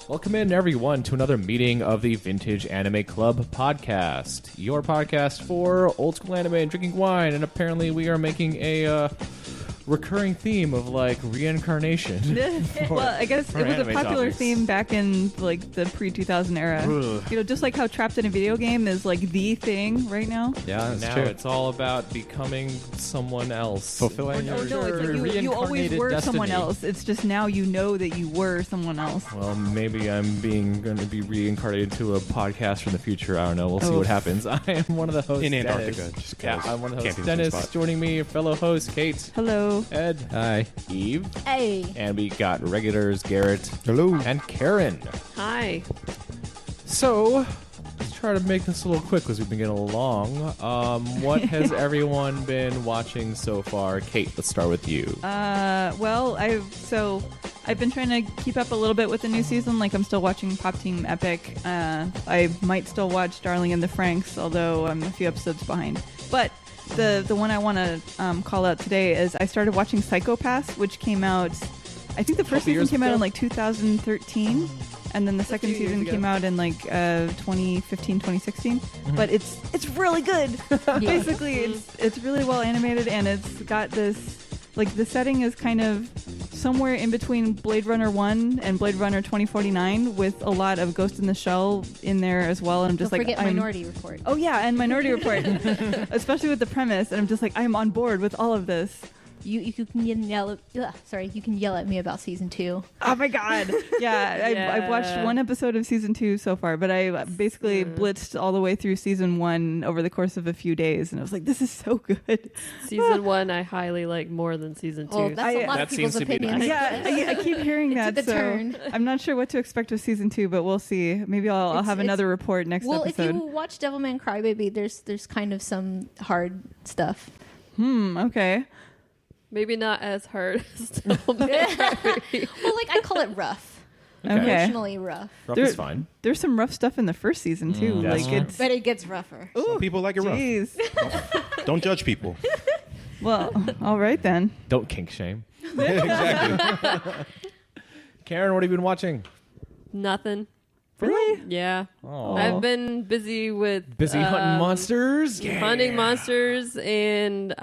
Welcome in, everyone, to another meeting of the Vintage Anime Club podcast. Your podcast for old school anime and drinking wine, and apparently we are making a recurring theme of, like, reincarnation. Well, I guess it was a popular topics. theme back in, like, the pre-2000 era. Ugh. You know, just like how Trapped in a Video Game is, like, the thing right now. Yeah, that's true. It's all about becoming someone else. Fulfilling Oh, no, it's your like you always reincarnated were destiny. someone else. It's just now you know that you were someone else. Well, maybe I'm going to be reincarnated to a podcast from the future. I don't know. We'll see what happens. I am one of the hosts, in Dennis. Antarctica. Just Yeah, I'm one of the hosts, camping Dennis. spot. Joining me, fellow host Kate, Hello. Ed, hi, Eve, Hey. and we got regulars Garrett Hello. and Karen. Hi. So, let's try to make this a little quick because we've been getting along. What has everyone been watching so far? Kate, let's start with you. Well, I've been trying to keep up a little bit with the new season. Like, I'm still watching Pop Team Epic. I might still watch Darling in the Franxx, although I'm a few episodes behind. But the one I want to call out today is I started watching Psycho-Pass, which came out, I think the first season came out in like 2013, and then the second season came out in like 2015, 2016. But it's really good. Basically, it's really well animated, and it's got this, like, the setting is kind of somewhere in between Blade Runner 1 and Blade Runner 2049, with a lot of Ghost in the Shell in there as well. And I'm just Don't like, forget Minority Report. Oh yeah, and Minority Report, especially with the premise. And I'm just like, I'm on board with all of this. You can yell at, you can yell at me about season 2. Oh my god! Yeah, I've watched one episode of season 2 so far, but I basically blitzed all the way through season 1 over the course of a few days, and I was like, this is so good. Season 1 I highly like more than season 2. Oh, that's a lot That of people's seems to be the opinions. Yeah, I keep hearing that. took a So turn. I'm not sure what to expect with season 2, but we'll see. Maybe I'll have another report next Well, episode. if you watch Devilman Crybaby, there's kind of some hard stuff. Okay. Maybe not as hard as Well, like, I call it rough. Okay. Emotionally rough. Rough There- is fine. There's some rough stuff in the first season too. That's Like true. it's But it gets rougher. Some people like it rough. jeez. Don't judge people. Well, all right then. Don't kink shame. Exactly. Karen, what have you been watching? nothing. Really? Yeah. Oh. I've been busy with Busy hunting monsters? hunting monsters and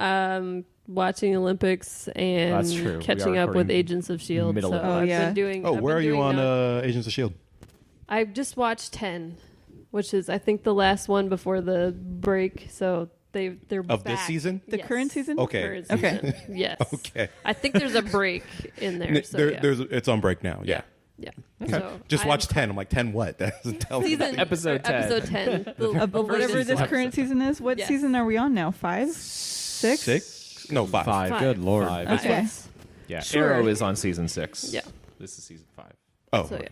watching Olympics and That's true. We catching are up with recording Agents of S.H.I.E.L.D. middle so of it. Oh, I've yeah. been doing Oh, I've where been are you doing on Agents of S.H.I.E.L.D.? I've just watched 10, which is I think the last one before the break, so they're Of back. this season? The Yes. current season? Okay. Current Okay. season. Yes. Okay. I think there's a break in there. So yeah. It's on break now. Yeah. Yeah. Okay. So Just I'm- watch 10. I'm like, 10 what? That doesn't tell me. season Episode 10. Episode 10. The Of whatever this current season is. What Yes. season are we on now? 5? 6? 6? No, 5. Five. Good lord. Five. That's Okay. Yes. Yeah, Sure. Arrow is on season 6. Yeah. This is season 5. Oh. So yeah.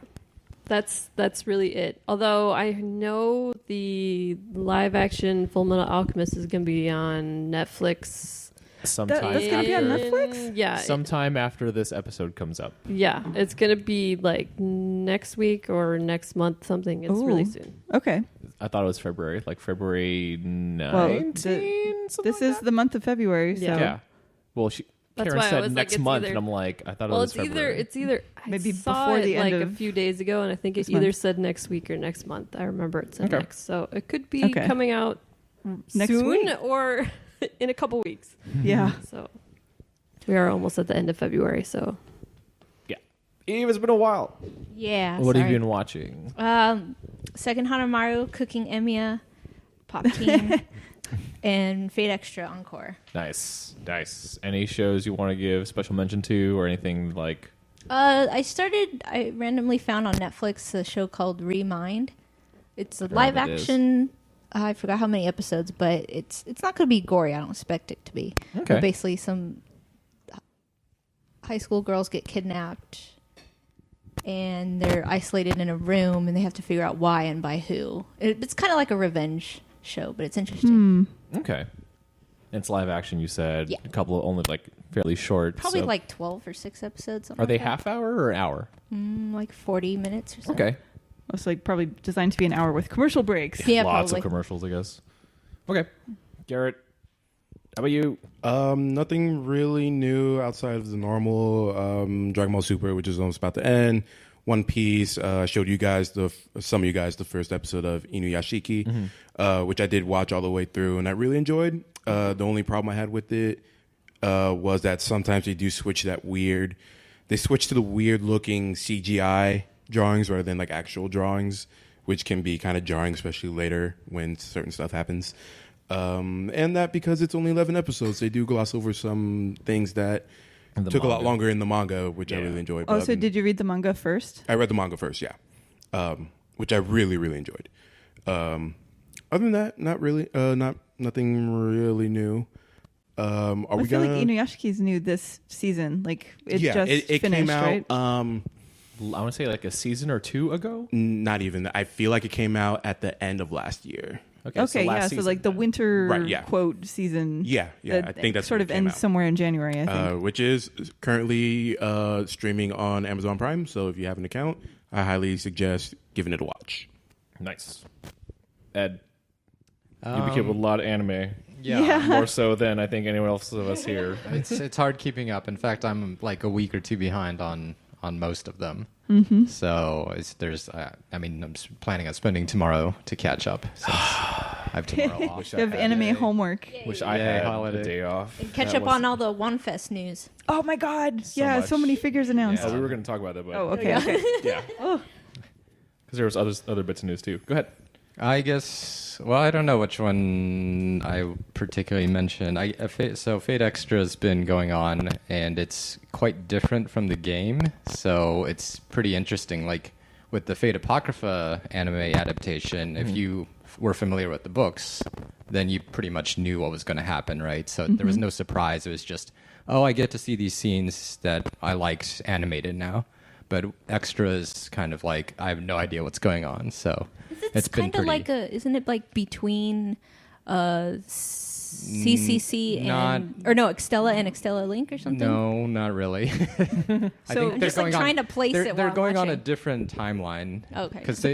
That's really it. Although I know the live action Full Metal Alchemist is going to be on Netflix. Sometime That's gonna be on after- Netflix? Yeah. Sometime after this episode comes up. Yeah. It's going to be like next week or next month something. It's really Ooh. soon. Okay. I thought it was February, like February 19. Well, something This like is that? the month of February, so Yeah. Yeah. Well, That's Karen why I said was like, next it's month, either- and I'm like, I thought Well, it was it's February. either I Maybe saw before it the end like of a few days ago, and I think it this either month. said next week or next month. I remember it said Okay. next, so it could be Okay. coming out next soon week. or in a couple weeks. Yeah. So we are almost at the end of February. So Yeah. Eve, it's been a while. Yeah. What have sorry. you been watching? Second Hanamaru, Cooking Emiya, Pop Team, and Fate Extra Encore. Nice. Any shows you want to give special mention to or anything like... I randomly found on Netflix a show called Remind. It's a don't know live what it is. action. I forgot how many episodes, but it's not going to be gory. I don't expect it to be. Okay. But basically, some high school girls get kidnapped, and they're isolated in a room, and they have to figure out why and by who. It's kind of like a revenge show, but it's interesting. Okay. It's live action, you said. Yeah. A couple of only like fairly short. Probably so- like 12 or 6 episodes. something Are they like that. half hour or an hour? Like 40 minutes or something. Okay. It's like probably designed to be an hour with commercial breaks. Yeah, Lots probably. of commercials, I guess. Okay. Garrett, how about you? Nothing really new outside of the normal Dragon Ball Super, which is almost about to end. One Piece. Showed you guys some of you guys the first episode of Inuyashiki, which I did watch all the way through, and I really enjoyed. The only problem I had with it was that sometimes they do switch that weird. They switch to the weird looking CGI drawings rather than like actual drawings, which can be kind of jarring, especially later when certain stuff happens. And that because it's only 11 episodes, they do gloss over some things that took a lot longer in the manga, which I really enjoyed. Oh, so did you read the manga first? I read the manga first, yeah, which I really, really enjoyed. Other than that, not really, nothing really new. I feel like Inuyashiki's new this season. Like it just it finished, came out. right? I want to say like a season or two ago. Not even. I feel like it came out at the end of last year. Okay, so like the winter quote season. Yeah. I think that's sort of ends somewhere in January, I think. Which is currently streaming on Amazon Prime. So if you have an account, I highly suggest giving it a watch. Nice. Ed, you became a lot of anime. Yeah. More so than I think anyone else of us here. It's hard keeping up. In fact, I'm like a week or two behind on most of them. Mm-hmm. So I'm planning on spending tomorrow to catch up since I have tomorrow off. You have anime homework. Wish I had the day off. And catch up on all the One Fest news. Oh my God! So so many figures announced. Yeah, we were going to talk about that, but okay. yeah, because there was other bits of news too. Go ahead. I guess. Well, I don't know which one I particularly mentioned. So Fate Extra has been going on, and it's quite different from the game. So it's pretty interesting. Like with the Fate Apocrypha anime adaptation, if you were familiar with the books, then you pretty much knew what was going to happen, right? So there was no surprise. It was just, oh, I get to see these scenes that I liked animated now. But Extra is kind of like, I have no idea what's going on. So it's been kind of like isn't it like between CCC and Extella and Extella Link or something? No, not really. So I think I'm just like trying to place it. They're while going I'm on a watching. different timeline. Okay. Because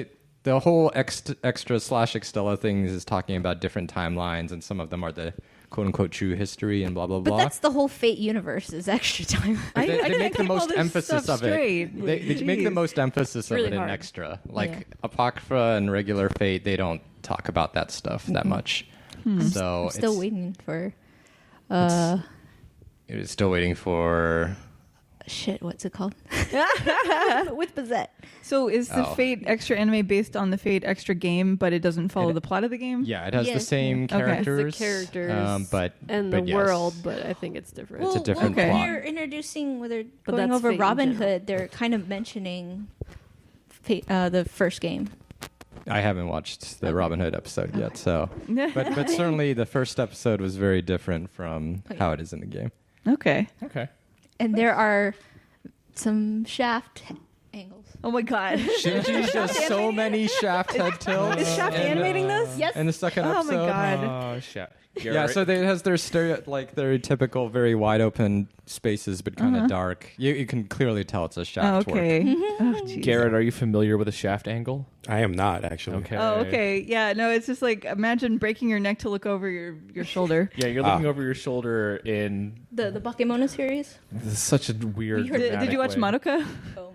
the whole Extra/Extella things is talking about different timelines, and some of them are the quote-unquote true history and blah, blah, blah. But that's the whole Fate universe is extra time. They make the most emphasis of it. They They make the most emphasis of really it in hard. Extra. Like Apocrypha and regular Fate, they don't talk about that stuff that much. So I'm still waiting for. It is still waiting for. Shit, what's it called? With Bazette. So is the Fate Extra anime based on the Fate Extra game, but it doesn't follow the plot of the game? Yeah, it has the Yes. same Okay. characters. It's the characters but the yes. world, but I think it's different. It's a different when plot. they're introducing, when they're But going that's over Fate in Robin general. Hood, they're kind of mentioning the first game. I haven't watched the Robin Hood episode yet, so but certainly the first episode was very different from how it is in the game. Okay. And there are some shaft angles. Oh my God. Shinji does so many Shaft head tilts. Is Shaft animating this? Yes. In the second Oh episode. my God. Oh shit. Yeah, so it has their typical, very wide open spaces, but kind of dark. You can clearly tell it's a Shaft work. Oh, geez. Garrett, are you familiar with a shaft angle? I am not actually. Okay. Oh, okay. Yeah, no, it's just like imagine breaking your neck to look over your shoulder. Yeah, you're looking over your shoulder in The Bakemono series. this is such a weird. Did you watch dramatic way. Madoka?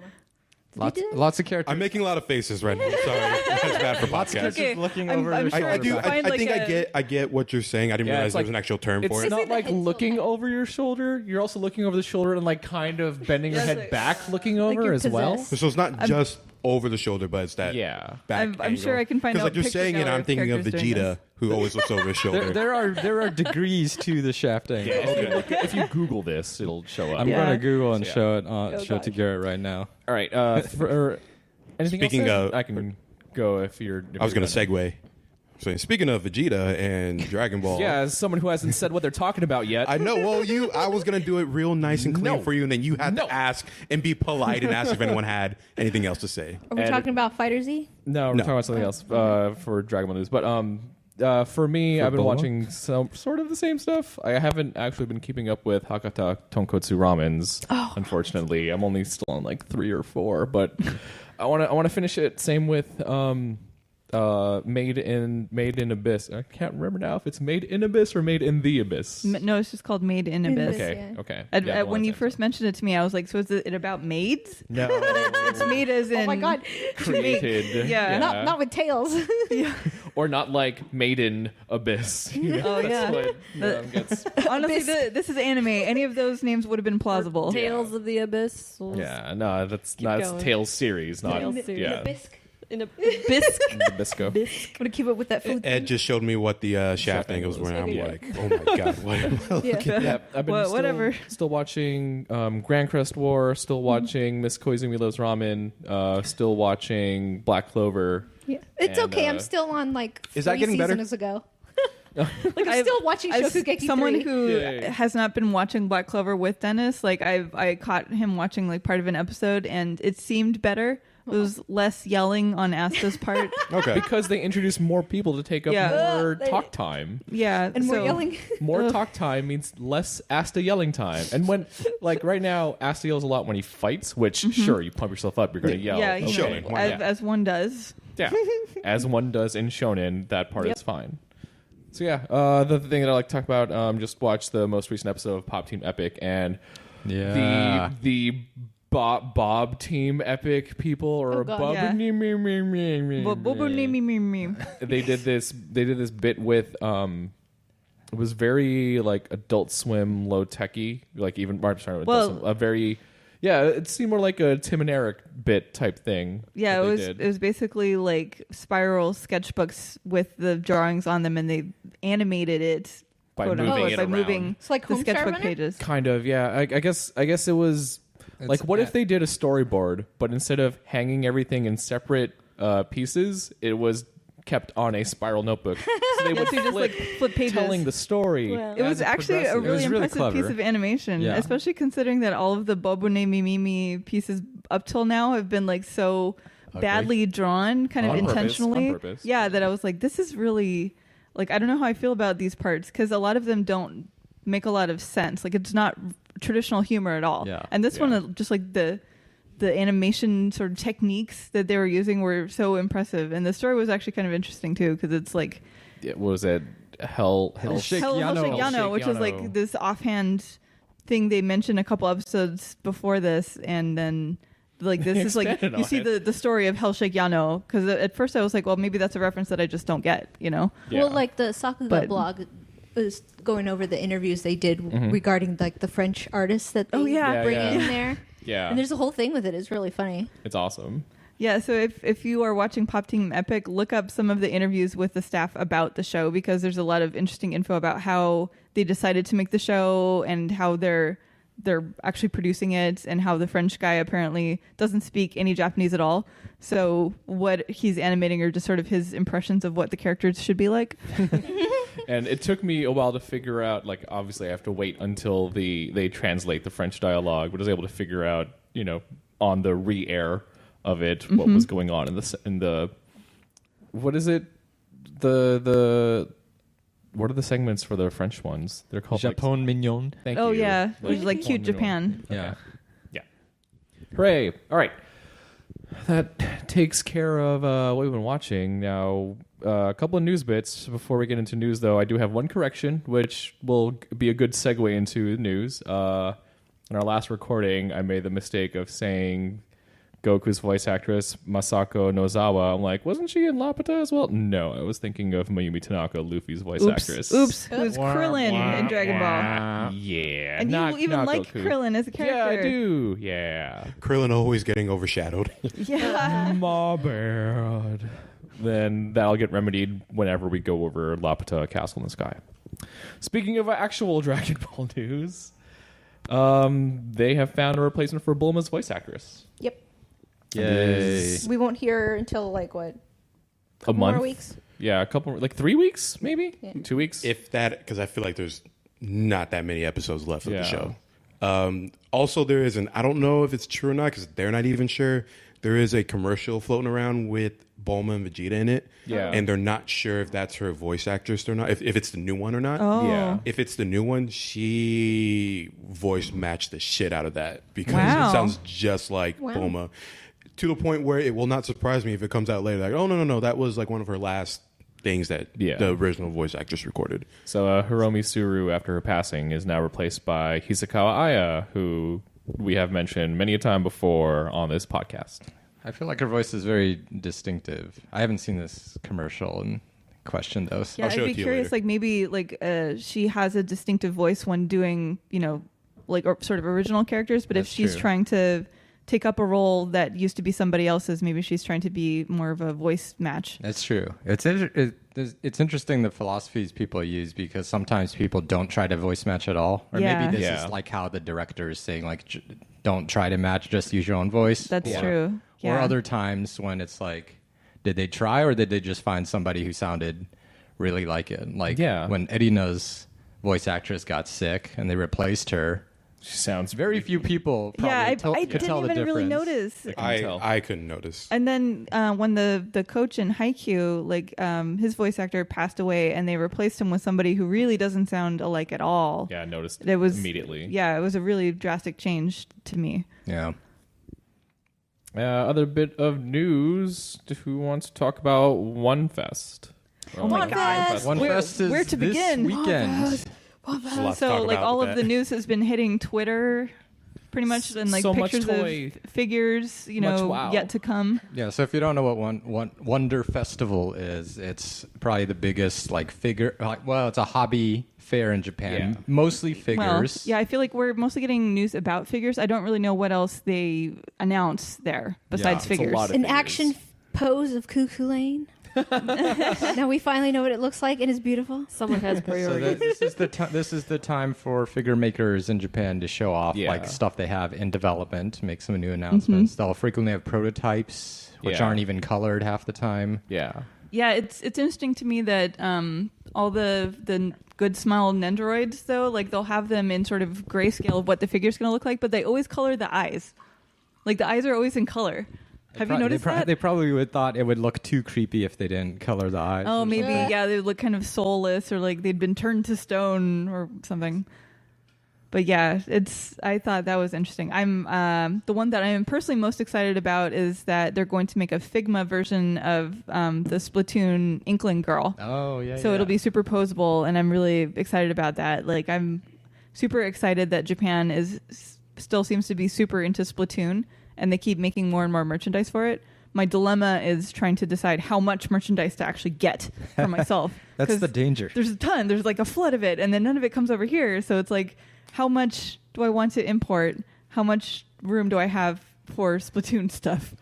Lots of characters. I'm making a lot of faces right now. Sorry, that's bad for podcast. Okay. looking I'm- over I'm your sure I shoulder. do. Find I like think a- I get what you're saying. I didn't Yeah, realize it's there like- was an actual term It's for it. not like head looking tilt. over your shoulder. You're also looking over the shoulder and like kind of bending your Yes, head like- back, looking like over you're as well. possessed. So it's not just over the shoulder, but it's that Yeah. back I'm sure I can find Because out like you're picture saying it, gallery I'm of thinking of characters doing Vegeta, who always looks over his shoulder. There are degrees to the Shaft angle. If you Google this, it'll show up. I'm Yeah. going to Google and Yeah. show it to Garrett right now. All right. For anything Speaking else? of- I can go if you're. I was going to to segue. So speaking of Vegeta and Dragon Ball, Yeah, as someone who hasn't said what they're talking about yet. I know. Well, I was gonna do it real nice and clean No. for you, and then you had No. to ask and be polite and ask if anyone had anything else to say. Are we And- talking about Fighter Z? No, we're No. talking about something else for Dragon Ball News. But for me, I've been Boba? watching some sort of the same stuff. I haven't actually been keeping up with Hakata Tonkotsu Ramens. Unfortunately, I'm only still on like 3 or 4. But I want to finish it. Same with Made in Abyss. I can't remember now if it's Made in Abyss or Made in the Abyss. No, it's just called Made in Abyss. Okay, Yeah. okay. When you first mentioned it to me, I was like, so is it about maids? No, It's made as in... Oh my god. created. Yeah. Not with tails. Or not like Maiden Abyss. You know, Oh, that's yeah. what gets. Honestly, this is anime. Any of those names would have been plausible. Tales of the Abyss. Yeah, no, that's not. It's going. Tales series, not Tales series. yeah. Bisque. In a Bisque. Nabisco. I'm gonna keep up with that food. Ed just showed me what the shaft angles were, and I'm Yeah. like, oh my god, what am I looking at? Yeah, I've been Whatever. Still watching Grand Crest War. Still watching Miss Koizumi Loves Ramen. Still watching Black Clover. Yeah. It's And, okay. I'm still on like Is that 3 getting better? seasons ago. Like I'm still watching As Shokugeki someone 3. who Yay. has not been watching Black Clover with Dennis, like I caught him watching like part of an episode, and it seemed better. It was less yelling on Asta's part. Okay. Because they introduce more people to take up Yeah. more They- talk time. Yeah, and more so- yelling. More Ugh. talk time means less Asta yelling time. And when, like right now, Asta yells a lot when he fights, which sure, you pump yourself up, you're going to yell. Yeah, you Sure. know, Why not? as one does. Yeah. As one does in Shonen, that part Yep. is fine. So yeah, the thing that I like to talk about, just watched the most recent episode of Pop Team Epic, and Yeah. the Bob Team Epic people, or Oh, God. Bob. Yeah. Bobo me. They did this bit with it was very like Adult Swim, low techy, like even I'm sorry, Well- Adult Swim, a very it seemed more like a Tim and Eric bit type thing. Yeah, that it they was did. it was basically like spiral sketchbooks with the drawings on them, and they animated it By quote moving unquote, it by around. moving It's like the Homestar sketchbook Runner? pages. Kind of, yeah. I guess it was like, what if they did a storyboard, but instead of hanging everything in separate pieces, it was kept on a spiral notebook. So they would So you just like flip pages. telling the story. Wow. It was as actually a progresses. It was really really impressive clever. piece of animation, Yeah. especially considering that all of the Bobone Mimi pieces up till now have been like so Ugly. badly drawn, kind of On purpose, intentionally. on purpose. Yeah, that I was like, this is really like I don't know how I feel about these parts because a lot of them don't make a lot of sense. Like it's not traditional humor at all. Yeah. And this Yeah. one, just like the animation sort of techniques that they were using were so impressive, and the story was actually kind of interesting too because it's like What was it? Hell Shake Hell Yano. Shake Yano, which is Yano. like this offhand thing they mentioned a couple episodes before this, and then like this is like Expanded you on see it. the story of Hell Shake Yano because at first I was like, well, maybe that's a reference that I just don't get, you know? Yeah. Well, like the Sakuga But- blog was going over the interviews they did regarding like the French artists that they Oh, yeah. bring Yeah, in yeah. there. Yeah. And there's a whole thing with it. It's really funny. It's awesome. Yeah, so if you are watching Pop Team Epic, look up some of the interviews with the staff about the show because there's a lot of interesting info about how they decided to make the show and how they're actually producing it and how the French guy apparently doesn't speak any Japanese at all. So what he's animating are just sort of his impressions of what the characters should be like. And it took me a while to figure out, like, obviously I have to wait until they translate the French dialogue, but I was able to figure out, you know, on the re-air of it, what was going on in the what is it? The what are the segments for the French ones? They're called Japon Mignon. Thank Oh you. yeah, which is like cute Japan. Yeah. Yeah. Hooray. All right. That takes care of what we've been watching. Now, a couple of news bits. Before we get into news, though, I do have one correction, which will be a good segue into the news. In our last recording, I made the mistake of saying Goku's voice actress, Masako Nozawa. I'm like, wasn't she in Laputa as well? No, I was thinking of Mayumi Tanaka, Luffy's voice actress. Oops, who's Krillin in Dragon Ball? Yeah. And not, you even not like Goku. Krillin as a character. Yeah, I do. Yeah. Krillin always getting overshadowed. Yeah. My bad. Then that'll get remedied whenever we go over Laputa Castle in the Sky. Speaking of actual Dragon Ball news, they have found a replacement for Bulma's voice actress. Yep. Yay. We won't hear until like what? A month? More weeks? Yeah, a couple, like 3 weeks, maybe? Yeah. 2 weeks? If that, because I feel like there's not that many episodes left of Yeah. the show. Also, there is I don't know if it's true or not because they're not even sure. There is a commercial floating around with Bulma and Vegeta in it. Yeah. And they're not sure if that's her voice actress or not, if it's the new one or not. Oh. Yeah. If it's the new one, she voice matched the shit out of that because Wow. it sounds just like Wow. Bulma. to the point where it will not surprise me if it comes out later. Like, oh no, that was like one of her last things that the original voice actress recorded. So Hiromi Suru, after her passing, is now replaced by Hisakawa Aya, who we have mentioned many a time before on this podcast. I feel like her voice is very distinctive. I haven't seen this commercial in question though. So Yeah, I'll show I'd it be to you curious. later. Like maybe she has a distinctive voice when doing like or sort of original characters. But if That's she's true. trying to take up a role that used to be somebody else's, maybe she's trying to be more of a voice match. That's true. It's interesting the philosophies people use because sometimes people don't try to voice match at all, or Yeah. maybe this Yeah. is like how the director is saying like don't try to match, just use your own voice. That's Or- true. Or Yeah. other times when it's like, did they try or did they just find somebody who sounded really like it? Like when Edina's voice actress got sick and they replaced her. She sounds Very few people probably I could didn't tell the even really difference. notice. I couldn't notice. And then when the coach in Haikyuu, like his voice actor passed away, and they replaced him with somebody who really doesn't sound alike at all. I noticed It was immediately. Yeah, it was a really drastic change to me. Yeah. Other bit of news. Who wants to talk about One Fest? Oh my God. One Fest is where to this begin? weekend. There's a lot to So talk like about all with of that. the news has been hitting Twitter pretty much, and like So much pictures toy. of figures, Much wow. yet to come. Yeah, so if you don't know what one Wonder Festival is, it's probably the biggest like figure. Well, it's a hobby fair in Japan, Yeah. mostly Well, figures. yeah, I feel like we're mostly getting news about figures. I don't really know what else they announce there besides it's a figures. lot of An figures. action pose of Cuckoo Lane. Now we finally know what it looks like and it's beautiful. Someone has So priorities. this is the time for figure makers in Japan to show off Yeah. like stuff they have in development, make some new announcements. They'll frequently have prototypes, which Yeah. aren't even colored half the time. Yeah. Yeah, it's interesting to me that all the Good Smile Nendoroids, though, like they'll have them in sort of grayscale of what the figure's going to look like, but they always color the eyes. Like the eyes are always in color. Have you noticed that? They probably would thought it would look too creepy if they didn't color the eyes. Oh, or maybe, something. yeah, they look kind of soulless or like they'd been turned to stone or something. But yeah, I thought that was interesting. I'm the one that I am personally most excited about is that they're going to make a Figma version of the Splatoon Inkling girl. Oh yeah. So it'll be superposable, and I'm really excited about that. Like I'm super excited that Japan still seems to be super into Splatoon, and they keep making more and more merchandise for it. My dilemma is trying to decide how much merchandise to actually get for myself. That's 'Cause the danger. There's a ton. There's like a flood of it, and then none of it comes over here. So it's like, how much do I want to import? How much room do I have for Splatoon stuff?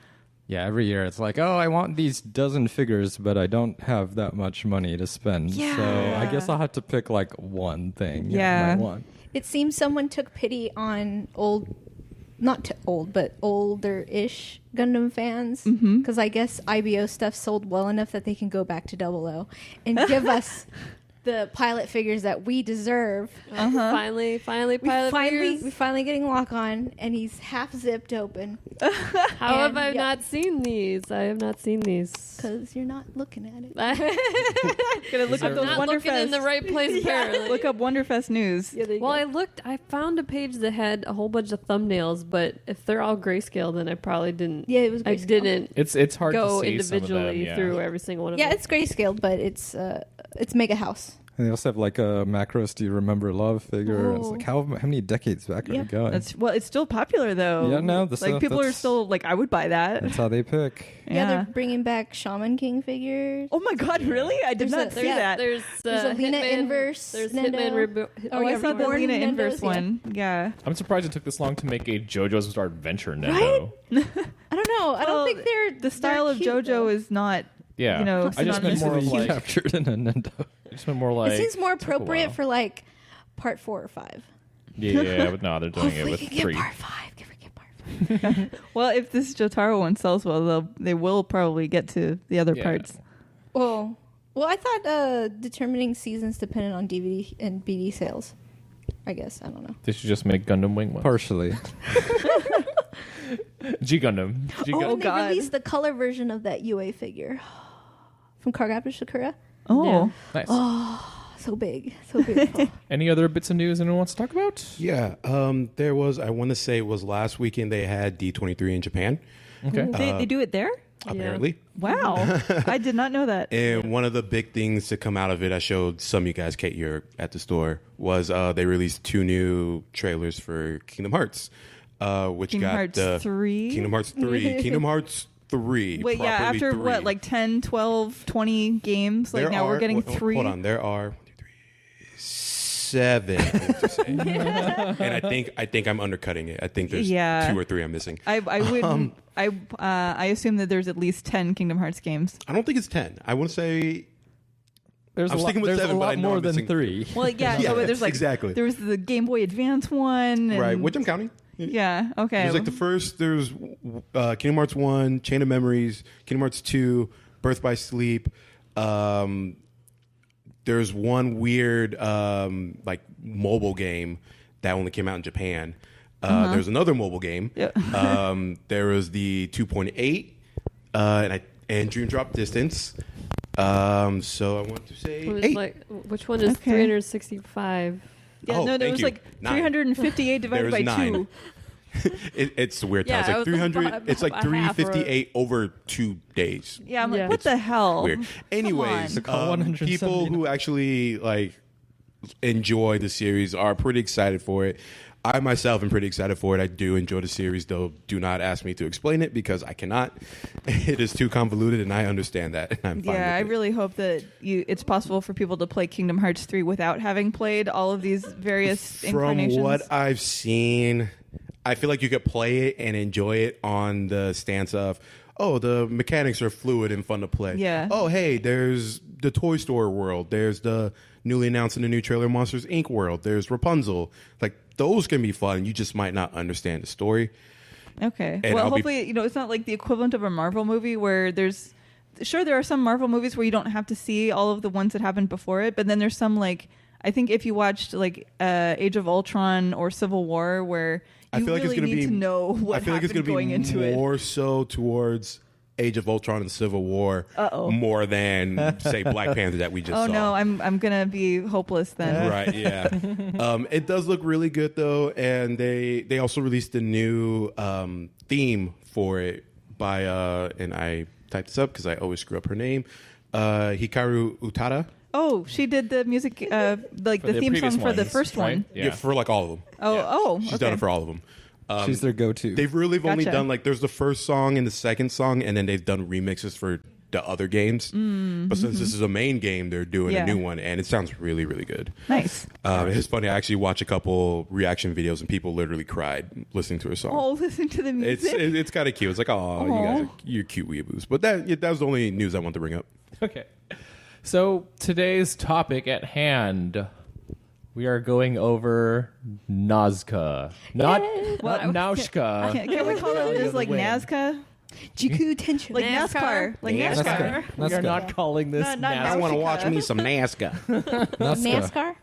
Yeah, every year it's like, oh, I want these dozen figures, but I don't have that much money to spend. Yeah. So I guess I'll have to pick like one thing. Yeah. I want. It seems someone took pity on older-ish Gundam fans because I guess IBO stuff sold well enough that they can go back to 00 and give us the pilot figures that we deserve. Finally, We pilot figures. finally getting Lock On, and he's half zipped open How have I and- not seen these? I have not seen these. because you're not looking at it. Gonna look up I'm those not looking in the right place, apparently. Look up Wonderfest news. Well, I found a page that had a whole bunch of thumbnails, but if they're all grayscale, then I probably didn't. Yeah, it was I grayscale. didn't It's hard go to see some of them, individually yeah. through every single one of Yeah, them. it's grayscale, but it's Mega House. And they also have like a Macros Do You Remember Love figure. It's like how many decades back are we going? It's still popular though. Yeah, no, like people are still like, I would buy that. That's how they pick. Yeah, they're bringing back Shaman King figures. Oh my God, really? I did not see that. There's a Lena Hitman, Inverse There's Nendo. Hitman Reboot. Oh, I yeah, saw the Reborn Lena Nendos, Inverse yeah. one. Yeah. I'm surprised it took this long to make a JoJo's Bizarre Adventure Nendo. I don't know. I Well, don't think the style of JoJo is not. Yeah. You know, I just meant synonymous more of with like. captured in a Nintendo. I just meant more like. It seems more took a appropriate while. for like part 4 or 5. Yeah, but no, they're doing Hopefully it with we can get 3. part 5. Can we get part 5? Well, if this Jotaro one sells well, they will probably get to the other Yeah. parts. Well, I thought determining seasons depended on DVD and BD sales. I guess I don't know. They should just make Gundam Wing ones. Partially. G Gundam. G Oh, Gundam. and they God. released the color version of that UA figure from Cardcaptor Sakura. Oh. Nice. So big, so beautiful. Any other bits of news anyone wants to talk about? Yeah, there was. I want to say it was last weekend they had D23 in Japan. Okay. They do it there? apparently. Wow. I did not know that. And one of the big things to come out of it, I showed some of you guys, Kate, you're at the store, was they released 2 new trailers for Kingdom Hearts, which Kingdom got Hearts 3? Kingdom Hearts 3. Kingdom Hearts 3. Wait, yeah, properly after 3. what, like 10, 12, 20 games? Like There now we're are- getting hold- 3? Hold on, there are 1, 2, 3, 7. I want to say. And I think I'm undercutting it. I think there's 2 or 3 I'm missing. I would I assume that there's at least 10 Kingdom Hearts games. I don't think it's 10. I want to say There's I'm a lot, sticking with there's 7, a but I lot know more I'm than missing 3. Well, yeah, Yeah, so there's like exactly. there was the Game Boy Advance one, and, right, which I'm counting. yeah, okay. There's like the first. There's Kingdom Hearts 1, Chain of Memories, Kingdom Hearts 2, Birth by Sleep. There's one weird like mobile game that only came out in Japan. There's another mobile game. Yeah. There was the 2.8 and Dream Drop Distance. So I want to say What is 8. like, which one is Okay. 365? yeah, Oh, no, there thank was you. like 9. 358 divided There's by 9. 2. It's weird. Yeah, It's like it was 300. about It's like a half or- 358 over 2 days. Yeah, I'm Yeah. like, what the hell? Weird. Anyways, on. Call 170. people who actually like enjoy the series are pretty excited for it. I myself am pretty excited for it. I do enjoy the series, though. Do not ask me to explain it because I cannot. It is too convoluted, and I understand that. And I'm fine Yeah, I with it. really hope that it's possible for people to play Kingdom Hearts 3 without having played all of these various From incarnations. what I've seen, I feel like you could play it and enjoy it on the stance of, oh, the mechanics are fluid and fun to play. Yeah. Oh, hey, there's the Toy Store world. There's the newly announced in the new trailer Monsters Inc. world. There's Rapunzel. Like, those can be fun. You just might not understand the story. Okay. And Well, I'll be- hopefully, it's not like the equivalent of a Marvel movie where there's there are some Marvel movies where you don't have to see all of the ones that happened before it, but then there's some like I think if you watched like Age of Ultron or Civil War where you I feel like really it's going to need be to know what I feel like it's happened going going to be into it. more so towards Age of Ultron and Civil War Uh-oh. more than say Black Panther that we just Oh saw. no, I'm gonna be hopeless then. Right, yeah. It does look really good though, and they also released a new theme for it by and I typed this up because I always screw up her name, Hikaru Utada. Oh, she did the music, like For the the theme song previous for the ones, first right? one. Yeah. For like all of them. Oh, She's okay. done it for all of them. She's their go-to. They've really only Gotcha. done like there's the first song and the second song, and then they've done remixes for the other games. But since this is a main game, they're doing Yeah. a new one, and it sounds really, really good. Nice. It's funny. I actually watched a couple reaction videos, and people literally cried listening to her song. Oh, listen to the music. It's kind of cute. It's like, oh, you guys, you're cute weeaboos. But that was the only news I wanted to bring up. Okay. So today's topic at hand, we are going over Nazca. Not Naushka. Can we call it as like Win. Nazca? Jiku Tension. Like NASCAR? Like NASCAR? We are not calling this Not Nazca. I want to Naushka. watch me some Nazca. NASCAR?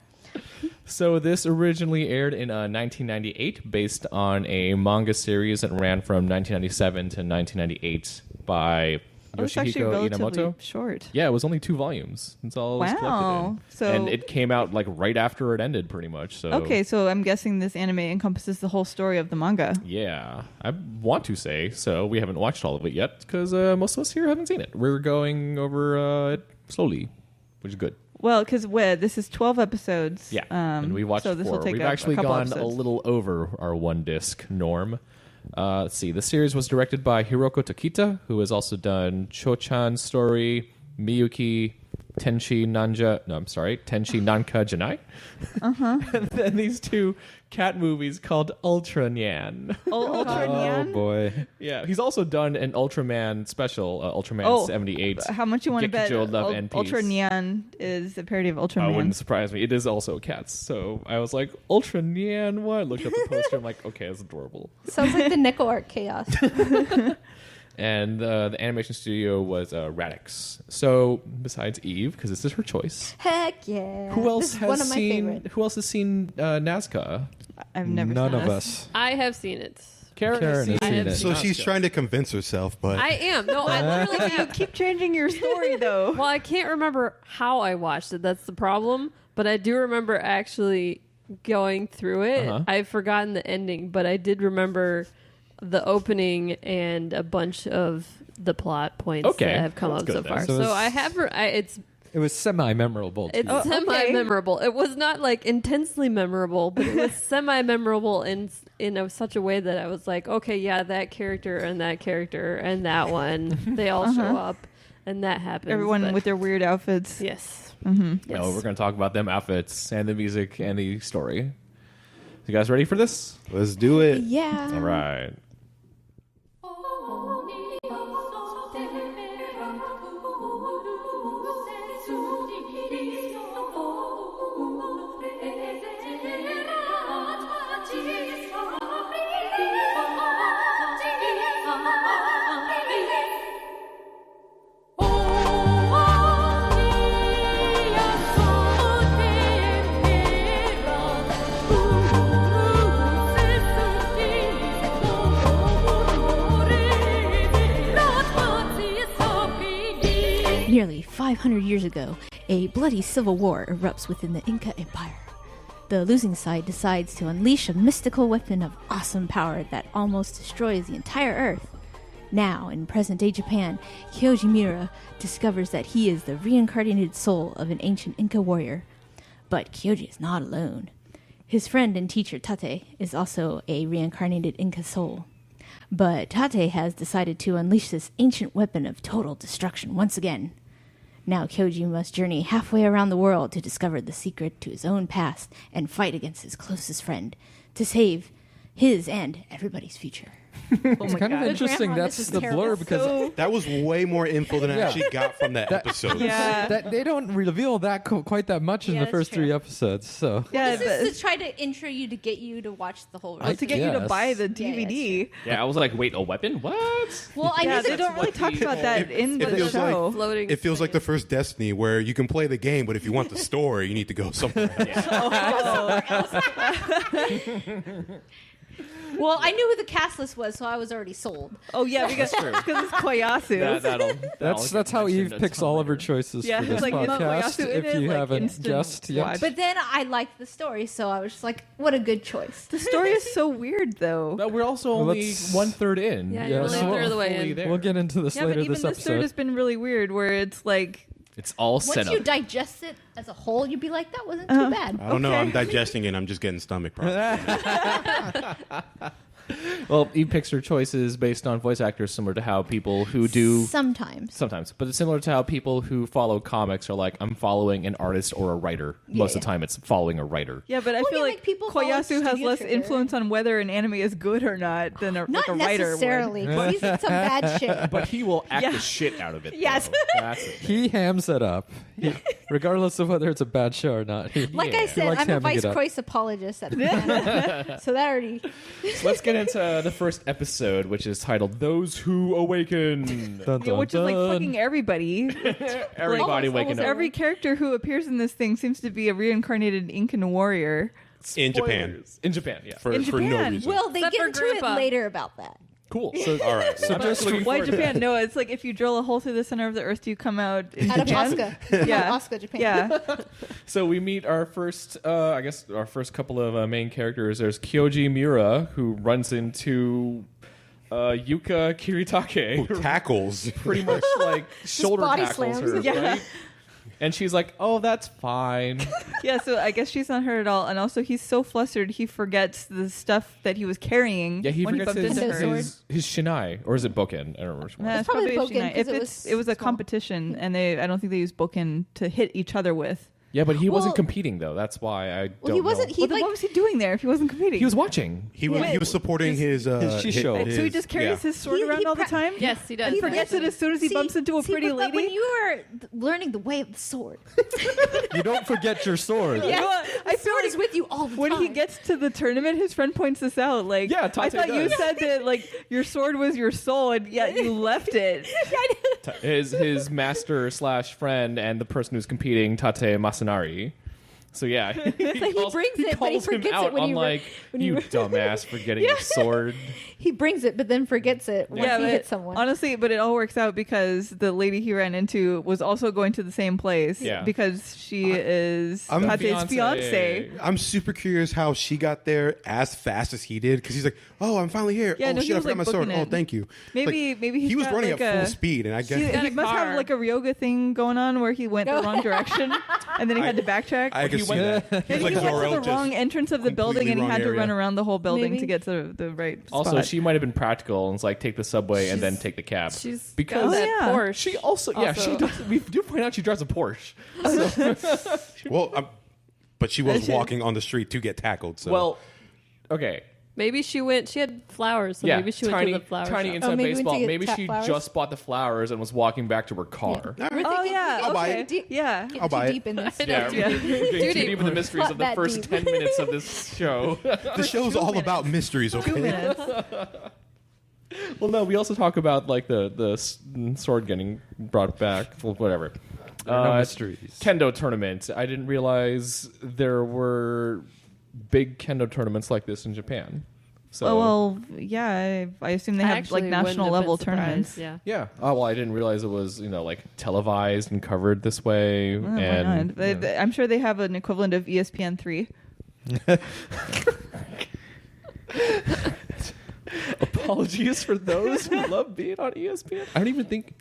So this originally aired in 1998 based on a manga series that ran from 1997 to 1998 by Oh, it's actually Yoshihiko relatively Inamoto. short. Yeah, it was only 2 volumes. That's all it was collected Wow. in. So- and it came out like right after it ended, pretty much. So Okay, so I'm guessing this anime encompasses the whole story of the manga. yeah, I want to say so. We haven't watched all of it yet because most of us here haven't seen it. We're going over it slowly, which is good. Well, because this is 12 episodes. Yeah, and we watched so this 4. will take We've a actually couple gone episodes. a little over our 1 disc norm. Let's see. The series was directed by Hiroko Tokita, who has also done Cho-chan's Story, Miyuki, Tenchi Nanka Janai. And then these 2 cat movies called Ultra Nyan. Ultra Oh Nyan? boy. Yeah, he's also done an Ultraman special, Ultraman 78. How much you want to bet Gekijou Love and Peace. Ultra Nyan is a parody of Ultraman? Wouldn't surprise me. It is also cats. So I was like, Ultra Nyan, what? I looked at the poster. I'm like, okay, that's adorable. Sounds like the Nickel Art Chaos. And the animation studio was Radix. So besides Eve, because this is her choice, Heck yeah. who else This is has one of my seen? favorite. Who else has seen Nazca? I've never None seen of this. us. I have seen it. Karen Karen has I seen have it. So she's trying to convince herself, but I am. No, I literally You have. keep changing your story, though. Well, I can't remember how I watched it. That's the problem. But I do remember actually going through it. Uh-huh. I've forgotten the ending, but I did remember the opening and a bunch of the plot points Okay. that have come That's up good so then. far. So So I have. It was semi-memorable. To It's you. semi-memorable. It was not like intensely memorable, but it was semi-memorable in such a way that I was like, okay, yeah, that character and that one, they all show up, and that happens. Everyone but- with their weird outfits. yes, Mm-hmm. yes. No, we're going to talk about them outfits and the music and the story. You guys ready for this? Let's do it. Yeah. All right. Nearly 500 years ago, a bloody civil war erupts within the Inca Empire. The losing side decides to unleash a mystical weapon of awesome power that almost destroys the entire Earth. Now, in present-day Japan, Kyoji Miura discovers that he is the reincarnated soul of an ancient Inca warrior. But Kyoji is not alone. His friend and teacher Tate is also a reincarnated Inca soul. But Tate has decided to unleash this ancient weapon of total destruction once again. Now Kyoji must journey halfway around the world to discover the secret to his own past and fight against his closest friend to save his and everybody's future. It's kind of interesting. Grandma, this That's is the terrible. blur because That was way more info than I actually got from that episode. Yeah. that they don't reveal that quite that much in Yeah, the that's first true. 3 episodes. So Yeah, This but is to try to intro you to get you to watch the whole rest. to get you to guess. buy the Yeah, yeah, DVD. Yeah, I was like, wait, a weapon? What? Well, I Yeah, knew they that. don't really talk about that in it the feels like- show. floating. It feels like the first Destiny where you can play the game, but if you want the story, you need to go somewhere else. Well, I knew who the cast list was, so I was already sold. Oh yeah, because it's Koyasu. that's how Eve picks all of her choices Yeah, for it's this like podcast. Koyasu in If it, you like, haven't instant guessed yet, watch. But then I liked the story, so I was just like, what a good choice. The story is so weird, though. But we're also Well, only let's- 1/3 in. Yeah, you're only a third of the way fully in. there. we'll get into this Yeah, but later even this this third episode. has been really weird, where it's like, It's all set Once you up. digest it as a whole, you'd be like, that wasn't too bad. I don't know. Okay. I'm digesting it. I'm just getting stomach problems. Well, Eve picks her choices based on voice actors, similar to how people who do Sometimes. but it's similar to how people who follow comics are like, I'm following an artist or a writer. Most of the time, it's following a writer. yeah, but I Well, feel yeah, like like people follow Koyasu has Studio less Trigger. influence on whether an anime is good or not than a, Not like a writer would. necessarily, 'cause he's in some bad shit. But he will act Yeah. the shit out of it. Yes. though. That's the thing. He hams it up, regardless of whether it's a bad show or not. Like Yeah. I He said, likes I'm a hamming vice it up. Croix apologist at the beginning. So that already... So let's get into the first episode, which is titled "Those Who Awaken." Dun, Yeah, dun, which is like dun. fucking everybody. Everybody waking almost up. Every character who appears in this thing seems to be a reincarnated Incan warrior. In Japan. Spoilers. In Japan, yeah. For, In for no Japan. reason. Well, they Except get for into Grandpa. it later about that. Cool. So, all right. so just looking Why forward to Japan? that. No, it's like if you drill a hole through the center of the earth, do you come out in Out of Japan? Osaka. Yeah. Osaka, Japan. Yeah. So we meet our first, I guess, our first couple of main characters. There's Kyoji Miura, who runs into Yuka Kiritake, Who tackles. pretty much like shoulder body tackles slams. her, Yeah. right? And she's like, "Oh, that's fine." Yeah, so I guess she's not hurt at all. And also, he's so flustered, he forgets the stuff that he was carrying Yeah, he when forgets he bumped his, into her. his shinai, or is it boken? I don't remember which one. Nah, it's probably probably a Boken, Shinai. 'cause If it was a small. competition, and I don't think they used Boken to hit each other with. Yeah, but he wasn't Well- competing though. That's why I don't Well, he wasn't... know. He, Well, then like... what was he doing there if he wasn't competing? He was watching. He was supporting his shisho. So he just carries his sword He- around he all the pra- time? Yes, he does. And forgets it as soon as he bumps into a pretty but lady? when you are learning the way of the sword, you don't forget your sword. You know what? I the feel sword like is with you all the when time. he gets to the tournament, his friend points this out. Like, Yeah, I Tate thought you does. said that like your sword was your soul, and yet you left it. His master / friend and the person who's competing, Tate Masanari, So yeah, he brings it, but he calls him forgets out it when on you like, when you you- dumbass for getting your sword. He brings it, but then forgets it once he but hits someone. honestly, but it all works out because the lady he ran into was also going to the same place. Yeah. Because she is I'm Tate's fiance. I'm super curious how she got there as fast as he did because he's like, "Oh, I'm finally here. Yeah, oh no, shit, he I was, forgot my like, sword. booking Oh, it. thank you." Maybe he's he was got, running like, at a- full speed, and I guess He got a must car. have like a yoga thing going on where he went the wrong direction and then he had to backtrack. I could He see went- that. He was Maybe like he went to Zoro, the wrong just entrance of the building and he completely had to wrong run area. around the whole building Maybe. to get to the right Also, spot. she might have been practical and was like, take the subway and then take the cab. She's because got that yeah. Porsche. she also, yeah, she Also. does. We do find out she drives a Porsche. Well, but she was She- walking on the street to get tackled. So Well, okay. Maybe she went. She had flowers, so Yeah, maybe she went tiny, to the flower tiny shop. inside maybe went to baseball. get Maybe she flowers? just bought the flowers and was walking back to her car. All right. Oh yeah, I'll buy okay. it. Yeah. Get I'll buy too it. deep in this. Yeah, Yeah. we're getting too deep. deep in the mysteries Not of the that first deep. 10 minutes of this show. The show's all about mysteries, 2 okay? minutes. Well, no, we also talk about like the sword getting brought back. Well, whatever. There are no mysteries. Kendo tournament. I didn't realize there were big kendo tournaments like this in Japan. So Well, yeah, I assume they I have actually like wouldn't national have been level surprised, tournaments. Yeah. yeah. Oh well, I didn't realize it was like televised and covered this way. Why and not? I'm sure they have an equivalent of ESPN 3. apologies for those who love being on ESPN. I don't even think.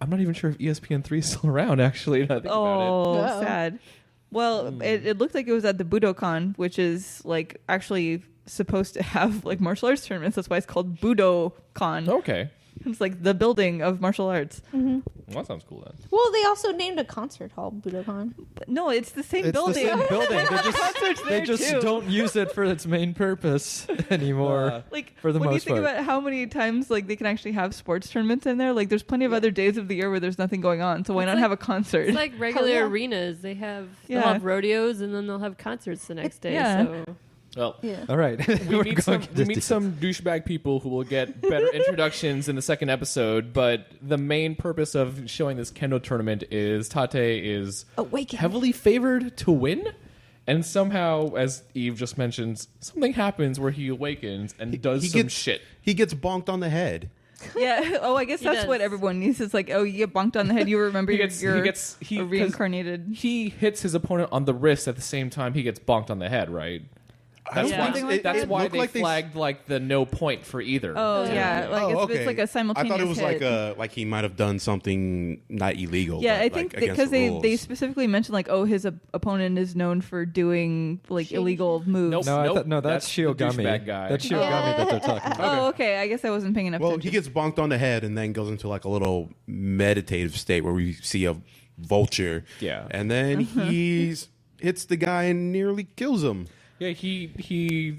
I'm not even sure if ESPN3 is still around. Actually, now that I think about it. Oh, No. sad. Well, it looked like it was at the Budokan, which is like actually supposed to have like martial arts tournaments. That's why it's called Budokan. Okay, It's like the building of martial arts. well, that sounds cool then. Well, they also named a concert hall Budokan. But no, it's the same It's building. the same building. Concerts They there, just too. don't use it for its main purpose anymore. Like for the when most you think part. about how many times like they can actually have sports tournaments in there, like there's plenty of other days of the year where there's nothing going on. So why It's not like- have a concert? It's like regular yeah. arenas. They'll Yeah. have rodeos and then they'll have concerts the next day. yeah. So Well, Yeah. All right. we We're meet some going we to meet do- some douchebag people who will get better introductions in the second episode. But the main purpose of showing this kendo tournament is Tate is Awaken. heavily favored to win. And somehow, as Eve just mentioned, something happens where he awakens and does some shit. He gets bonked on the head. Yeah. Oh, I guess He that's does. what everyone needs. It's like, oh, you get bonked on the head. You remember He you're, gets- you're he gets- he- a 'cause reincarnated. He hits his opponent on the wrist at the same time he gets bonked on the head, right? That's Yeah. why, Something like that's that. why looked they like they s- flagged like the no point for either. Oh yeah, like it's like a I simultaneous thought it was hit. like he might have done something not illegal. Yeah, but, I think like, against because the they rules. specifically mentioned like, oh, his opponent is known for doing like Shady illegal moves. Nope. No, I thought, no, That's that's the Shiogami. douchebag guy. That's Shiogami that they're talking about. Oh, okay. I guess I wasn't paying enough Well, attention. he gets bonked on the head and then goes into like a little meditative state where we see a vulture. Yeah. And then he hits the guy and nearly kills him. Yeah, he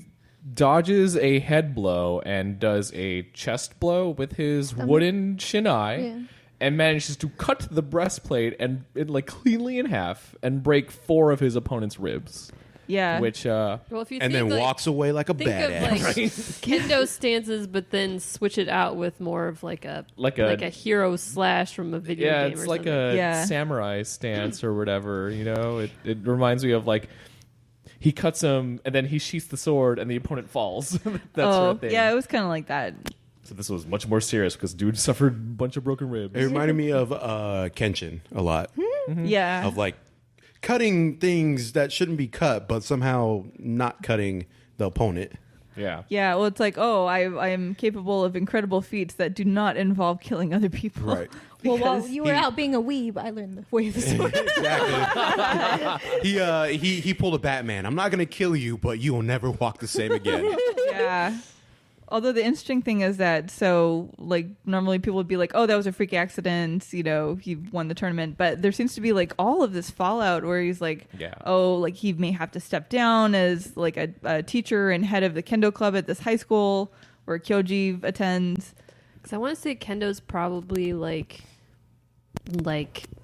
dodges a head blow and does a chest blow with his wooden shinai Yeah. and manages to cut the breastplate and it like cleanly in half and break 4 of his opponent's ribs. yeah. Which well, if you And think, then like, walks away like a think badass. of like kendo stances, but then switch it out with more of like a hero slash from a video yeah, game. it's or like something. a Yeah. samurai stance or whatever, you know? It reminds me of like he cuts him and then he sheaths the sword and the opponent falls. That sort of thing. yeah, it was kind of like that. So this was much more serious because dude suffered a bunch of broken ribs. It reminded me of Kenshin a lot. Yeah. Of like cutting things that shouldn't be cut, but somehow not cutting the opponent. Yeah. Yeah, well, it's like, oh, I am capable of incredible feats that do not involve killing other people. Right. Well, while Because you were out being a weeb, I learned the way of the sword. Exactly. he pulled a Batman. I'm not gonna kill you, but you will never walk the same again. yeah. Although the interesting thing is that, so like normally people would be like, oh, that was a freak accident, you know, he won the tournament. But there seems to be like all of this fallout where he's like, Yeah. oh, like he may have to step down as like a teacher and head of the kendo club at this high school where Kyoji attends. Because I want to say kendo's probably like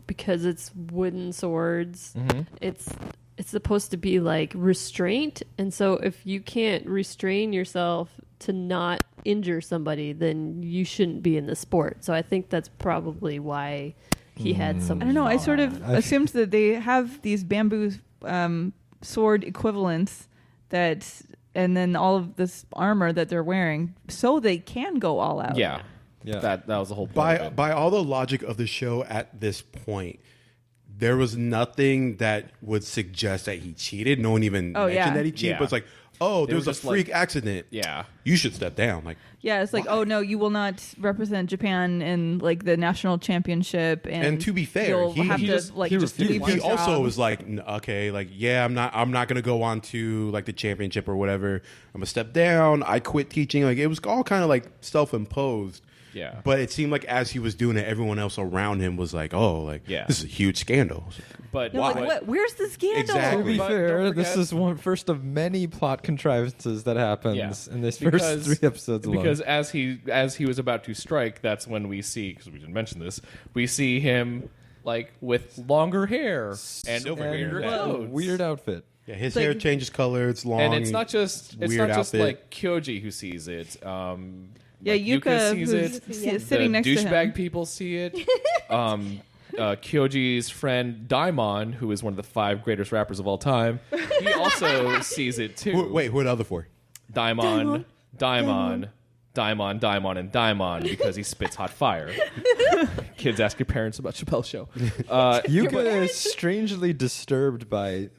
because it's wooden swords, it's supposed to be like restraint, and so if you can't restrain yourself to not injure somebody, then you shouldn't be in the sport. So I think that's probably why he had some. I don't know. I sort of assumed that they have these bamboo sword equivalents and then all of this armor that they're wearing, so they can go all out. Yeah. That was the whole point. of it. By all the logic of the show at this point, there was nothing that would suggest that he cheated. No one even mentioned that he cheated. Yeah. But it's like, oh, They there was were a just freak like- accident. Yeah. You should step down. Like, Yeah, it's like, oh no, you will not represent Japan in like the national championship, and to be fair, you'll have he to just- like he just refused. leave your he also job. was like, okay, like, yeah, I'm not gonna go on to like the championship or whatever. I'm gonna step down. I quit teaching. Like, it was all kind of like self-imposed. Yeah. But it seemed like as he was doing it, everyone else around him was like, oh, like, Yeah. this is a huge scandal. But They're like, what? Where's the scandal? Exactly. To be But fair, don't this forget- is one first of many plot contrivances that happens in this Because- first 3 episodes alone. Because as he was about to strike, that's when we see, because we didn't mention this, we see him like with longer hair and Silver weirder hair. clothes. weird outfit. Yeah, his Like- hair changes color. It's long. And it's not just weird outfit. like Kyoji who sees it. Yeah, like Yuka, sees who's it. sitting The next to him. douchebag people see it. Kyoji's friend Daimon, who is one of the 5 greatest rappers of all time, he also sees it too. Wait, who are the other 4? Daimon, and Daimon because he spits hot fire. Kids, ask your parents about Chappelle's show. Yuka is strangely disturbed by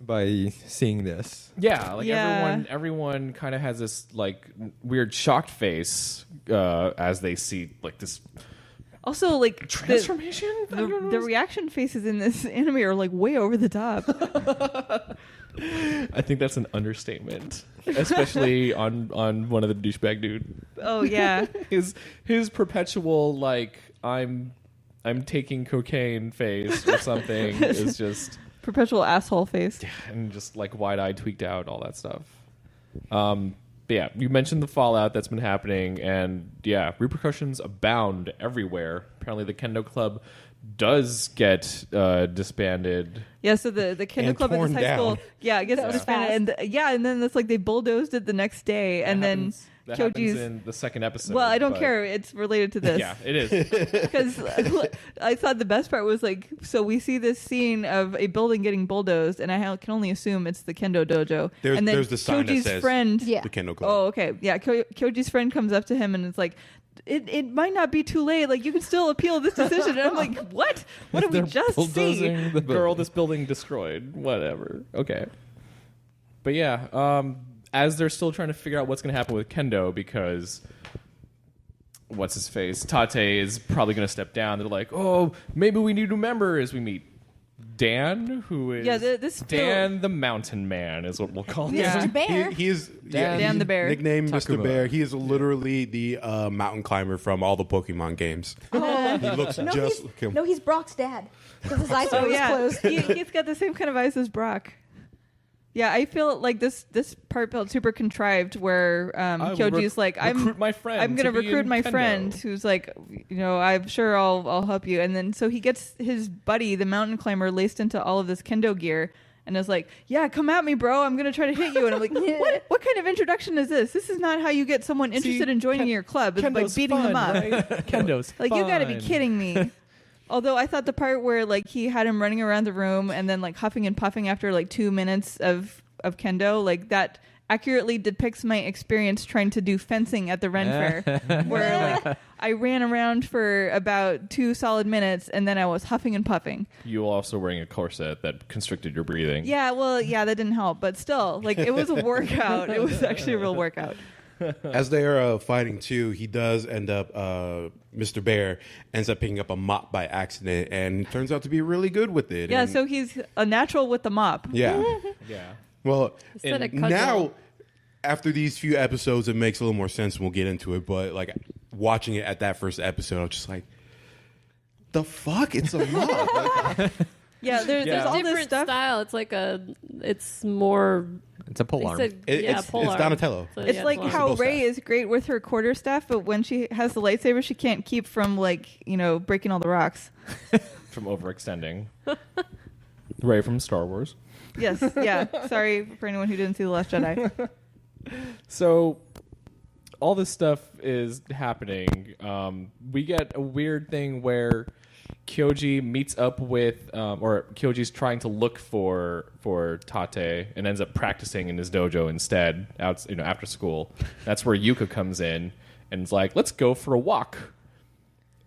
seeing this. Yeah, like Yeah. everyone kind of has this like weird shocked face as they see like this Also, like transformation. the reaction faces in this anime are like way over the top. I think that's an understatement, especially on one of the douchebag dude. Oh yeah, His perpetual like I'm taking cocaine face or something is just perpetual asshole face. and just like wide-eyed, tweaked out, all that stuff. But yeah, you mentioned the fallout that's been happening, and yeah, repercussions abound everywhere. Apparently, the Kendo Club does get disbanded. Yeah, so the Kendo And Club at torn this high school, down. it gets was disbanded, and then it's like they bulldozed it the next day, and then That happens Kyoji's. in the second episode. Well, I don't but- care. It's related to this. Yeah, it is. Because I thought the best part was like, so we see this scene of a building getting bulldozed, and I can only assume it's the Kendo dojo. And then There's the sign that Kyoji's says friend, Yeah. the Kendo Club. oh, okay, yeah, Kyoji's friend comes up to him and it's like, it might not be too late. Like, you can still appeal this decision. And I'm like, what? What did we They're just see? bulldozing the Girl, this building destroyed. Whatever. Okay. But yeah, as they're still trying to figure out what's going to happen with Kendo, because what's his face? Tate is probably going to step down. They're like, oh, maybe we need new members. We meet Dan, who is this Dan the Mountain Man, is what we'll call him. Yeah. Mr. Bear. He is Dan the Bear. Nicknamed Mr. Takuma. Bear. He is literally the mountain climber from all the Pokemon games. He looks No, just he's, like him. no, he's Brock's dad. Because his eyes are Oh always yeah, closed. he's got the same kind of eyes as Brock. Yeah, I feel like this part felt super contrived, where will Kyoji's like, recruit my friend I'm gonna to be recruit in my Kendo." friend, who's like, I'm sure I'll help you. And then so he gets his buddy, the mountain climber, laced into all of this kendo gear, and is like, yeah, come at me, bro. I'm gonna try to hit you. And I'm like, what kind of introduction is this? This is not how you get someone interested in joining your club. It's by Kendo's beating them fun, up. right? Kendo's Like, you gotta be fun. kidding me. Although I thought the part where like he had him running around the room and then like huffing and puffing after like 2 minutes of kendo, like that accurately depicts my experience trying to do fencing at the Ren Fair, where like I ran around for about 2 solid minutes and then I was huffing and puffing. You were also wearing a corset that constricted your breathing. Yeah, well, yeah, that didn't help, but still, like it was a workout. It was actually a real workout. As they are fighting too, he does end up, Mr. Bear ends up picking up a mop by accident and turns out to be really good with it. Yeah, And- so he's a natural with the mop. yeah. Yeah. Well, Instead of and cudgel. now after these few episodes, it makes a little more sense, and we'll get into it. But like watching it at that first episode, I was just like, "The fuck? It's a mop!" Like, Yeah, there's Yeah. all this Different stuff. style. It's like it's more. It's a pole they arm. said- it's polearm. Donatello. So, It's yeah, like polearm. how both Ray staff. is great with her quarter staff, but when she has the lightsaber, she can't keep from like breaking all the rocks. From overextending. Ray from Star Wars. Yes, yeah. Sorry for anyone who didn't see The Last Jedi. So all this stuff is happening. We get a weird thing where Kyoji meets up with, or Kyoji's trying to look for Tate and ends up practicing in his dojo instead, after school. That's where Yuka comes in and is like, let's go for a walk.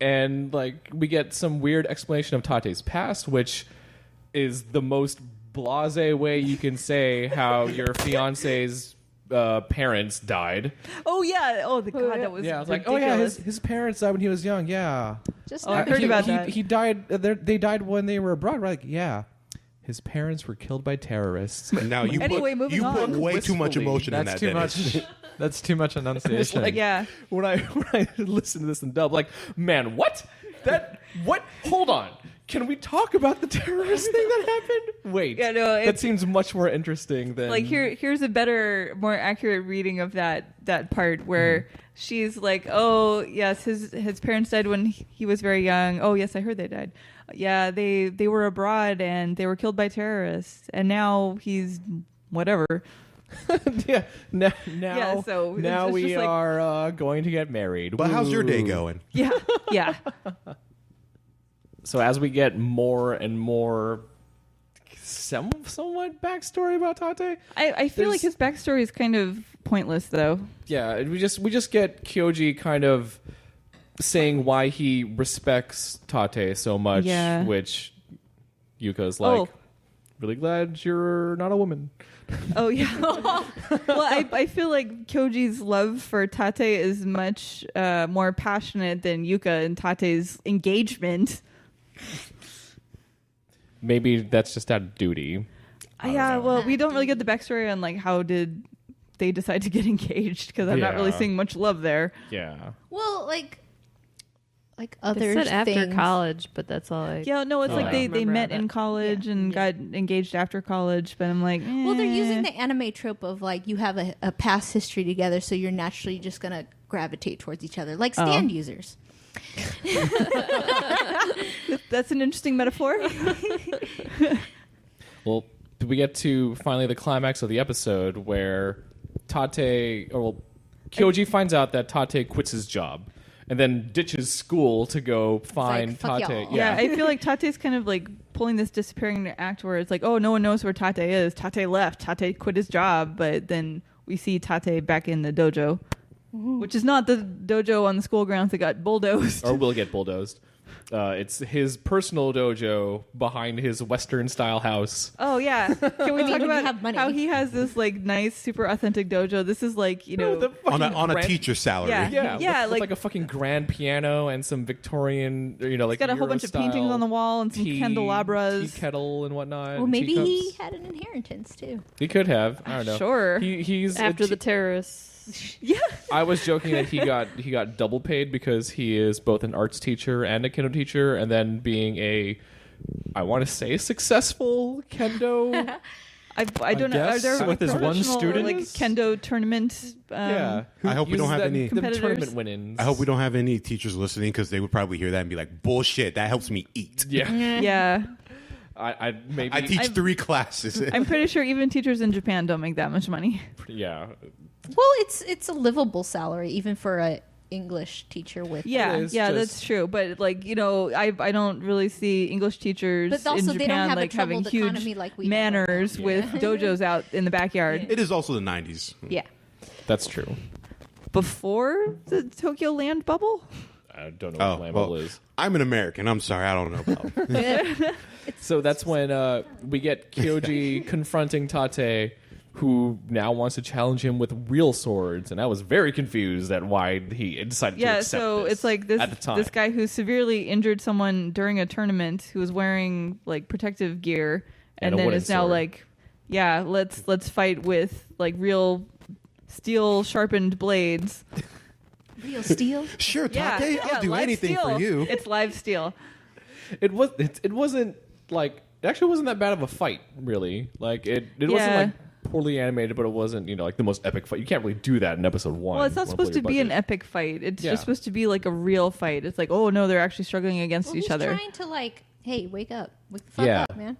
And like we get some weird explanation of Tate's past, which is the most blasé way you can say how your fiance's parents died. Oh yeah. Oh the god, that was Yeah, I was like, ridiculous. his parents died when he was young. Yeah, Just I heard about that. He died. They died when they were abroad. We're like, yeah, his parents were killed by terrorists. Now you Anyway, moving put on. way too much Wistfully. emotion in That's that. too Dennis. much. That's too much enunciation. Like, Yeah. When I listen to this in dub, like, man, what? What? Hold on. Can we talk about the terrorist thing that happened? Wait. Yeah, no, that it's- seems much more interesting than Like here's a better, more accurate reading of that part where she's like, oh yes, his parents died when he was very young. Oh yes, I heard they died. Yeah, they were abroad and they were killed by terrorists, and now he's whatever. yeah. Now, so it's now just we like- are going to get married. But how's your day Woo. going? Yeah, yeah. So as we get more and more somewhat backstory about Tate, I feel like There's- his backstory is kind of pointless though. yeah, we just get Kyoji kind of saying why he respects Tate so much, Yeah. which Yuka's like, Oh. really glad you're not a woman. Oh yeah. Well, I feel like Kyoji's love for Tate is much more passionate than Yuka and Tate's engagement. Maybe that's just out of duty. Yeah, well, we don't really get the backstory on like how did they decide to get engaged because I'm not really Yeah. seeing much love there. Yeah. Well, like They other said after things. college, but that's all I. Yeah, no, it's Oh, like I they remember met that. in college Yeah. and got engaged after college, but I'm like, Well, they're using eh. the anime trope of like you have a past history together, so you're naturally just gonna gravitate towards each other, like stand users. That's an interesting metaphor. Well, we get to finally the climax of the episode where Kyoji finds out that Tate quits his job and then ditches school to go find "Fuck Tate. y'all." Yeah, I feel like Tate's kind of like pulling this disappearing act where it's like, oh, no one knows where Tate is. Tate left. Tate quit his job, but then we see Tate back in the dojo, which is not the dojo on the school grounds that got bulldozed. Or will get bulldozed. It's his personal dojo behind his Western style house. Oh yeah, can we I mean, talk when you about have money. how he has this like nice, super authentic dojo? This is like On a grand- teacher's salary. Yeah. Yeah, with like- like a fucking grand piano and some Victorian, like he's got a whole bunch of paintings on the wall and some candelabras. tea kettle and whatnot. Well, maybe teacups. he had an inheritance too. He could have. I don't know. Sure. He's a After te- the terrorists. Yeah, I was joking that he got double paid because he is both an arts teacher and a kendo teacher, and then being I want to say successful kendo. I don't know. Are guess there with his one professional, student? like kendo tournament? Yeah, I hope we don't have any- the Competitors? tournament winnings. I hope we don't have any teachers listening because they would probably hear that and be like, "Bullshit! That helps me eat. Yeah, Yeah, I maybe I teach 3 classes." I'm pretty sure even teachers in Japan don't make that much money. Yeah, Well, it's a livable salary even for a English teacher with. Yeah, is yeah, just- that's true. But like I don't really see English teachers But also in they don't Japan have a like having troubled economy huge like we have right manners now. with dojos out in the backyard. It is also the 90s. Yeah. that's true. Before the Tokyo Land bubble. I don't know what land bubble is. I'm an American. I'm sorry. I don't know about So that's when we get Kyoji confronting Tate, who now wants to challenge him with real swords, and I was very confused at why he decided to Yeah, accept so this it's like this at the time. this guy who severely injured someone during a tournament who was wearing like protective gear And and a then wooden is now sword. like, yeah, let's fight with like real steel sharpened blades. Real steel. Sure, Tate, Yeah, I'll do live anything steel. for you. It's live steel. It wasn't like it actually wasn't that bad of a fight, really. Like it wasn't Yeah. like poorly animated, but it wasn't like the most epic fight. You can't really do that in episode 1. Well, it's not on a supposed to bigger be an budget. epic fight. It's Yeah. just supposed to be like a real fight. It's like, oh no, they're actually struggling against Well, each he's other. trying to like, hey, wake up, wake the fuck Yeah. up, man.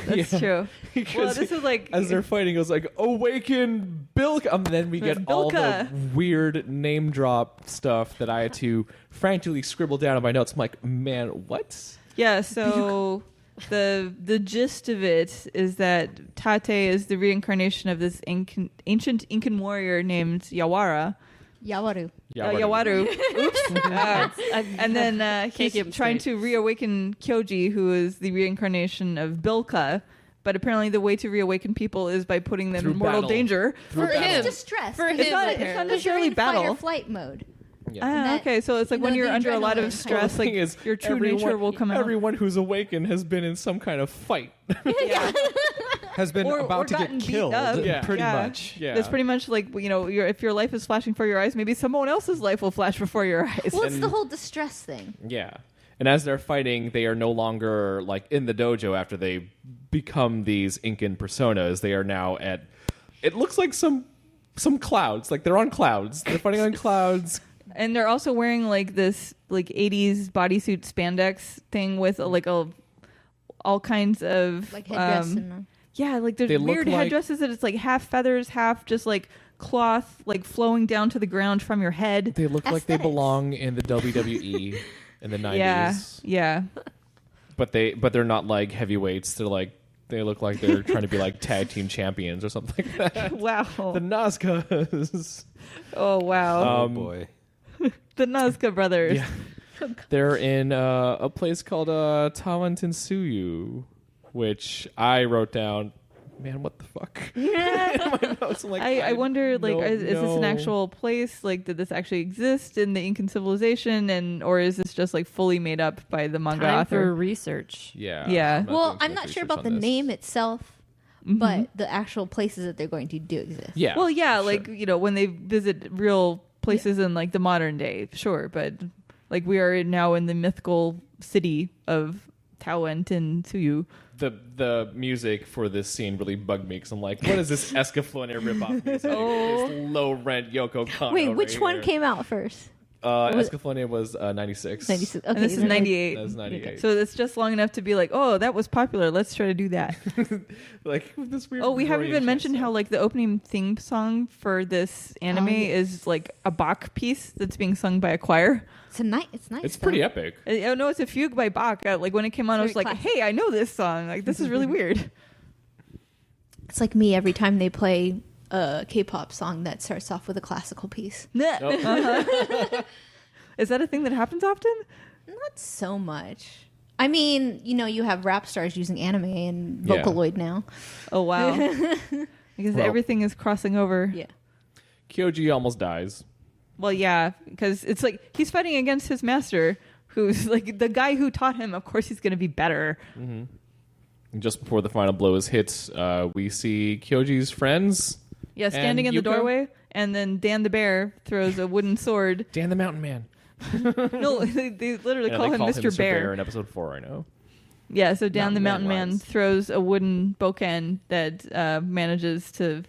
That's Yeah. true. Well, Because this is like as they're fighting, it was like, "Awaken, Bilka. Then we get all the Bilka. weird name drop stuff that I had to frantically scribble down in my notes. I'm like, man, what? Yeah, so the gist of it is that Tate is the reincarnation of this ancient Incan warrior named Yawaru. Yawaru. Yawaru. Oops. And then he's keep him trying straight. to reawaken Kyoji, who is the reincarnation of Bilka. But apparently the way to reawaken people is by putting them Through in mortal battle. danger. Through For battle. him. Distress. For Because him, not- it's apparently. not because you're necessarily in fight or battle. flight mode. Yeah. Ah, that- okay, so it's like you when know, you're the under a lot adrenaline of kind stress, of- like thing is, your true nature will come out. Everyone who's awakened has been in some kind of fight. Yeah. Has been Or about to gotten get beat killed, up. Yeah. pretty Yeah. much. Yeah. That's pretty much like, if your life is flashing before your eyes, maybe someone else's life will flash before your eyes. Well, it's And- the whole distress thing. Yeah. And as they're fighting, they are no longer like in the dojo after they become these Incan personas. They are now at it looks like some clouds. Like they're on clouds. They're fighting on clouds. And they're also wearing like this like 80s bodysuit spandex thing with all kinds of Like headdress and yeah, like there's They look weird like- headdresses that it's like half feathers, half just like cloth like flowing down to the ground from your head. They look like they Aesthetics. belong in the WWE in the 90s. Yeah. But they're not like heavyweights. They look like they're trying to be like tag team champions or something like that. Wow. The Nazcas. Oh wow. Oh boy. The Nazca brothers. Yeah. They're in a place called Tawantinsuyu, which I wrote down. Man, what the fuck? In my notes, I'm like, I wonder, like, don't is this an know. actual place? Like, did this actually exist in the Incan civilization, or is this just like fully made up by the manga Time for author? research. Yeah. Yeah. doing Well, too I'm much not sure research about the on this. name itself, but the actual places that they're going to do exist. Yeah. Well, yeah, sure. like when they visit real places in like the modern day, sure, but like we are now in the mythical city of Tawantinsuyu. the music for this scene really bugged me because I'm like, what is this Escaflowne ripoff music? Oh. This low rent Yoko Kanno. Wait, which right one here. came out first? Escaflowne was 96. 96. Okay, And this is then 98. That's 98. So it's just long enough to be like, oh, that was popular. Let's try to do that. Like this weird. Oh, we haven't Gregorian even mentioned chant how like the opening theme song for this anime yes. is like a Bach piece that's being sung by a choir. It's nice. It's nice. It's though. pretty epic. Oh no, it's a fugue by Bach. Like when it came on, I was Very like, classic. hey, I know this song. Like this is really weird. It's like me every time they play a K-pop song that starts off with a classical piece. Nope. Is that a thing that happens often? Not so much. I mean, you have rap stars using anime and Yeah. Vocaloid now. Oh wow. Because Well- everything is crossing over. Yeah. Kyoji almost dies. Well, yeah, because it's like he's fighting against his master, who's like the guy who taught him. Of course, he's going to be better. And just before the final blow is hit, we see Kyoji's friends. Yeah, standing in And the Yuko? doorway, and then Dan the bear throws a wooden sword. Dan the Mountain Man. No, they literally Yeah, call they him Mr. Bear. in episode 4, I know. Yeah, so Dan the Mountain Mountain Man Man wise. throws a wooden bokken that manages to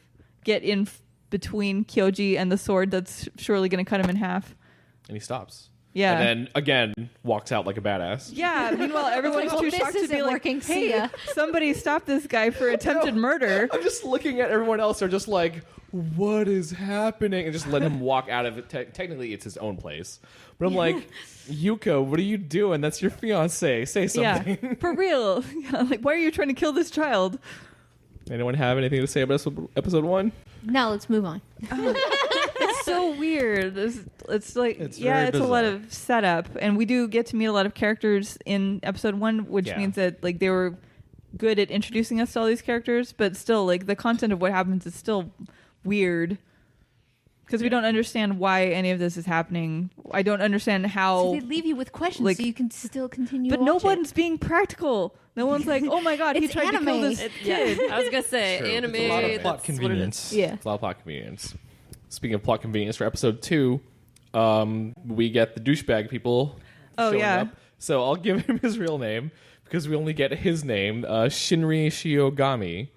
get in between Kyoji and the sword that's surely going to cut him in half. And he stops. Yeah. And then, again, walks out like a badass. Yeah, meanwhile, everyone's Well, too this shocked to be isn't like, working, see hey, ya." somebody stop this guy for attempted murder. I'm just looking at everyone else. They're just like, what is happening? And just let him walk out of it. Technically, it's his own place. But I'm like, Yuko, what are you doing? That's your fiance. Say something. Yeah, for real. Yeah, like, why are you trying to kill this child? Anyone have anything to say about episode 1? Now let's move on. It's so weird. It's like, It's yeah, very it's a lot bizarre. of setup, and we do get to meet a lot of characters in episode 1, which Yeah. means that like they were good at introducing us to all these characters, but still, like the content of what happens is still weird because we don't understand why any of this is happening. I don't understand So how. they leave you with questions like- so you can still continue. But to no watch it. one's being practical. No one's like, oh my god, he It's tried to kill anime. this kid. I was gonna say True. anime. It's a lot of Plot that's what it is. convenience. Yeah. It's a lot of plot convenience. Speaking of plot convenience, for episode 2, we get the douchebag people Oh, showing yeah. up. So I'll give him his real name because we only get his name, Shinri Shiogami.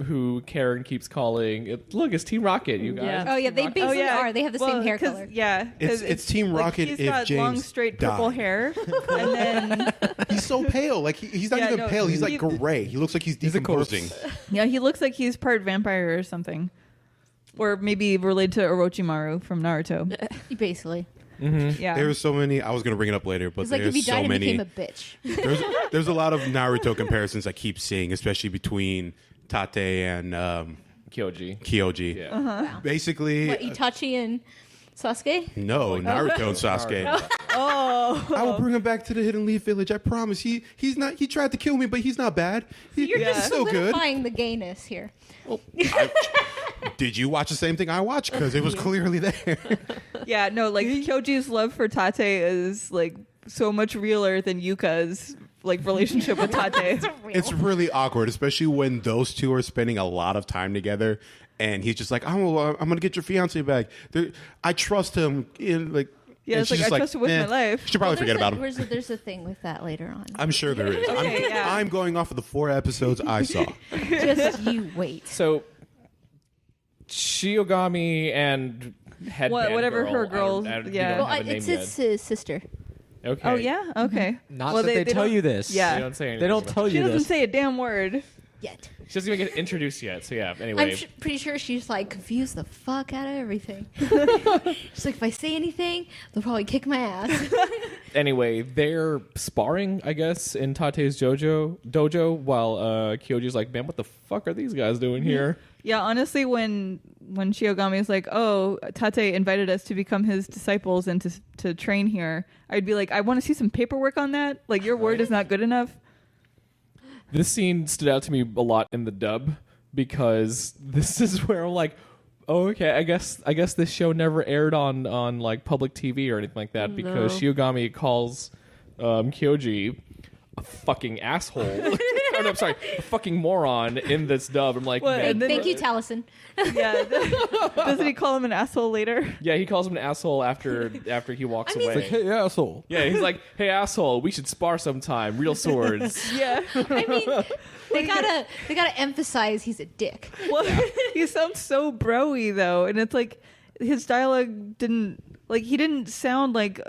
who Karen keeps calling. Look, it's Team Rocket, you guys. Yeah. Oh yeah, they Team Rocket. basically yeah. are. They have the same hair color. Yeah, It's Team like, Rocket He's if got James long, straight purple died. hair, and then He's so pale. Like he's not Yeah, even no, pale. He's like he- gray. He looks like he's He's a corpse. decomposing. yeah, he looks like he's part vampire or something, or maybe related to Orochimaru from Naruto. Basically, Yeah, There's so many. I was gonna bring it up later, but it's like if there's he so died and many. became a bitch. There's a lot of Naruto comparisons I keep seeing, especially between Tate and Kyoji. Kyoji. Yeah. Wow. Basically, What, Itachi and Sasuke? no, Naruto and Sasuke. Oh, I will bring him back to the Hidden Leaf Village. I promise. He's not. He tried to kill me, but he's not bad. You're He's just so good. solidifying the gayness here. Did you watch the same thing I watched? Because it was clearly there. yeah. No, like Kyoji's love for Tate is like so much realer than Yuka's like relationship with Tate. It's really awkward, especially when those two are spending a lot of time together, and he's just like, I'm gonna get your fiance back. I trust him. Like, Yeah, and it's like, she's I trust him with my life. She should probably forget about him. There's a thing with that later on. I'm sure there is. Okay, yeah. I'm going off of the 4 episodes I saw. Just you wait. So, Shiogami and Headband whatever her girl, girl- I don't yeah. even Well, have a name it's yet. his sister. Okay. Oh yeah, okay. Not Well, that they tell don't- you this. Yeah, They don't say anything. They don't about tell it. she you doesn't this. say a damn word. Yet. She doesn't even get introduced yet. So yeah. Anyway. I'm pretty sure she's like confused the fuck out of everything. She's like, if I say anything, they'll probably kick my ass. Anyway, they're sparring, I guess, in Tate's dojo, while Kyoji's like, man, what the fuck are these guys doing here? Yeah, honestly, when Shiogami is like, "Oh, Tate invited us to become his disciples and to train here," I'd be like, "I want to see some paperwork on that. Like, your word is not good enough." This scene stood out to me a lot in the dub because this is where I'm like, oh, okay, I guess this show never aired on like public TV or anything like that because No. Shiogami calls Kyoji a fucking asshole. Oh, no, I'm sorry, a fucking moron in this dub. I'm like, What, man, and then- Thank you, Taliesin. Yeah, doesn't he call him an asshole later? yeah, he calls him an asshole after he walks I mean- away. It's like, Hey, asshole. Yeah, he's like, hey, asshole, we should spar sometime. Real swords. Yeah. I mean, they gotta emphasize he's a dick. Well, he sounds so bro-y though, and it's like his dialogue he didn't sound like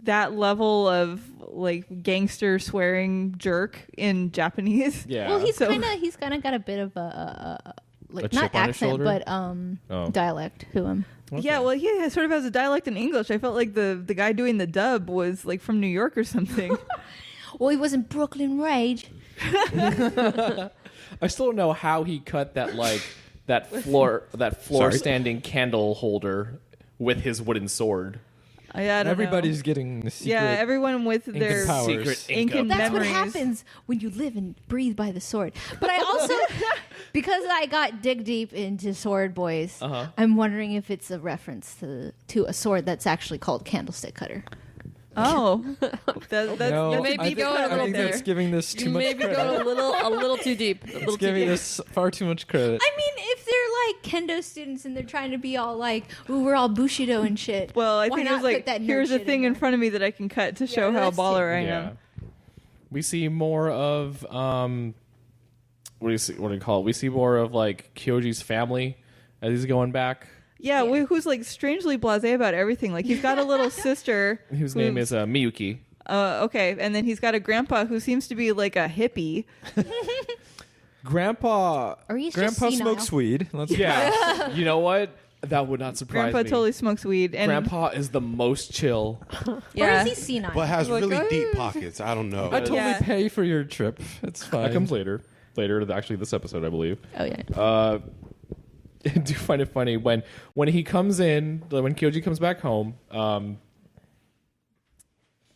that level of like gangster swearing jerk in Japanese. Yeah. Well, he's So- kind of got a bit of a A like chip not on his accent, shoulder? but Oh. dialect to him. Yeah, well, he sort of has a dialect in English. I felt like the guy doing the dub was like from New York or something. Well, he was in Brooklyn Rage. I still don't know how he cut that floor Sorry? standing candle holder with his wooden sword. I don't know. Everybody's getting the secret. Yeah, everyone with their powers. Secret Incan Inca. That's what memories. happens when you live and breathe by the sword. But I also, because I got dig deep into Sword Boys, I'm wondering if it's a reference to a sword that's actually called Candlestick Cutter. Oh, that's No, You may be I think, going a I little think there. that's giving this too You much may be credit. going a little too deep. A little It's too giving deep. this far too much credit. I mean, if they're like kendo students and they're trying to be all like, ooh, we're all Bushido and shit. well. I why think not there's put that like nerd here's a shit thing in there? front of me that I can cut to show how that's baller I Yeah. am. We see more of what do you call it? We see more of like Kyoji's family as he's going back. Yeah, Yeah. who's like strangely blasé about everything. Like he's got a little sister Whose name is Miyuki. okay, and then he's got a grandpa who seems to be like a hippie. Grandpa, Or he's just Grandpa senile. smokes weed. Let's Yeah. You know what? That would not surprise Grandpa me. totally smokes weed, and Grandpa is the most chill. yeah, Or is he senile? But has Like, really deep pockets. I don't know. I totally Yeah. pay for your trip. It's fine. That comes later. Later, actually, this episode, I believe. Oh, yeah. I do find it funny when he comes in, when Kyoji comes back home.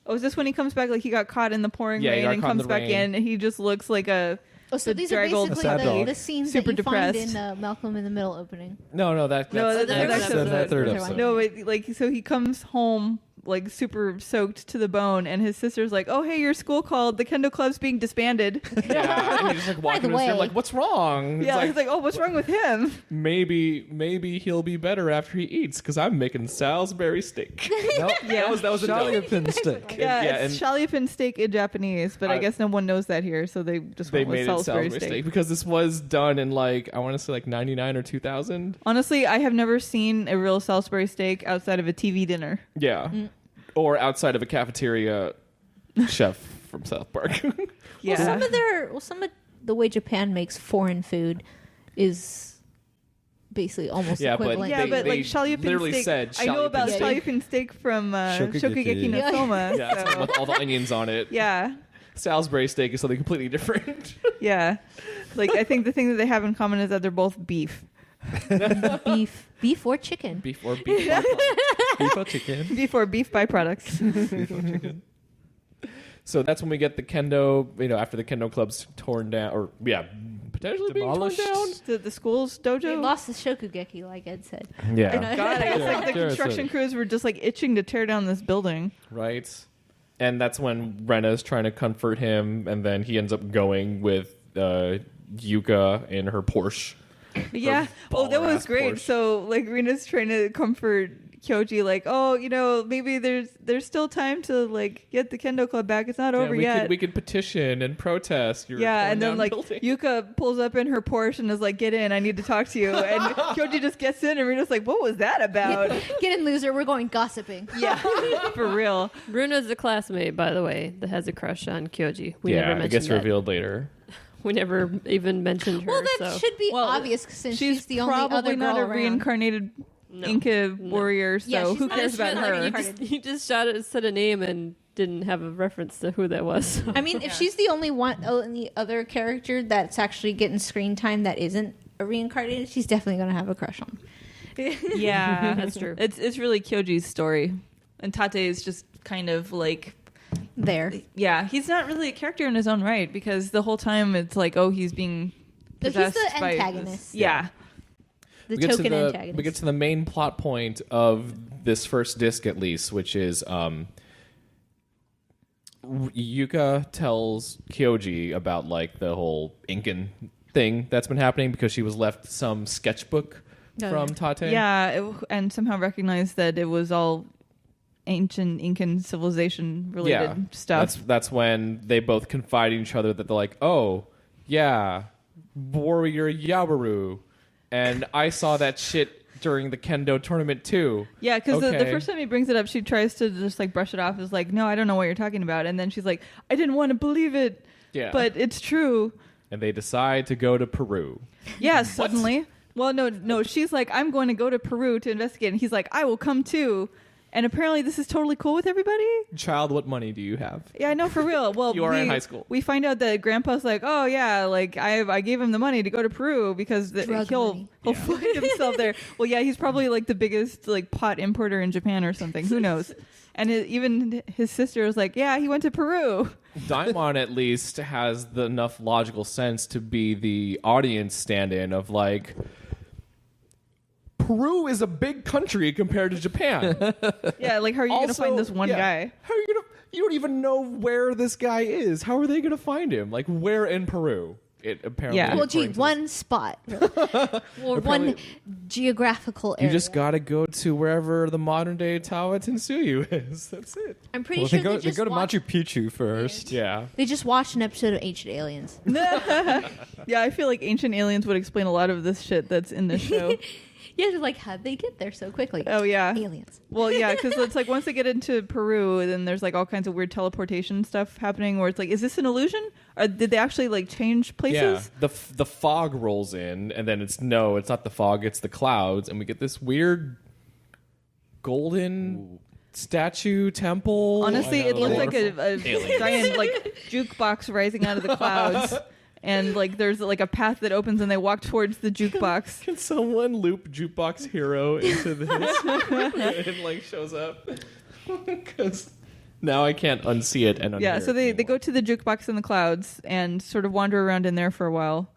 Oh, is this when he comes back? Like he got caught in the pouring Yeah, he rain got and caught in comes the back rain. in, and he just looks like a Oh, so the these are draggled basically sad dog. the scenes Super that you depressed. find in Malcolm in the Middle opening. No, no, that's that's the next episode. That third Third episode. one. No, so he comes home like super soaked to the bone, and his sister's like, "Oh, hey, your school called. The kendo club's being disbanded." Yeah, and he's just like walking the in his room, way. like, what's wrong? It's Yeah, he's like, "Oh, what's wrong with him?" maybe he'll be better after he eats because I'm making Salisbury steak. Nope. Yeah. that was a Shalliapin stick. Yeah, Yeah, it's and- shalliapin steak in Japanese, but I I- guess no one knows that here, so they just They went with made it Salisbury Salisbury steak. steak because this was done in like I want to say like 99 or 2000. Honestly, I have never seen a real Salisbury steak outside of a TV dinner. Yeah, or outside of a cafeteria chef from South Park. Yeah. Some of the way Japan makes foreign food is basically almost Yeah, but equivalent. Yeah, They- but like they Shalliapin literally steak. said I know about Shalliapin Shalliapin steak from Shokugeki. Shokugeki no Yeah. Soma. Yeah, so- with all the onions on it. yeah, Salisbury steak is something completely different. yeah. Like I think the thing that they have in common is that they're both beef. beef or chicken. Beef or beef. Beef or chicken. Beef or beef byproducts. So that's when we get the kendo, after the kendo club's torn down, or potentially Demolished. being torn The school's dojo. They lost the Shokugeki, like Ed said. down. Yeah. God, I guess like the Yeah, construction crews were just like itching to tear down this building. Right. And that's when Rena's trying to comfort him, and then he ends up going with Yuka in her Porsche. Yeah. Oh, that was baller-ass great. Porsche. So like Rina's trying to comfort Kyoji, like, oh, maybe there's still time to like get the kendo club back. It's not over yet. We could petition and protest. Your Yeah, torn and then down like building. Yuka pulls up in her Porsche and is like, "Get in, I need to talk to you." And Kyoji just gets in, and Rina's like, "What was that about?" Get in, loser. We're going gossiping. Yeah, for real. Runa's a classmate, by the way, that has a crush on Kyoji. We never it mentioned gets that. revealed later. We never even mentioned her. Well, that so. should be Well, obvious since she's the only probably other not girl a around. reincarnated No. Inca No. warrior, so Yeah, she's who not- cares she's about not her? reincarnated. He just said a name and didn't have a reference to who that was. I mean, if she's the only other character that's actually getting screen time that isn't a reincarnated, she's definitely going to have a crush on. Yeah, That's true. It's really Kyoji's story, and Tate is just kind of like, There. yeah, he's not really a character in his own right because the whole time it's like, oh, he's being So he's possessed the by this- antagonist. Yeah. The we get token to the antagonist. we get to the main plot point of this first disc, at least, which is Yuka tells Kyoji about like the whole Incan thing that's been happening because she was left some sketchbook Oh, from yeah. Tate. Yeah, and somehow recognized that it was all ancient Incan civilization related stuff. That's when they both confide in each other that they're like, oh yeah, warrior Yabaru, and I saw that shit during the kendo tournament too. Yeah, because the Okay. first time he brings it up, she tries to just like brush it off as like, no, I don't know what you're talking about. And then she's like, I didn't want to believe it, Yeah. but it's true. And they decide to go to Peru. Yeah, suddenly. Well, no, she's like, I'm going to go to Peru to investigate. And he's like, I will come too. And apparently this is totally cool with everybody. Child, what money do you have? Yeah, I know, for real. Well, You are in high school. We find out that Grandpa's like, oh yeah, like I gave him the money to go to Peru because Drug he'll money. find himself there. Well, yeah, he's probably like the biggest like pot importer in Japan or something. Who knows? And even his sister was like, yeah, he went to Peru. Daimon at least has enough logical sense to be the audience stand-in of like, Peru is a big country compared to Japan. Yeah, like how are you going to find this one guy? How are you gonna? You don't even know where this guy is. How are they gonna find him? Like where in Peru? It apparently. Yeah. Well, gee, according to one spot. Or one geographical You area. just gotta go to wherever the modern day Tawa Tensuyu is. That's it. I'm pretty Well, sure they go just to watched- Machu Picchu first. Yeah. They just watched an episode of Ancient Aliens. Yeah, I feel like Ancient Aliens would explain a lot of this shit that's in this show. Yeah, they're like, how'd they get there so quickly? Oh yeah. Aliens. Well, yeah, because it's like once they get into Peru, then there's like all kinds of weird teleportation stuff happening. Where it's like, is this an illusion? Or did they actually like change places? Yeah, the fog rolls in, and then it's not the fog, it's the clouds, and we get this weird golden statue temple. Honestly, I know, it looked like a Aliens. giant like jukebox rising out of the clouds, and like there's like a path that opens, and they walk towards the jukebox. Can someone loop Jukebox Hero into this? It like shows up because now I can't unsee it and Yeah, unhear so it they anymore. go to the jukebox in the clouds and sort of wander around in there for a while.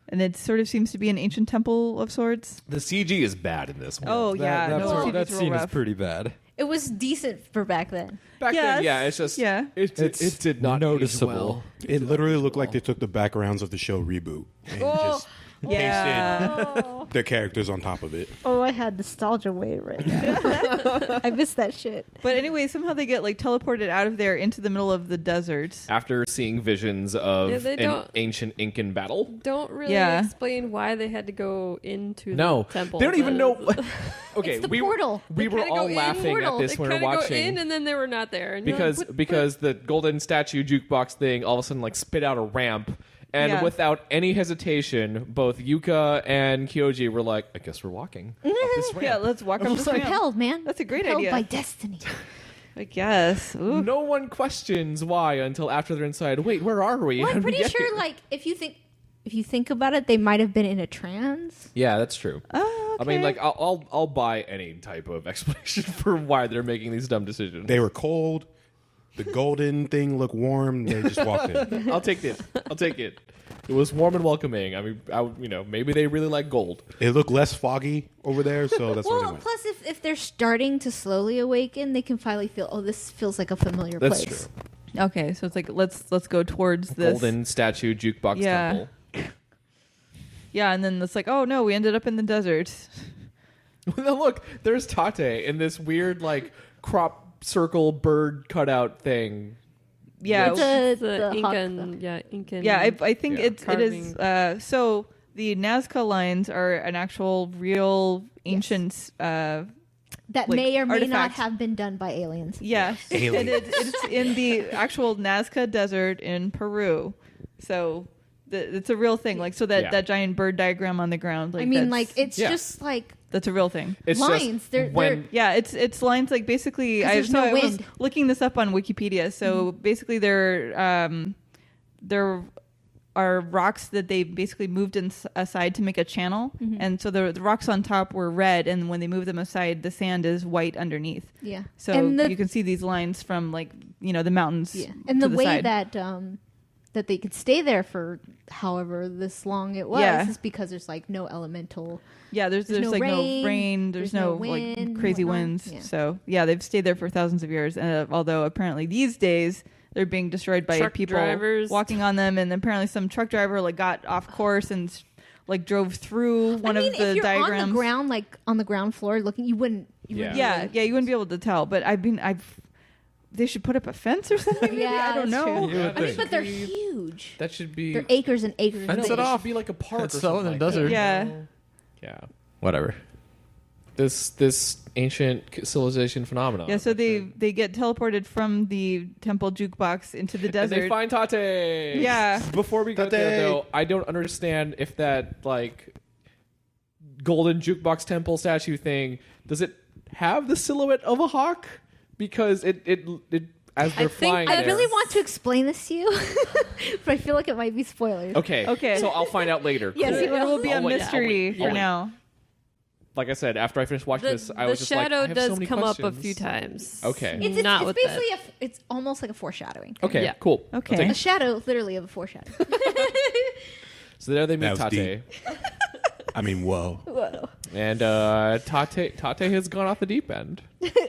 And it sort of seems to be an ancient temple of sorts. The CG is bad in this one. Oh, yeah. That, no, part- CG's that real scene is rough. pretty bad. It was decent for back then. Back then, yeah, it's just it did not noticeable. age well. It literally looked like they took the backgrounds of the show Reboot and just pasted their characters on top of it. Oh, I had nostalgia wave right now. I missed that shit. But anyway, somehow they get like teleported out of there into the middle of the desert. After seeing visions of they an don't- ancient Incan battle. Don't really Yeah. explain why they had to go into No, the temple. they don't even know. Okay, It's the we portal. we were all laughing at this when we were Go in watching and then they were not there. And you're because like, what- because the golden statue jukebox thing all of a sudden like spit out a ramp. And Yeah. without any hesitation, both Yuka and Kyoji were like, I guess we're walking up this ramp. Yeah, let's walk up this ramp. Propelled, man. That's a great Propelled idea. by destiny. I guess. Ooh. No one questions why until after they're inside. Wait, where are we? Well, How I'm did we pretty get sure, here? like, if you think about it, they might have been in a trance. Yeah, that's true. Oh, I mean, okay. like, I'll buy any type of explanation for why they're making these dumb decisions. They were cold. The golden thing looked warm. They just walked in. I'll take it. I'll take it. It was warm and welcoming. I mean, maybe they really like gold. It looked less foggy over there, so that's where they Well, went. plus, if they're starting to slowly awaken, they can finally feel, oh, this feels like a familiar That's place. true. Okay, so it's like let's go towards this. Golden statue jukebox Yeah. temple. Yeah, and then it's like, oh no, we ended up in the desert. Now look, there's Tate in this weird like crop circle bird cutout thing. Yeah, It's the hawk Incan, Incan. yeah. I think Yeah. it is. So the Nazca lines are an actual, real, ancient. that like, may or may not artifact. have been done by aliens. Yeah, Alien. it's in the actual Nazca Desert in Peru. So it's a real thing. Like, so that Yeah. that giant bird diagram on the ground. Like, I mean, that's- like, it's yeah. just like that's a real thing. It's lines. just They're when Yeah, it's lines like basically. 'Cause there's no I was wind. looking this up on Wikipedia. So basically, there are rocks that they basically moved aside to make a channel, and so the rocks on top were red, and when they move them aside, the sand is white underneath. yeah. So and you can see these lines from like the mountains. yeah, and to the way side. that they could stay there for however this long it was Yeah. is because there's like no elemental. Yeah, there's no like no rain, rain, there's no wind, like crazy whatnot. winds. Yeah. So yeah, they've stayed there for thousands of years. And although apparently these days they're being destroyed by Truck people drivers. walking on them, and apparently some truck driver like got off course and like drove through one I mean, of the if you're diagrams. on the ground, like on the ground floor, looking, you wouldn't. Yeah. Yeah, you wouldn't be able to tell. But they should put up a fence or something. Maybe? Yeah, I don't that's know. true. You would I mean, think. but they're huge. that should be They're acres and acres. Fence big. it off. Should be like a park It's or so something in the like desert. that. Yeah. Yeah. Whatever. This ancient civilization phenomenon. Yeah, so they get teleported from the temple jukebox into the And desert. they find Tate. Yeah. Before we go Tate. there, though, I don't understand if that like golden jukebox temple statue thing does it have the silhouette of a hawk? Because it as they're think flying. I there- really want to explain this to you, but I feel like it might be spoilers. Okay. So I'll find out later. Yes, Cool. you It will be a I'll wait. mystery I'll for wait. now. Like I said, after I finished watching this, I was just like, shadow I have does so many come up a questions. few times. Okay. It's Not with basically that. it's almost like a foreshadowing. Okay, Yeah. cool. Okay. I'll take A it. shadow, literally, of a foreshadowing. So there they meet That was Tate, I mean, whoa. Whoa. and Tate has gone off the deep end.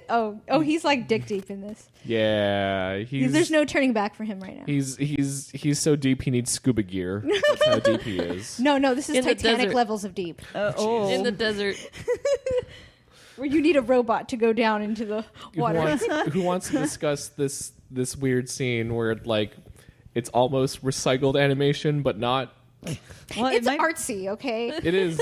Oh, he's like dick deep in this. Yeah, There's no turning back for him right now. he's so deep he needs scuba gear. That's how deep he is. No, this is In the Titanic desert. levels of deep, In the desert. where you need a robot to go down into the water. Who wants to discuss this weird scene where it's almost recycled animation, but not? Well, It's artsy, okay? It is.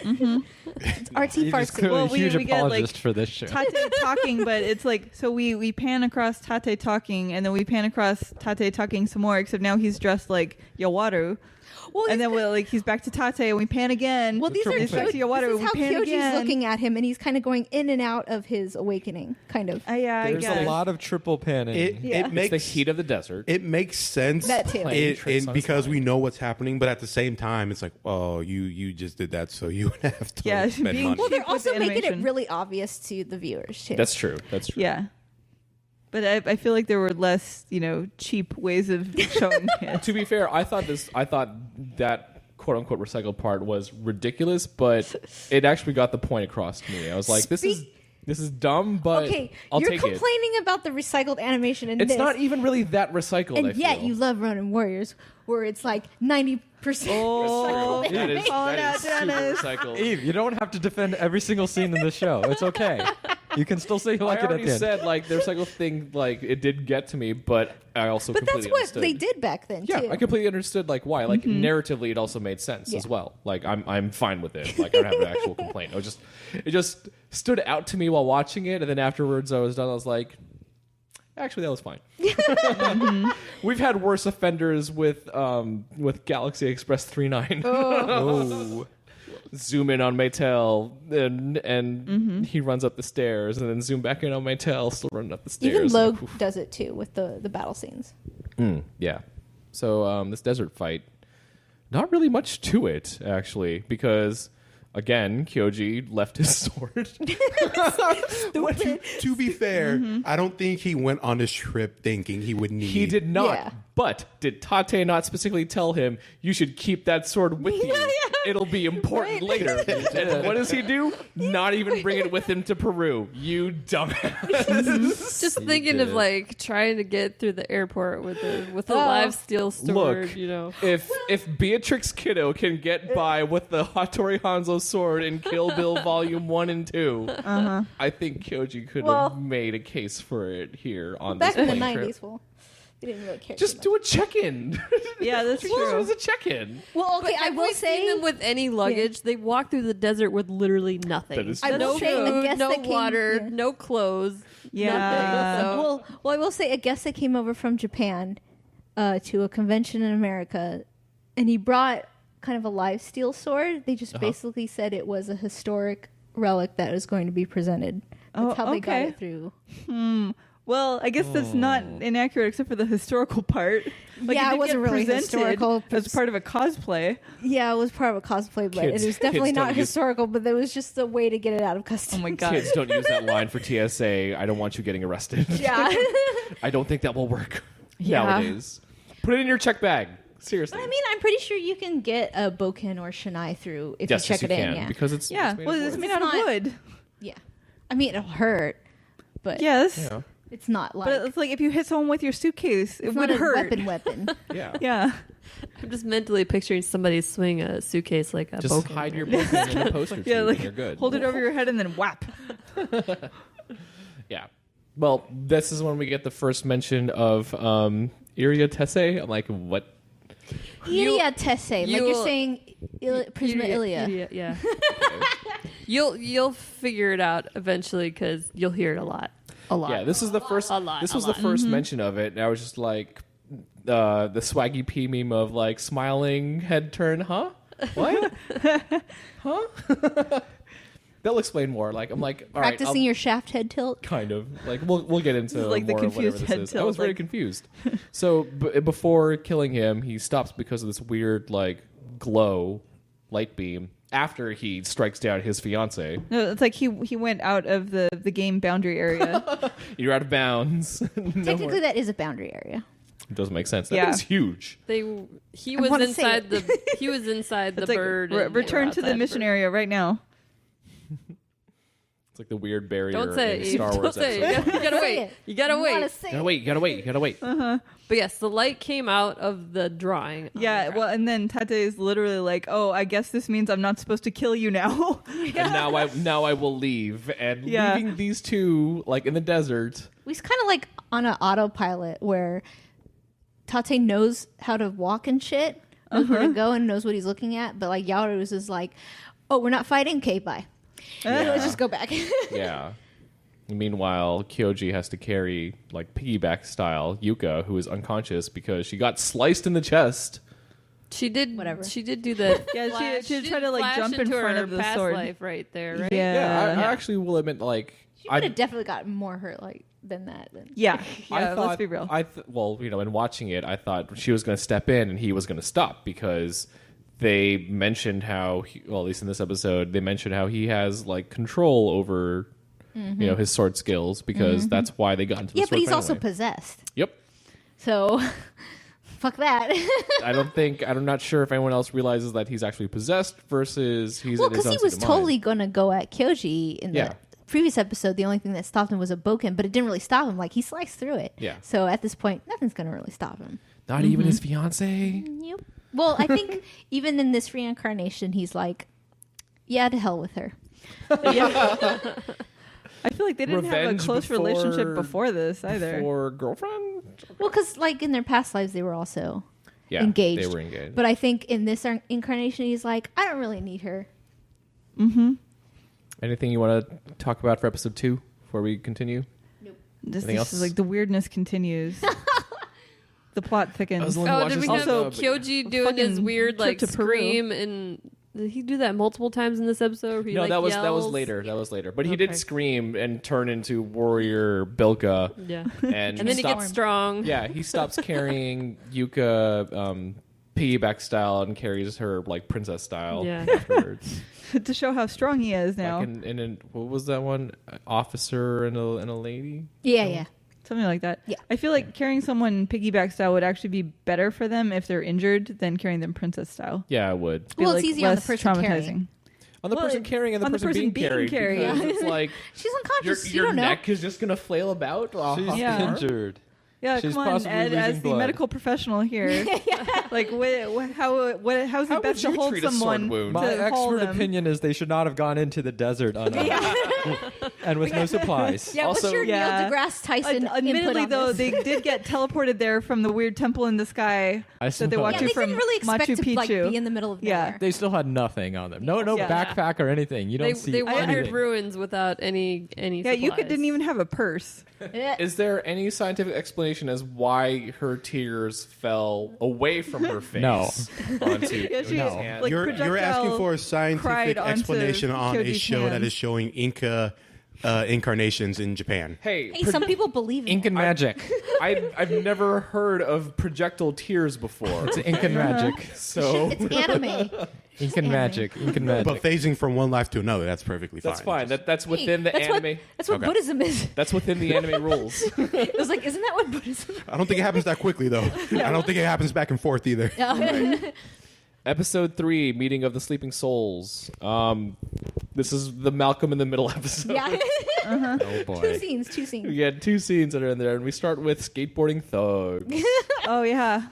It's artsy You're just fartsy. clearly Well, a huge we get, like, apologist for this show. Tate talking, but it's like, so we pan across Tate talking, and then we pan across Tate talking some more, except now he's dressed like Yowaru. Well, And then he's back to Tate, and we pan again. Well, these are He's back to Yowaru, this and is we how pan Kyoji's again. looking at him, and he's kind of going in and out of his awakening, kind of. Yeah, I There's guess. a lot of triple panning. It Yeah. It's makes the heat of the desert. It makes sense. That too. Playing tricks on because his we mind. know what's happening, but at the same time, it's like, oh, you just did that, so you would have to Yeah, spend being- money. Well, they're with also the making it animation. really obvious to the viewers too. That's true. Yeah. But I feel like there were less, cheap ways of showing it. To be fair, I thought that quote unquote recycled part was ridiculous, but it actually got the point across to me. I was like, this is This is dumb, but Okay, I'll you're take complaining about the recycled animation in it. It's this. not even really that recycled. And I yet feel. you love Ronin Warriors, where it's like 90% Oh. recycled That is, animation. Oh, that no, is super Dennis. recycled. Eve, you don't have to defend every single scene in the show. It's okay. You can still say you like I it at already the end. said like the recycle thing, like it did get to me, but I also But that's completely what understood. they did back then, Yeah, too. I completely understood like why. Like narratively, it also made sense as Yeah. well. Like I'm fine with it. Like I don't have an actual complaint. It just stood out to me while watching it, and then afterwards I was done. I was like, actually, that was fine. We've had worse offenders with Galaxy Express 39. Oh. Zoom in on Maytel, and he runs up the stairs, and then zoom back in on Maytel, still running up the stairs. Even Logue Like, oof. does it, too, with the battle scenes. Yeah. So this desert fight, not really much to it, actually, because, again, Kyoji left his sword. To be fair, I don't think he went on this trip thinking he would need. He did not. Yeah. But did Tate not specifically tell him, you should keep that sword with you? It'll be important later. And what does he do? Not even bring it with him to Peru. You dumbass. Just thinking of did. like trying to get through the airport with a live steel sword. Look, You know, if Beatrix Kiddo can get by with the Hattori Hanzo sword in Kill Bill Volume 1 and 2, I think Kyoji could have made a case for it here on Back this in the plane 90s, trip. well, they didn't really care. Just too do a check-in. Yeah, that's Just use it true. as a check-in. much. Well, okay, I have will we seen say... them with any luggage. They walk through the desert with literally nothing. That is I will no say a food, guest no that came- water, yeah. no clothes. Yeah. Nothing. So Well, I will say a guest that came over from Japan to a convention in America, and he brought kind of a live steel sword. They just basically said it was a historic relic that was going to be presented. That's Oh, how they got okay. it through. Well, I guess that's not inaccurate except for the historical part. Like, Yeah, it did wasn't get really presented historical. as part of a cosplay. Yeah, it was part of a cosplay, but Kids- it was definitely kids don't not use- historical. But there was just a way to get it out of Oh custom. my god. Kids, don't use that line for TSA. I don't want you getting arrested. Yeah. I don't think that will work Yeah. nowadays. Put it in your check bag. Seriously. But I mean, I'm pretty sure you can get a Boken or Shanai through if yes, you check yes, you it can, in. Yeah. because it's Yeah, it's made well, of it's wood. made It's out of not- wood. Yeah. I mean, it'll hurt, but Yes. Yeah. it's not like But it's like if you hit someone with your suitcase, it it's would not a hurt. weapon. Yeah. Yeah. I'm just mentally picturing somebody swing a suitcase like a Just Boken. hide your Boken in a poster Yeah, tube like and you're good. hold it over your head and then whap. Yeah. Well, this is when we get the first mention of Iria Tesse. I'm like, what? Iria Tesse, like you're you'll- saying Prisma Ilia. Yeah. You'll figure it out eventually because you'll hear it a lot. A lot. Yeah, this is the first. A lot, This a was lot. the 1st mention of it, and I was just like, the Swaggy P meme of like smiling head turn, huh? What? huh? They'll explain more. Like I'm like, all right, I'll- Practicing your shaft head tilt. kind of like we'll get into This is like the more of whatever confused this head is. I tilt, was very like- confused. So before killing him, he stops because of this weird like glow light beam. After he strikes down his fiance, No, it's like he went out of the game boundary area. you're out of bounds. No more. Technically, that is a boundary area. It doesn't make sense. That Yeah. thing's huge. He I was wanna say inside it. he was inside the It's like bird. and they were return to outside the mission bird. area right now. It's like the weird barrier Don't say in it. Star Eve. Wars Don't say it. episode. You gotta Say wait. it. You gotta You wanna wait. say Gotta it. wait, gotta wait, gotta wait. But yes, the light came out of the drawing. on Yeah, the well, ground. and then Tate is literally like, "Oh, I guess this means I'm not supposed to kill you now." And now I will leave. And Yeah. leaving these two like in the desert. He's kind of like on an autopilot where Tate knows how to walk and shit, knows where to go, and knows what he's looking at. But like Yaoru's is like, "Oh, we're not fighting. Okay, bye. Let's just go back." Yeah. Meanwhile, Kyoji has to carry, like piggyback style, Yuka, who is unconscious because she got sliced in the chest. she did Whatever. She did do that. Yeah, flash. she did tried to, like, flash jump in into front her of the past sword. life right there, right? Yeah. I actually will admit, like, She would have definitely gotten more hurt like than that. Yeah, I yeah. thought, Let's be real. well, you know, in watching it, I thought she was going to step in and he was going to stop because they mentioned how, well, at least in this episode, they mentioned how he has like control over, you know, his sword skills because that's why they got into the Yeah, sword but he's fight also anyway. possessed. Yep. So, fuck that. I'm not sure if anyone else realizes that he's actually possessed versus he's Well, in his because own he was state of mind. totally going to go at Kyoji in Yeah. the previous episode, the only thing that stopped him was a boken, but it didn't really stop him. Like, he sliced through it. Yeah. So at this point, nothing's going to really stop him. Not even his fiance. Yep. Well, I think even in this reincarnation, he's like, yeah, to hell with her. I feel like they didn't have a Revenge close before- relationship before this either. Or girlfriend? Well, because like in their past lives, they were also Yeah, engaged. they were engaged. But I think in this incarnation, he's like, I don't really need her. Anything you want to talk about for episode 2 before we continue? This Anything is else? like the weirdness continues. The plot thickens. Oh, did we have Also, Kyoji doing his fucking weird trip like to Peru. scream? And did he do that multiple times in this episode? Where he, No, like, that was yells? later. That was later. But he Okay. did scream and turn into warrior Bilka. Yeah, And, and then he stopped- gets strong. Yeah, he stops carrying Yuka piggyback style and carries her like princess style Yeah. afterwards. To show how strong he is now. Like in what was that one? Officer and a lady? Yeah. Something like that. Yeah. I feel like carrying someone piggyback style would actually be better for them if they're injured than carrying them princess style. Yeah, it would. Be, Well, like, it's easy on the less person traumatizing. carrying. On the Well, person carrying and the on the person, person being being carried. carried. Because it's like She's unconscious. your you don't know. neck is just going to flail about. She's Yeah. injured. Yeah, She's come on, possibly Ed, as losing the blood. medical professional here. Like, how's it How best would to you hold treat a sword someone wound? My to haul expert them? opinion is they should not have gone into the desert unarmed and with no supplies. Yeah, Also- what's your Yeah. Neil deGrasse Tyson Admittedly, input on though, this? they did get teleported there from the weird temple in the sky I that they suppose. walked yeah, to they from didn't really expect Machu to Picchu. like be in the middle of Yeah. nowhere. They still had nothing on them. No Yeah. backpack or anything. You don't They see wandered anything. ruins without any. Yeah, Yuka supplies. didn't even have a purse. Is there any scientific explanation as why her tears fell away from her face? No. Onto Yeah, she- his No. hand? like, You're projectile asking for a cried scientific onto explanation on a Kyoji's show that hand. is showing Inca incarnations in Japan. Hey, Hey, some people believe in Incan it. magic. I've never heard of projectile tears before. It's Incan magic. So It's anime. Incan magic. Incan magic. But phasing from one life to another, that's perfectly fine. that's fine. That's within the that's anime. What, that's what Okay. Buddhism is. That's within the anime rules. It was like, isn't that what Buddhism is? I don't think it happens that quickly, though. I don't think it happens back and forth either. Episode 3, Meeting of the Sleeping Souls. This is the Malcolm in the Middle episode. Yeah. oh Two boy. scenes. We had 2 scenes that are in there, and we start with skateboarding thugs. Oh, yeah.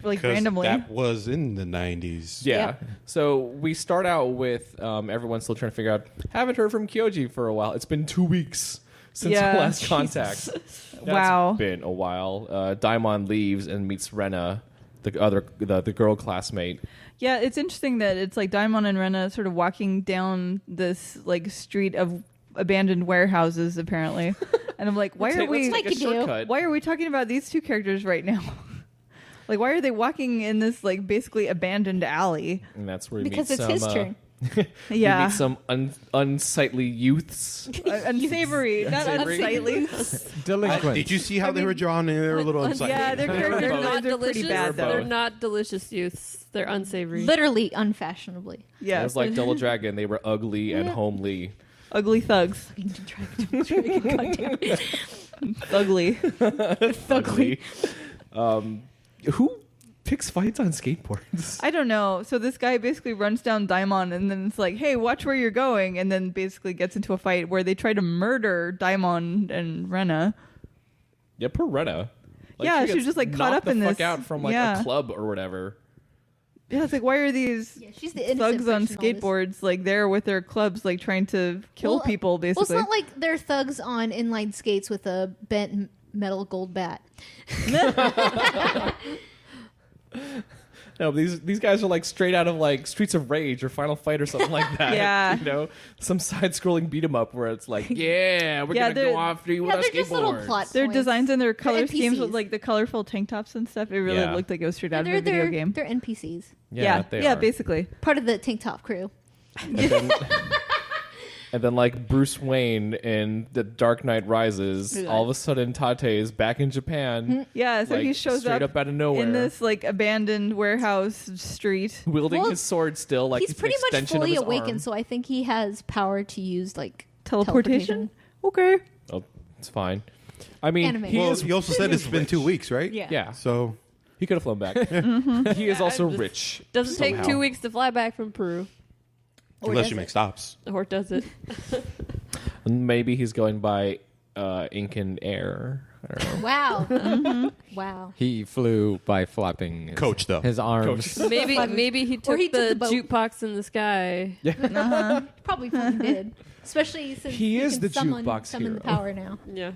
Like, 'Cause randomly. that was in the 90s. Yeah. Yeah. So we start out with everyone still trying to figure out. Haven't heard from Kyoji for a while. It's been 2 weeks since Yeah. our last contact. That's Wow. been a while. Daimon leaves and meets Rena, the girl classmate. Yeah, it's interesting that it's like Daimon and Rena sort of walking down this like street of abandoned warehouses, apparently. And I'm like, why are we Like you do. shortcut. why are we talking about these two characters right now? Like, why are they walking in this like basically abandoned alley? And that's where we Because meet it's some, his turn. We Yeah, meet some unsightly youths. unsavory, not Unsavory. unsightly. Delinquent. Did you see how they were drawn in? They were a little unsightly. Yeah, their They're characters They're both. not they're pretty delicious. bad They're though. They're not delicious youths. They're unsavory. Literally, unfashionably. Yeah, It was like Double Dragon. They were ugly and homely. ugly thugs. Ugly. Ugly. Who picks fights on skateboards? I don't know. So this guy basically runs down Daimon and then it's like, hey, watch where you're going. And then basically gets into a fight where they try to murder Daimon and Rena. Yeah, poor Rena. Yeah, she gets was just, like, caught knocked up the in fuck this. out from like Yeah. a club or whatever. Yeah, it's like, why are these Yeah, she's the innocent thugs on person in all this. skateboards like there with their clubs like trying to kill Well, people Well, it's basically? not like they're thugs on inline skates with a bent metal gold bat. No, these guys are like straight out of like Streets of Rage or Final Fight or something like that. Yeah. You know, some side-scrolling beat 'em up where it's like, yeah, we're Yeah, gonna they're- go after you with Yeah, our they're just little skateboards. plot Their points. designs and their color They're schemes with NPCs. like the colorful tank tops and stuff. It really Yeah. looked like it was straight out of They're, a video they're, game. they're NPCs. Yeah, they are. basically. Part of the tank top crew. And then like Bruce Wayne in The Dark Knight Rises, Yeah. all of a sudden Tate is back in Japan, Yeah, so like, he shows straight up out of nowhere. in this like abandoned warehouse street. wielding Well, his sword still, like He's it's an pretty much extension fully of his awakened, arm. so I think he has power to use like Teleportation? Okay. Oh, it's fine. I mean, Anime. he Well, is. you also said it's been 2 weeks, right? Yeah, So he could have flown back. He is also rich. Doesn't take somehow. 2 weeks to fly back from Peru. unless you make stops. Or does it? Maybe he's going by Incan Air. I don't know. Wow. Wow. He flew by flapping his, Coach, though. his arms. Maybe he took he took the the boat. jukebox in the sky. Probably fucking did. Especially since He is can the summon jukebox the hero. power now. Yeah.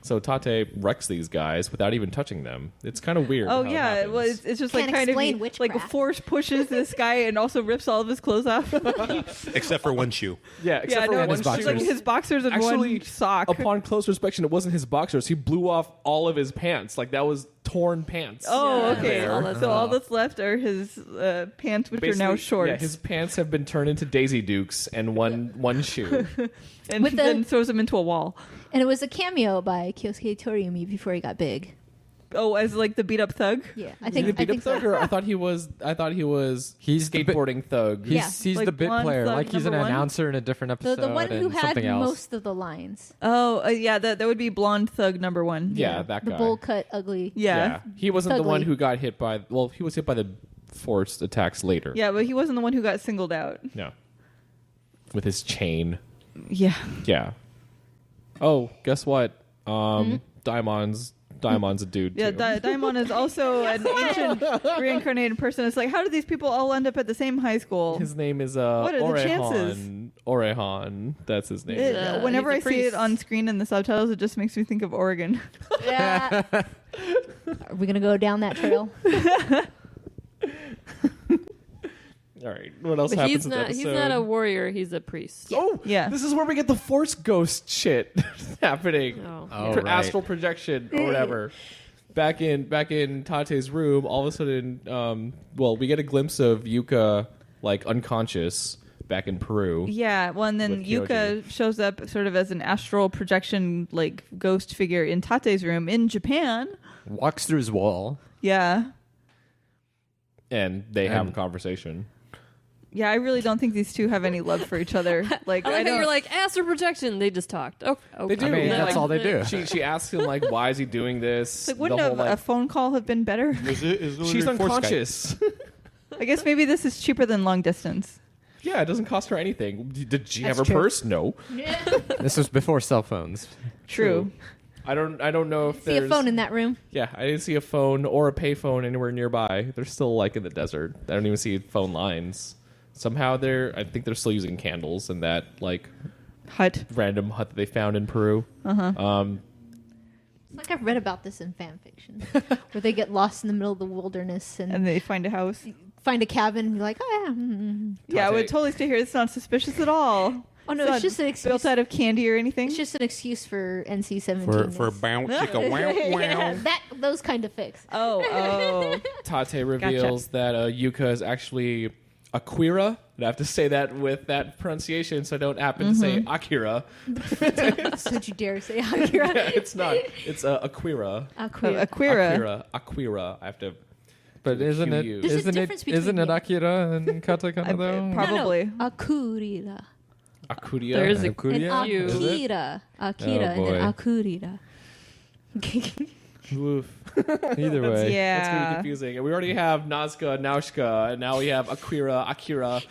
So Tate wrecks these guys without even touching them. It's kind of weird. Oh how it yeah, happens. well it's just Can't like kind of explain like witchcraft. force pushes this guy and also rips all of his clothes off. Except for one shoe. yeah, except for no, one his shoe. boxers. like his boxers and Actually, one sock. upon close inspection, it wasn't his boxers. He blew off all of his pants. Like that was torn pants. Oh, Yeah, okay. that's all that's So all off. that's left are his pants, which are now Basically, shorts. Yeah, his pants have been turned into Daisy Dukes and one shoe. and With then the- throws them into a wall. And it was a cameo by Kyosuke Toriumi before he got big. Oh, as like the beat up thug. Yeah, I Is think he the I beat up think so. thug, or I thought he was He's the skateboarding thug. Yeah. He's Like the bit blonde player. thug Like he's an number one? announcer in a different episode. The one who and had something else. most of the lines. Oh, yeah, that would be blonde thug number one. Yeah, that The guy. bowl cut, ugly. Yeah. He wasn't the Thugly. one who got hit by. Well, he was hit by the forced attacks later. Yeah, but he wasn't the one who got singled out. No. With his chain. Yeah. Yeah. Oh, guess what? Daimon's a dude Yeah, too. Daimon is also an ancient reincarnated person. It's like, how did these people all end up at the same high school? His name is What are the chances? Orehan. That's his name. Whenever I he's a see it priest. on screen in the subtitles, it just makes me think of Oregon. Yeah. Are we gonna go down that trail? All right. What else But happens he's in the not. episode? He's not a warrior. He's a priest. Oh, Yeah. This is where we get the Force Ghost shit happening. Oh. Oh, right. Astral projection or whatever. Back in Tate's room, all of a sudden, we get a glimpse of Yuka like unconscious back in Peru. Yeah, well, and then With Kyoji. Yuka shows up sort of as an astral projection, like ghost figure in Tate's room in Japan. Walks through his wall. Yeah. And they have a And- conversation. Yeah, I really don't think these two have any love for each other. Like, I like how don't. you're like astral projection. They just talked. Oh, okay. They do. I mean, Yeah, that's like- all they do. She asks him like, why is he doing this? Like, wouldn't The whole, a phone call have been better? she's unconscious. I guess maybe this is cheaper than long distance. Yeah, it doesn't cost her anything. Did she have That's her true. purse? No. This was before cell phones. True. I don't know if See there's a phone in that room. Yeah, I didn't see a phone or a payphone anywhere nearby. They're still like in the desert. I don't even see phone lines. Somehow I think they're still using candles in that like Hut. random hut that they found in Peru. It's like I've read about this in fan fiction, where they get lost in the middle of the wilderness and, And they find a house. find a cabin and be like, oh yeah. Yeah, I would totally stay here. It's not suspicious at all. Oh no, not it's just an excuse. built out of candy or anything. It's just an excuse for NC-17. For bounce, chicka, wow, wow. Those kind of fics. Oh. Tate reveals that Yuka is actually Akira. And I have to say that with that pronunciation, so I don't happen to say Akira. Don't you dare say Akira. It's not. It's Akira. Akira. Akira. I have to. But isn't it There's a isn't difference it isn't it between- Akira and katakana though? Probably. No, Akurira. Akurira. There's a And Akuria? Q. Is it? Akira. Akira Oh, and then boy. Akurira. Oof. Either way. That's really Yeah. confusing. And we already have Nazca, Naushka, and now we have Akira.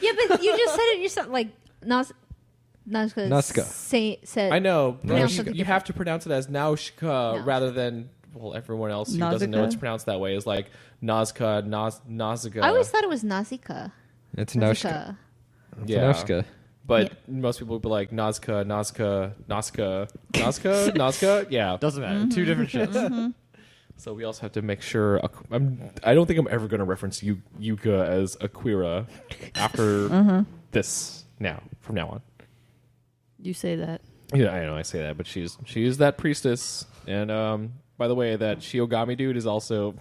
Yeah, but you just said it yourself. Like Nazca Nazca. said. I know. But Pronounce you, something you have to pronounce it as Naushka No. rather than everyone else who doesn't know Nausicaa? it's pronounced that way is like Nazca, Nausicaa. I always thought it was Nazca. It's Naushka. It's Yeah. Naushka. But most people would be like Nazca. Yeah. Doesn't matter. Two different shits. So we also have to make sure. I don't think I'm ever going to reference Yuka as Akira after this from now on. You say that. Yeah, I know I say that, but she's that priestess. And by the way, that Shiogami dude is also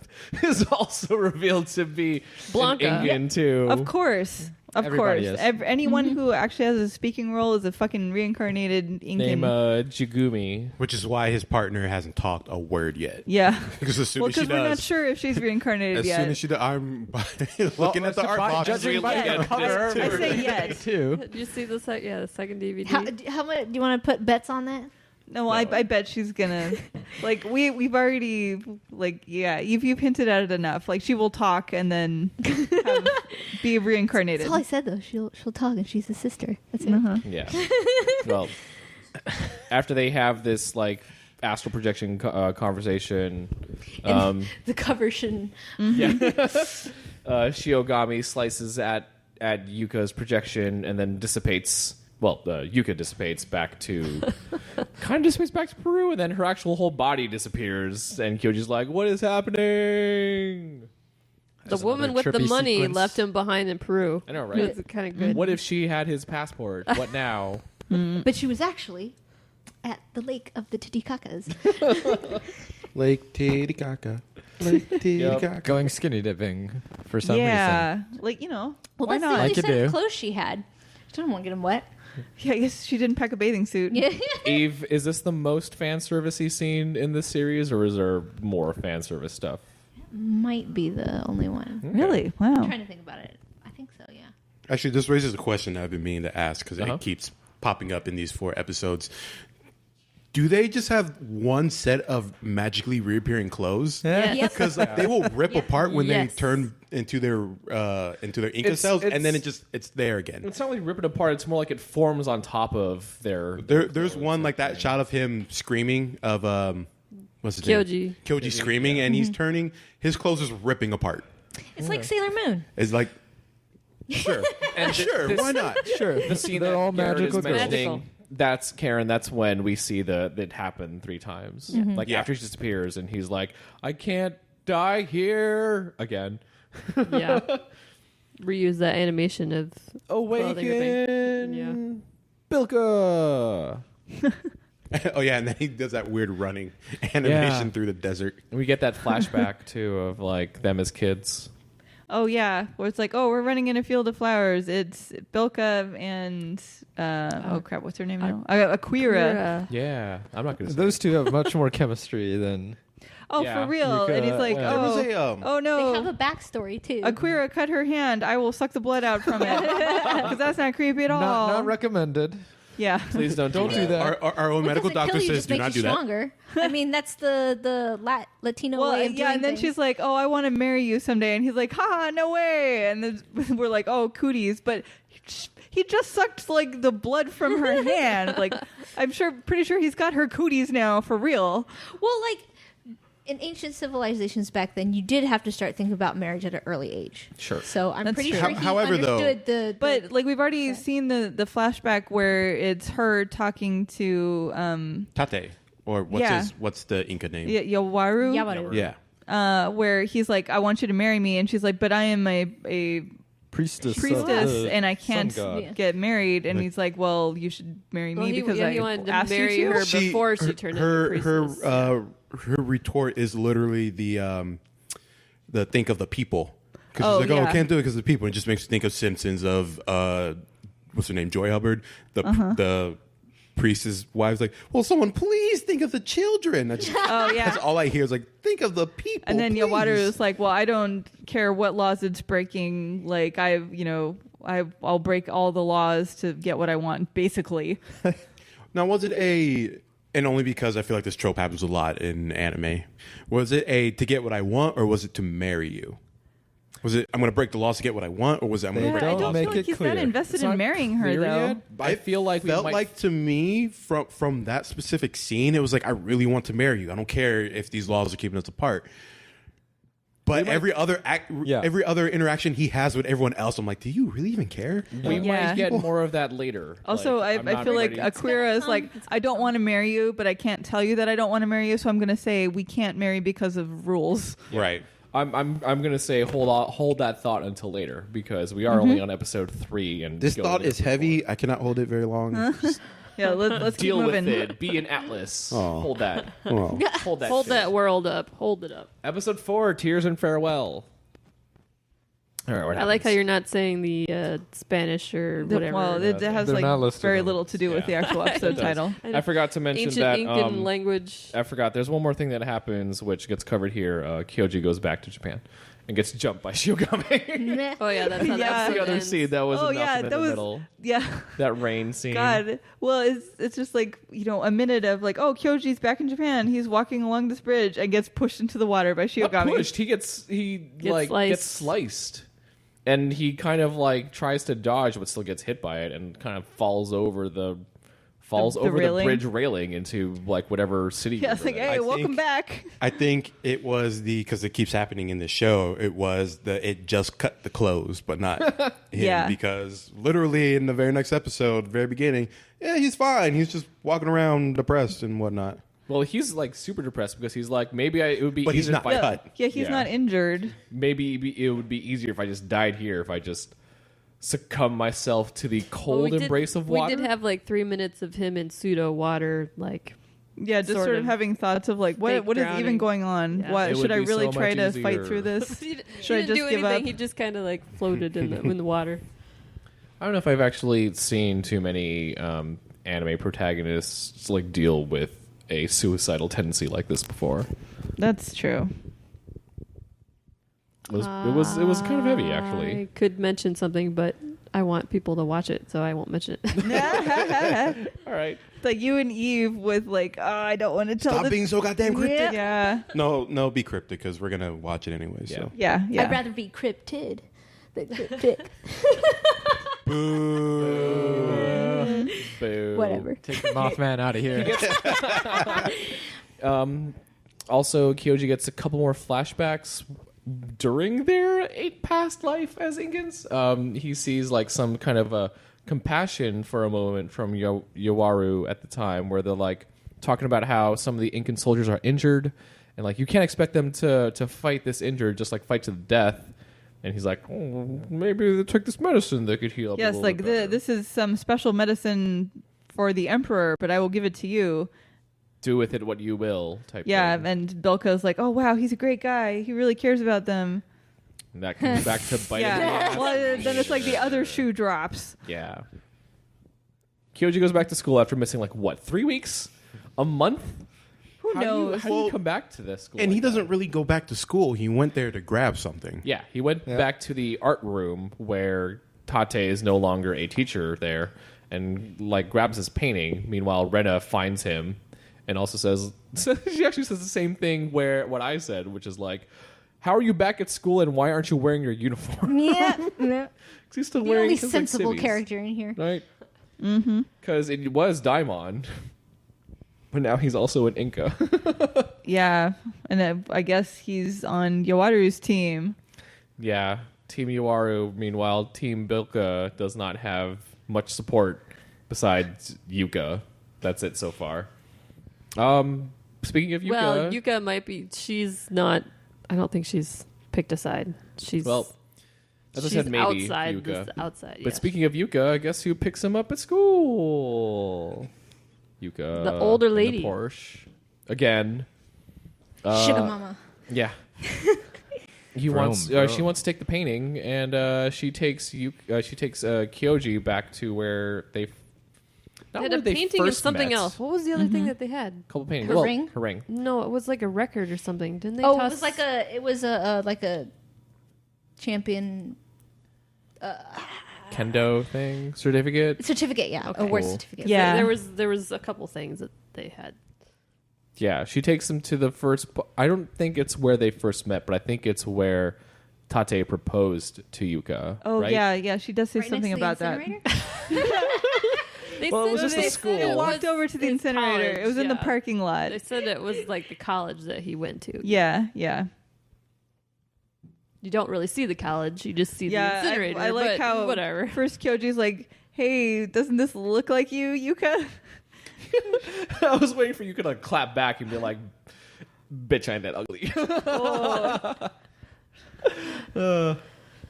revealed to be Blanca. an Incan too. Of course. Of Everybody course. is. Anyone who actually has a speaking role is a fucking reincarnated Incan. Name Jigumi. Which is why his partner hasn't talked a word yet. Yeah. Because as soon Well, as she because we're not does, sure if she's reincarnated as yet. soon as she does, I'm looking at the art box. Judging by Yeah, the cover, this too. I say yes. too. Did you see the second DVD? How much do you want to put bets on that? No, I bet she's gonna like we've already like you've hinted at it enough. Like she will talk and then be reincarnated. That's all I said though. She'll talk and she's a sister. That's it. Yeah. Well, after they have this like astral projection conversation, The conversion. Shiogami slices at Yuka's projection and then dissipates. Well, Yuka dissipates back to Peru, and then her actual whole body disappears. And Kyoji's like, "What is happening?" The woman with the trippy money sequence. left him behind in Peru. I know, right? It's kind of good. What if she had his passport? What now? But she was actually at the lake of the Titicaca's. Lake Titicaca. Lake Titicaca. Going skinny dipping for some reason. Well, Well, why that's not? the only Like you set of do. clothes she had. She didn't want to get them wet. Yeah, I guess she didn't pack a bathing suit. Yeah. Eve, is this the most fan servicey scene in this series, or is there more fan service stuff? Might be the only one. Really? I'm Wow. trying to think about it. I think so, yeah. Actually, this raises a question that I've been meaning to ask because Uh-huh. it keeps popping up in these 4 episodes. Do they just have one set of magically reappearing clothes? Yep. Because like, they will rip apart when Yes. they turn into their Inca cells, and then it's there again. It's not really ripping apart. It's more like it forms on top of their. There's one like that shot of him screaming of what's his name? Kyoji. Kyoji screaming, and he's turning. His clothes is ripping apart. It's like Sailor Moon. It's like Sure. And sure, why not? Sure. the scene They're that all Garrett magical is girls. mentioning, Magical. that's Karen. That's when we see it happen 3 times. Like Yeah. after she disappears, and he's like, "I can't die here again." Yeah. Reuse that animation of clothing ripping. Awaken, Bilka. Oh yeah, and then he does that weird running animation through the desert. And we get that flashback too of like them as kids. Oh yeah, where it's like, oh, we're running in a field of flowers. It's Bilka and oh crap, what's her name now? Akira. Yeah, I'm not gonna. Say Those two have much more chemistry than. Oh, Yeah. for real. And he's like, There oh, was a, oh no. They have a backstory, too. Akira cut her hand. I will suck the blood out from it because that's not creepy at all. Not recommended. Yeah. Please don't do that. Our own medical Doesn't doctor kill you, says just do makes not you do that. stronger. I mean, that's the Latino Well, way of doing yeah, and then things. she's like, "Oh, I want to marry you someday," and he's like, "Ha, no way!" And then we're like, "Oh, cooties," but he just sucked like the blood from her hand. Like, pretty sure he's got her cooties now for real. Well, like in ancient civilizations back then, you did have to start thinking about marriage at an early age. Sure. So I'm That's pretty true. sure he However, though- understood the But like we've already seen the flashback where it's her talking to Tate, or what's the Inca name? Yowaru. Yawaru. Yeah. Where he's like, "I want you to marry me," and she's like, "But I am a Priestess and I can't sun god. Yeah. get married." And he's like, "Well, you should marry me because he I wanted to asked marry you to." her before she turned into priestess. Her retort is literally the think of the people, because Oh, she's like, yeah. I can't do it because of the people. It just makes me think of Simpsons of what's her name, Joy Hubbard, the priest's wife's like, well, someone please think of the children. Oh yeah. That's all I hear is like, think of the people. And then please. Yawaru is like, "Well, I don't care what laws it's breaking. Like I'll break all the laws to get what I want, basically." Now, was it and only because I feel like this trope happens a lot in anime, was it to get what I want, or was it to marry you? Was it I'm going to break the laws to get what I want, or was it I'm going to They break I the don't laws? make feel like it he's clear. that invested It's in not marrying her clear though. yet. I feel like we felt might- like to me from that specific scene, it was like I really want to marry you. I don't care if these laws are keeping us apart. But every other interaction he has with everyone else, I'm like, do you really even care? We Yeah. might get more of that later. Also, Like, I'm I not feel like ready. Akira is like, "I don't want to marry you, but I can't tell you that I don't want to marry you, so I'm going to say we can't marry because of rules." Right. I'm gonna say hold that thought until later, because we are only on episode 3 and This going thought into is heavy. I cannot hold it very long. Just- Yeah, let's Deal keep with moving. it. Be an Atlas. Oh. Hold that. oh. Hold that. Hold shit. that world up. Hold it up. Episode 4, Tears and Farewell. All right, what I like how happens? you're not saying the Spanish or whatever. Well, it has They're not like listed very on- little to do with the Yeah. actual episode title. I forgot to mention Ancient that. Incan language. I forgot. There's one more thing that happens, which gets covered here. Kyoji goes back to Japan and gets jumped by Shiogami. Oh yeah, that's how Yeah. that The episode other ends. scene that was Oh enough yeah, in that the was middle. yeah. That rain scene. God. Well, it's just like, a minute of like, oh, Kyoji's back in Japan. He's walking along this bridge and gets pushed into the water by Not Shiogami. pushed. He gets sliced. sliced, and he kind of like tries to dodge, but still gets hit by it, and kind of falls over the falls The over railing? the bridge railing into like whatever city. Yeah, it's like, hey, welcome back. I think it was because it keeps happening in the show. It just cut the clothes, but not him. Yeah. Because literally in the very next episode, very beginning, yeah, he's fine. He's just walking around depressed and whatnot. Well, he's like super depressed because he's like, maybe it would be But he's easier not if I cut. Yeah, he's not injured. Maybe it would be easier if I just died here, if I just succumb myself to the cold embrace of water. We did have like 3 minutes of him in pseudo water, like Yeah, just sort of having thoughts of like, what is drowning. even going on? Yeah. What It should would I be really so try much to easier. fight through this? he Should I didn't just do give anything. up? He just kind of like floated in the water. I don't know if I've actually seen too many anime protagonists like deal with a suicidal tendency like this before. That's true. It was kind of heavy, actually. I could mention something, but I want people to watch it, so I won't mention it. All right. Like you and Eve with like, oh, I don't want to tell. Stop this. being so goddamn cryptic. Yeah. No, be cryptic because we're gonna watch it anyway. So. Yeah. I'd rather be cryptid than cryptic. Boo. Boo. Whatever. Take the Mothman out of here. Also, Kyoji gets a couple more flashbacks during their past life as Incans. He sees like some kind of a compassion for a moment from Yowaru at the time, where they're like talking about how some of the Incan soldiers are injured, and like you can't expect them to fight this injured, just like fight to the death. And he's like, oh, maybe they took this medicine that could heal up. Yes, a little like bit better. this is some special medicine for the emperor, but I will give it to you. Do with it what you will. Type. Yeah, thing. and Bilka's like, oh wow, he's a great guy. He really cares about them. And that comes back to bite him in the Yeah. ass. Well, then it's like the other shoe drops. Yeah. Kyoji goes back to school after missing like what, 3 weeks, a month. Who knows? How do you come back to this school? And he like that? doesn't really go back to school. He went there to grab something. Yeah, he went back to the art room where Tate is no longer a teacher there, and like grabs his painting. Meanwhile, Rena finds him and also says, she actually says the same thing where what I said, which is like, how are you back at school and why aren't you wearing your uniform? Yeah. Because he's still The wearing only his, like, sensible civvies, character in here. right? Mm-hmm. Because it was Daimon, but now he's also an Inca. Yeah, and I guess he's on Yowaru's team. Yeah, Team Yowaru. Meanwhile, Team Bilka does not have much support besides Yuka. That's it so far. Speaking of Yuka, Well, Yuka might be. She's not. I don't think she's picked a side. She's well, as I she's said, maybe outside. Yuka. Outside. But yeah. speaking of Yuka, guess who picks him up at school? Yuka, The older in the lady. Porsche again. Sugar mama. Yeah. He Vroom, wants. vroom. She wants to take the painting, and she takes Kyoji back to where they. They Not had where a they painting and first something met. else. What was the other thing that they had? Couple paintings. Her ring? Her ring. No, it was like a record or something. Didn't they? Oh, toss- it was a champion Kendo thing certificate. certificate. Yeah, Okay. award Cool. certificate. Yeah. There was a couple things that they had. Yeah, she takes him to the first. I don't think it's where they first met, but I think it's where Tate proposed to Yuka. Oh right? yeah, she does say Right something next to the about that. incinerator? They Well, it said was just they a said school. it They Walked was over to the his incinerator. college, It was in the yeah. parking lot. They said it was like the college that he went to. Yeah. You don't really see the college. You just see the Yeah, incinerator. I like but how whatever. first Kyoji's like, hey, doesn't this look like you, Yuka? I was waiting for Yuka to clap back and be like, "Bitch, I ain't that ugly."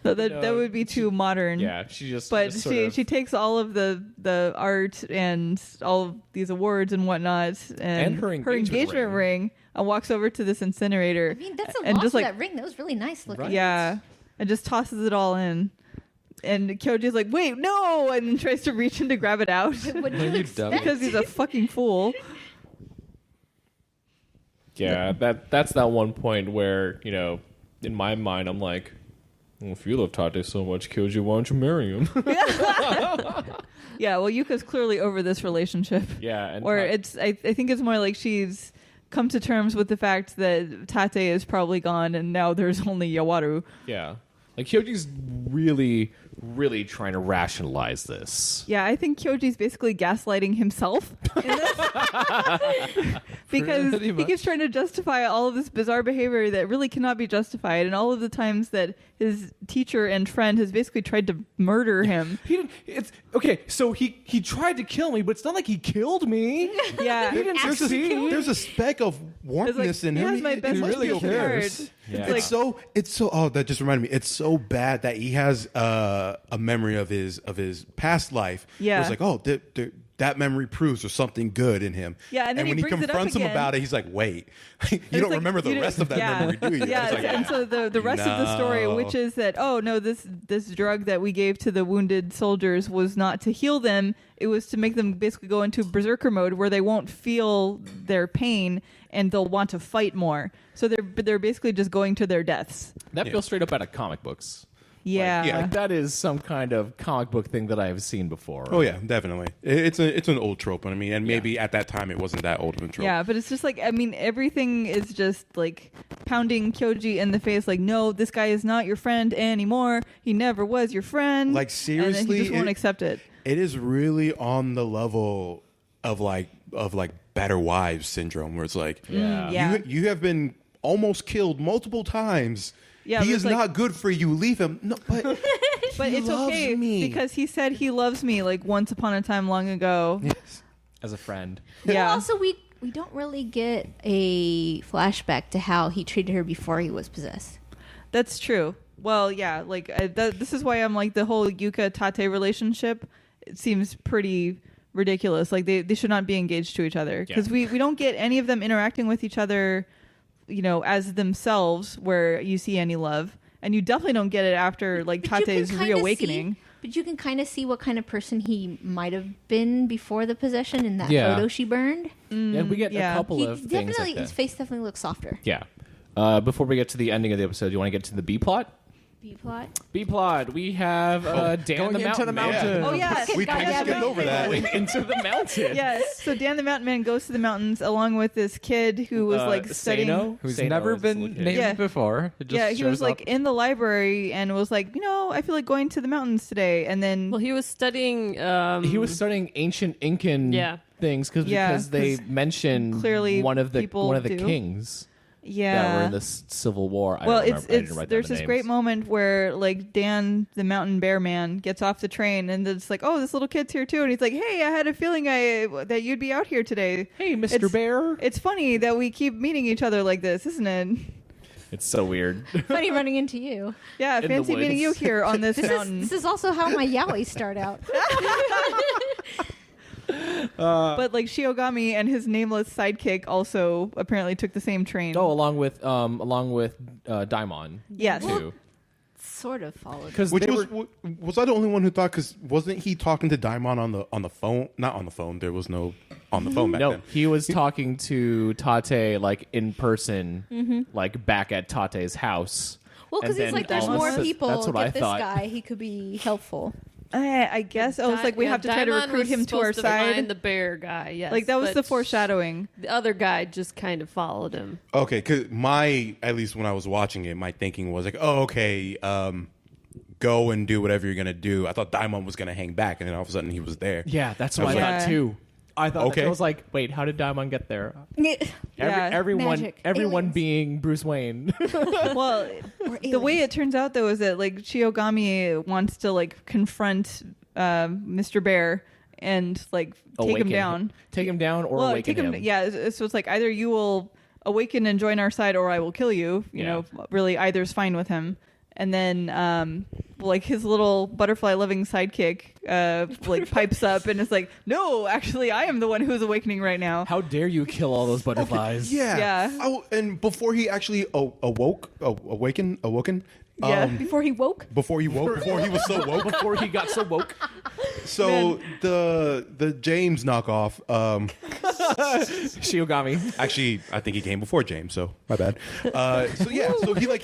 That would be too modern. Yeah, she just. But just sort of- she takes all of the art and all of these awards and whatnot and her engagement ring. ring and walks over to this incinerator. I mean, that's a and lot just for like that ring. That was really nice looking. Right? yeah, and just tosses it all in. And Kyoji's like, wait, no, and then tries to reach in to grab it out What do No, you you expect? dumb. because he's a fucking fool. Yeah, that's that one point where in my mind, I'm like, well, if you love Tate so much, Kyoji, why don't you marry him? Yeah, well, Yuka's clearly over this relationship. Yeah, and Or it's I think it's more like she's come to terms with the fact that Tate is probably gone and now there's only Yowaru. yeah, like Kyoji's really, really trying to rationalize this. Yeah, I think Kyoji's basically gaslighting himself in this. Because Pretty he much. keeps trying to justify all of this bizarre behavior that really cannot be justified, and all of the times that his teacher and friend has basically tried to murder him. He didn't. It's okay. So he tried to kill me, but it's not like he killed me. Yeah. He didn't There's succeed. there's a speck of It's warmness like, in he him. has my It best really interest at cares. heart. Yeah. It's like, It's so. Oh, that just reminded me. It's so bad that he has a memory of his past life. Yeah. It's like, oh, that memory proves there's something good in him. Yeah, and then when he he brings it up confronts him again. about it, he's like, wait, you It's don't like, remember the you rest of that yeah. memory, do you? Yeah, It's like, and so the rest of the story, No. which is that, oh no, this drug that we gave to the wounded soldiers was not to heal them; it was to make them basically go into berserker mode, where they won't feel their pain and they'll want to fight more. So they're basically just going to their deaths. That feels straight up out of comic books. Yeah. yeah. Like that is some kind of comic book thing that I have seen before. Oh yeah, definitely. It's an old trope. I mean, and maybe at that time it wasn't that old of a trope. Yeah, but it's just like, I mean, everything is just like pounding Kyoji in the face, like, no, this guy is not your friend anymore. He never was your friend. Like, and then seriously, he just won't it- accept it. It is really on the level of like better wives syndrome, where it's like, Yeah. Yeah. you have been almost killed multiple times. Yeah, he but is it's like- not good for you. Leave him. No, but But he it's loves okay me. because he said he loves me like once upon a time long ago. As a friend. Yeah. Well, also, we don't really get a flashback to how he treated her before he was possessed. That's true. Well, yeah, like this is why I'm like the whole Yuka Tate relationship. It seems pretty ridiculous. Like they should not be engaged to each other because we don't get any of them interacting with each other, you know, as themselves where you see any love, and you definitely don't get it after like But you can Tate's kinda reawakening. But you can kind of see what kind of person he might have been before the possession in that Yeah. photo she burned. And we get yeah. a couple He of things definitely, like that. his face definitely looks softer. Yeah. Before we get to the ending of the episode, do you want to get to the B plot? B plot. B plot. We have Dan going the into Mountain the Man. mountain. Oh yeah, we God kind of damn skipped it. over that. Going into the mountain. Yes. So Dan the Mountain Man goes to the mountains along with this kid who was like studying. Sano? Who's Sano never is the been little kid. named Yeah. before. It just Yeah, he shows was like up. in the library and was like, you know, I feel like going to the mountains today. And then Well, he was studying. He was studying ancient Incan Yeah. things Yeah, because they 'cause mentioned clearly one of the people do. kings yeah, that were in the Civil War. I well, don't remember. I didn't write down there's the this names. great moment where like Dan the Mountain Bear Man gets off the train and it's like, oh, this little kid's here too, and he's like, hey, I had a feeling that you'd be out here today. Hey, Mr. It's- Bear. It's funny that we keep meeting each other like this, isn't it? It's so weird. Funny running into you. Yeah, the fancy meeting woods. you here on this This mountain. is also how my yaoi start out. But like Shiogami and his nameless sidekick also apparently took the same train. Oh, along with Daimon. Yes. Too. Sort of followed. Because Which they was were was I the only one who thought? Because wasn't he talking to Daimon on the phone? Not on the phone. There was no on the phone back no, then. he was talking to Tate like in person, like back at Tate's house. Well, because And he's then like, there's all of a more sudden- people. That's what Get I this thought. guy. He could be helpful. I guess I was like, we have to try to Daimon recruit was him to our supposed side. find the bear guy, yes. Like that was but the foreshadowing. The other guy just kind of followed him. Okay, because at least when I was watching it, my thinking was like, oh, okay, go and do whatever you're gonna do. I thought Daimon was gonna hang back, and then all of a sudden he was there. Yeah, that's what I Yeah. thought too. I thought Okay. I was like, wait, how did Daimon get there? Yeah. Everyone, Magic. everyone Aliens. being Bruce Wayne. Well, the way it turns out though is that like Shiogami wants to like confront Mr. Bear and like take him Awaken down. Take him down or Well, awaken take him. him. Yeah, so it's like either you will awaken and join our side, or I will kill you. You Yeah. know, really either's fine with him. And then, like his little butterfly-loving sidekick, like pipes up and is like, "No, actually, I am the one who's awakening right now." How dare you kill all those butterflies? Yeah. Oh, and before he actually awoken. Yeah. Before he woke. Before he woke. Before he was so woke. Before he got so woke. So the James knockoff. Shiogami. Actually, I think he came before James. So my bad. So he He would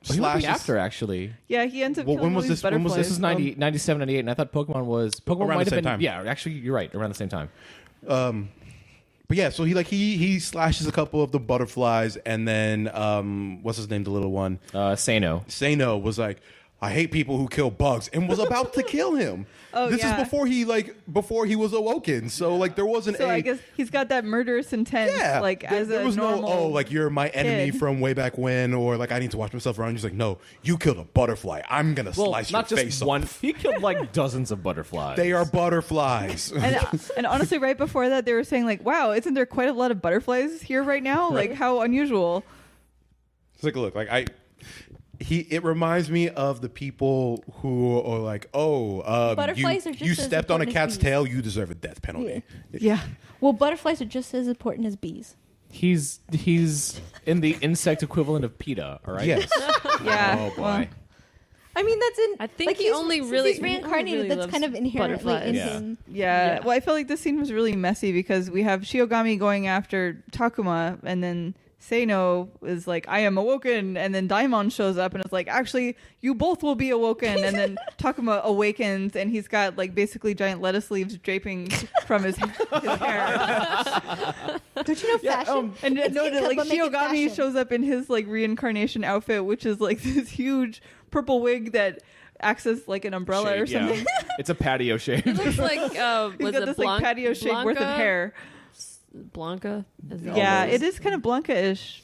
slashes be after, actually. Yeah, he ends up Well, killing when all was these this- when was butterflies. This is 97, 98, and I thought Pokemon Around might the have same been. time. Yeah, actually, you're right. Around the same time. But yeah, so he slashes a couple of the butterflies, and then what's his name, the little one, Sano. Sano was like, I hate people who kill bugs, and was about to kill him. This is before he was awoken. So like there wasn't So I guess he's got that murderous intent. Like there, as there a was normal no like you're my enemy kid. from way back when, or like I need to watch myself around. He's like, no, you killed a butterfly. I'm gonna slice not your just face one. off. He killed like dozens of butterflies. They are butterflies. And honestly, right before that, they were saying like, "Wow, isn't there quite a lot of butterflies here right now? Like, how unusual." It's like, look, like it reminds me of the people who are like, Butterflies are just you as stepped on a important as cat's bees. tail, you deserve a death penalty. Yeah. Well, butterflies are just as important as bees. He's in the insect equivalent of PETA. All right. Yes. Yeah. Oh boy. Well, I mean, that's in. I think he he's- only since really- he's reincarnated. really That's loves kind of inherently in butterflies. Yeah. him. yeah. Well, I felt like this scene was really messy because we have Shiogami going after Takuma, and then Seino is like, "I am awoken," and then Daimon shows up and is like, "Actually, you both will be awoken." And then Takuma awakens, and he's got like basically giant lettuce leaves draping from his hair. Don't you know fashion? And It's no, Inca, like but make it Shiogami fashion. shows up in his like reincarnation outfit, which is like this huge purple wig that acts as like an umbrella or Shade, yeah. something. It's a patio shade. It looks like He's was got it this like patio shade worth of hair. Blanca. Is it Yeah, almost- it is kind of Blanca-ish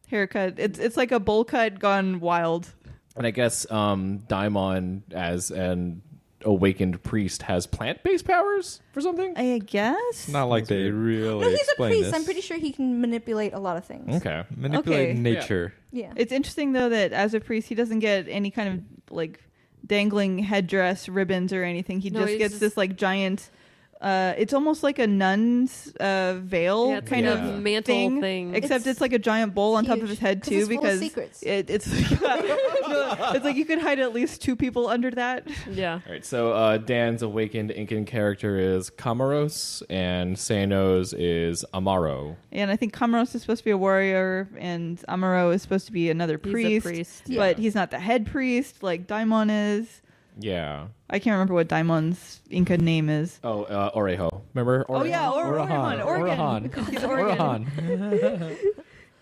haircut. It's like a bowl cut gone wild. And I guess Daimon, as an awakened priest, has plant-based powers for something. I guess. Not like they really No, he's a explain priest. this. I'm pretty sure he can manipulate a lot of things. Okay. Manipulate Okay. nature. Yeah. It's interesting though that as a priest he doesn't get any kind of like dangling headdress, ribbons, or anything. He No, just he's gets just- this like giant. It's almost like a nun's veil Yeah, it's kind like of a mantle thing. except it's like a giant bowl on top of huge, his head 'cause too, it's full of because secrets. it's it's like you could hide at least two people under that. Yeah. All right. So Dan's awakened Incan character is Kamaros, and Seino's is Amaro. And I think Kamaros is supposed to be a warrior, and Amaro is supposed to be another He's priest. a priest. But he's not the head priest like Daimon is. Yeah. I can't remember what Daimon's Inca name is. Oh, Oreho. Remember? Oh yeah, Orahan. Oregon. Orahan. Because he's Oregon.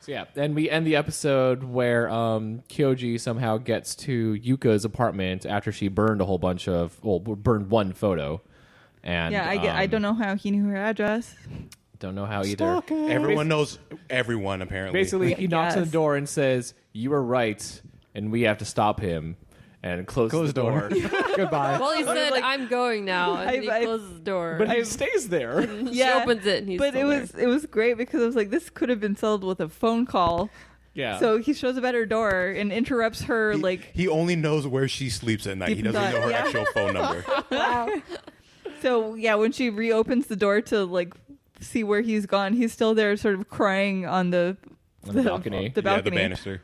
So yeah, and we end the episode where Kyoji somehow gets to Yuka's apartment after she burned a whole bunch of, burned one photo, and Yeah, I don't know how he knew her address. don't know how either. Everyone knows everyone apparently. Basically, he knocks on the Yes. door and says, "You were right, and we have to stop him," and close the door. Goodbye. Well, he said, "I'm going now," and he closes the door. But he stays there. She opens it, and he's But still it was great because I was like, this could have been settled with a phone call. Yeah. So he shows up at her door and interrupts her he only knows where she sleeps at night. He Deep doesn't know her yeah. actual phone number. Wow. So yeah, when she reopens the door to like see where he's gone, he's still there, sort of crying on the balcony. The Yeah, balcony. the banister.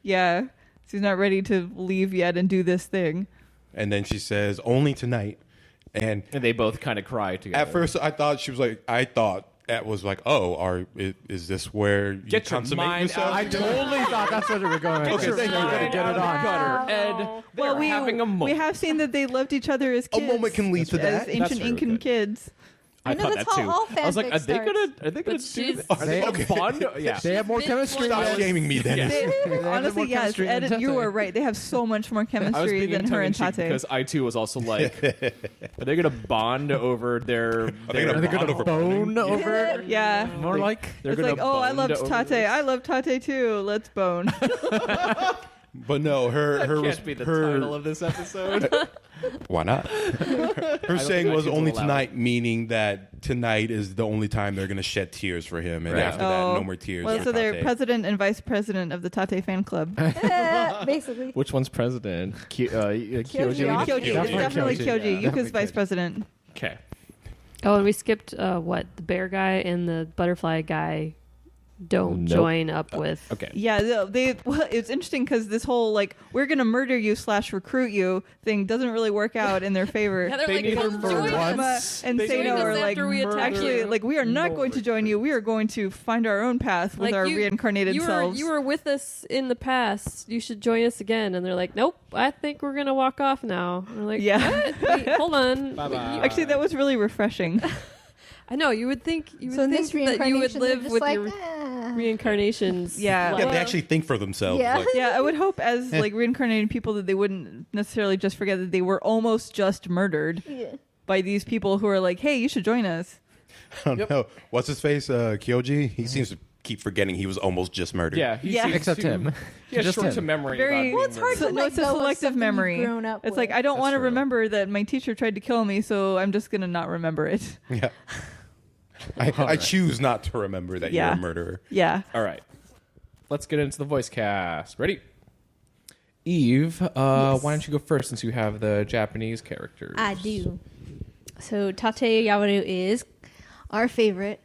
Yeah, so he's not ready to leave yet and do this thing. And then she says, "Only tonight." And And they both kind of cry together. at first, I thought she was like, that was like, is this where you Get your consummate mind yourself? out. I totally thought that's what we were going with. Get your Thank you. mind Get it out on. of the gutter, Ed. They're Well, having a moment. we have seen that they loved each other as A kids. moment can lead to as that. ancient That's true, Incan okay. kids. I know thought that's that how too. all I was like, fanfic are they starts. gonna do But this? she's- Are they They- gonna bond? Yeah. They have more chemistry. Stop than- shaming me, Dennis. Honestly, yes, chemistry than Ed, you Tate. are right. They have so much more I was chemistry being than her and tongue-in-cheek Tate. because I too was also like, are they gonna bond over their? they gonna Are they going Bond to over bone over? Yeah. More like. They're It's gonna like, oh, I bond loved over Tate. this? I love Tate too. Let's bone. But no, her That her can't be the her title of this episode. why not? Her saying think was iTunes will only allow tonight, meaning that tonight is the only time they're gonna shed tears for him, and Right. after that, no more tears. Well, for so they're Tate. president and vice president of the Tate fan club. Basically. Which one's president? Kyoji. Kyoji. Kyoji, definitely Kyoji. Yuka's vice president. Okay. Oh, and we skipped the bear guy and the butterfly guy don't Nope. join up with. Okay. Yeah, it's interesting because this whole like we're gonna murder you / recruit you thing doesn't really work out in their favor. Yeah, they're They like, neither "Come for join once. us." And They Seino join us are like, after we attack actually, you. like we are not going to join you. We are going to find our own path with Like, our you- reincarnated selves. You were with us in the past. You should join us again. And they're like, nope, I think we're going to walk off now. And we're like, Yeah. what? Wait, hold on. Bye-bye. Actually, that was really refreshing. I know. You would think So in this that you would reincarnation, live they're just with like, your. reincarnations. Yeah. like- Yeah, they actually think for themselves. Yeah. Like, Yeah, I would hope as like reincarnated people that they wouldn't necessarily just forget that they were almost just murdered by these people who are like, hey, you should join us. I don't know. What's his face? Kyoji? He seems to keep forgetting he was almost just murdered. Yeah, he Yeah. seems Except to- him. He has Just short him. to memory. Very- about Well, being it's hard to murdered. No, let it's a go of selective something you've memory. grown up It's with. like I don't That's want to true. remember that my teacher tried to kill me, so I'm just gonna not remember it. Yeah. I choose not to remember that Yeah. you're a murderer. Yeah. All right, let's get into the voice cast. Ready? Eve, why don't you go first since you have the Japanese characters? I do. So Tate Yawaru is our favorite.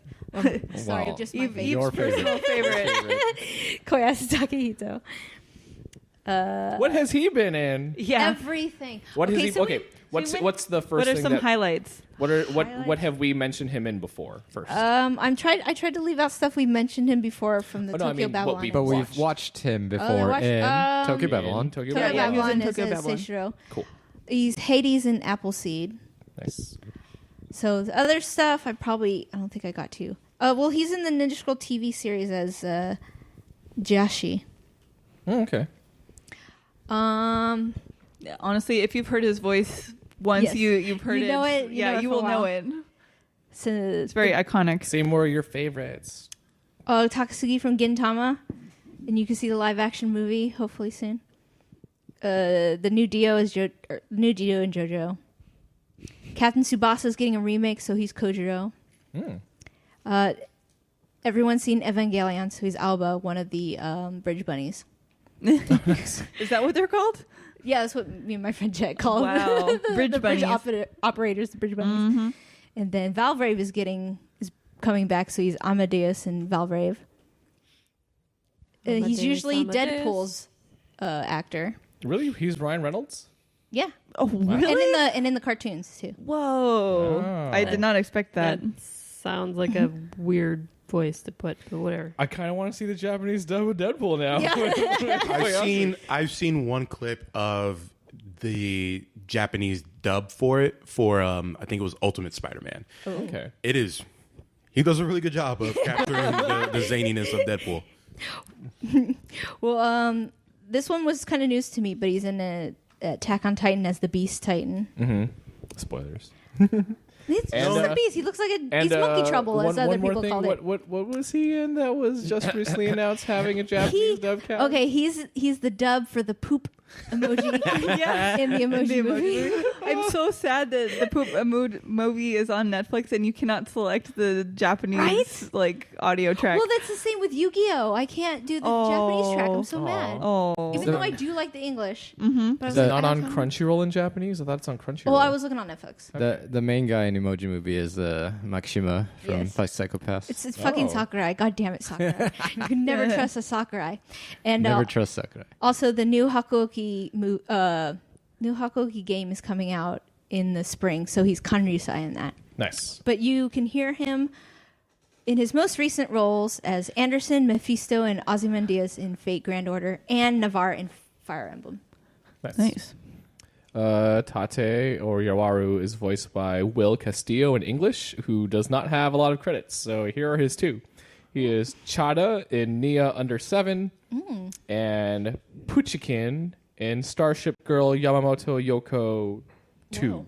Sorry, Wow. just my favorite. Your Personal favorite. Koyasu Takehito. What has he been in? Yeah. Everything. What has he? so Okay, we went- what's the first What are thing some that? highlights? What have we mentioned him in before? First. I tried to leave out stuff we mentioned him before from the Oh, no, I Tokyo mean, what Babylon. we- But Watched. we've watched him we before watched, in Tokyo in Babylon. Tokyo Tokyo Babylon. he was in Babylon Tokyo as Babylon. Seishiro. Cool. He's Hades in Appleseed. Nice. So the other stuff I don't think I got to. Well, he's in the Ninja Scroll TV series as Jashi. Oh, okay. Honestly, if you've heard his voice once, Yes. you've heard You know it, you yeah, know it you for a will know while. it. So It's very iconic. Say more of your favorites. Takasugi from Gintama, and you can see the live action movie hopefully soon. The new Dio is new Dio and JoJo. Captain Tsubasa is getting a remake, so he's Kojiro. Everyone's seen Evangelion, so he's Alba, one of the Bridge Bunnies. Is that what they're called? Yeah, that's what me and my friend Jet call Wow. them. Bridge the bridge bunnies. operators, the Bridge Bunnies. And then Valvrave is coming back, so he's Amadeus and Valvrave. He's Amadeus, usually Amadeus. Deadpool's actor. Really? He's Ryan Reynolds? Yeah, Oh, really? and in the cartoons too. Whoa. Oh. I did not expect that. That sounds like a weird voice to put, but whatever. I kind of want to see the Japanese dub of Deadpool now. Yeah. I've seen one clip of the Japanese dub for it for I think it was Ultimate Spider-Man. Okay. It is. He does a really good job of capturing the zaniness of Deadpool. Well, this one was kind of news to me, but he's in Attack on Titan as the Beast Titan. Mm-hmm. Spoilers. He's And, the Beast. He looks like he's Monkey Trouble, as other people called it. What was he in that was just recently announced having a Japanese dub cast? Okay, he's the dub for the poop emoji in the emoji movie. I'm so sad that the Poop movie is on Netflix and you cannot select the Japanese Right? audio track. Well, that's the same with Yu-Gi-Oh! I can't do the Japanese track. I'm so mad. oh. Even though I do like the English. Mm-hmm. But I Is was it like, not I on don't know. Crunchyroll in Japanese? I thought it's on Crunchyroll. Well, I was looking on Netflix. The main guy in Emoji Movie is Makishima from Yes. Five Psychopaths. It's fucking Oh. Sakurai. God damn it, Sakurai. You can never trust a Sakurai. And Never trust Sakurai. also, the new Hakuoki game is coming out in the spring, so he's Kanryusai in that. nice. But you can hear him in his most recent roles as Anderson, Mephisto, and Ozymandias in Fate Grand Order, and Navarre in Fire Emblem. Nice. Tate or Yawaru is voiced by Will Castillo in English, who does not have a lot of credits. So here are his two. He is Chada in Nia Under 7 and Puchikin in Starship Girl Yamamoto Yoko 2.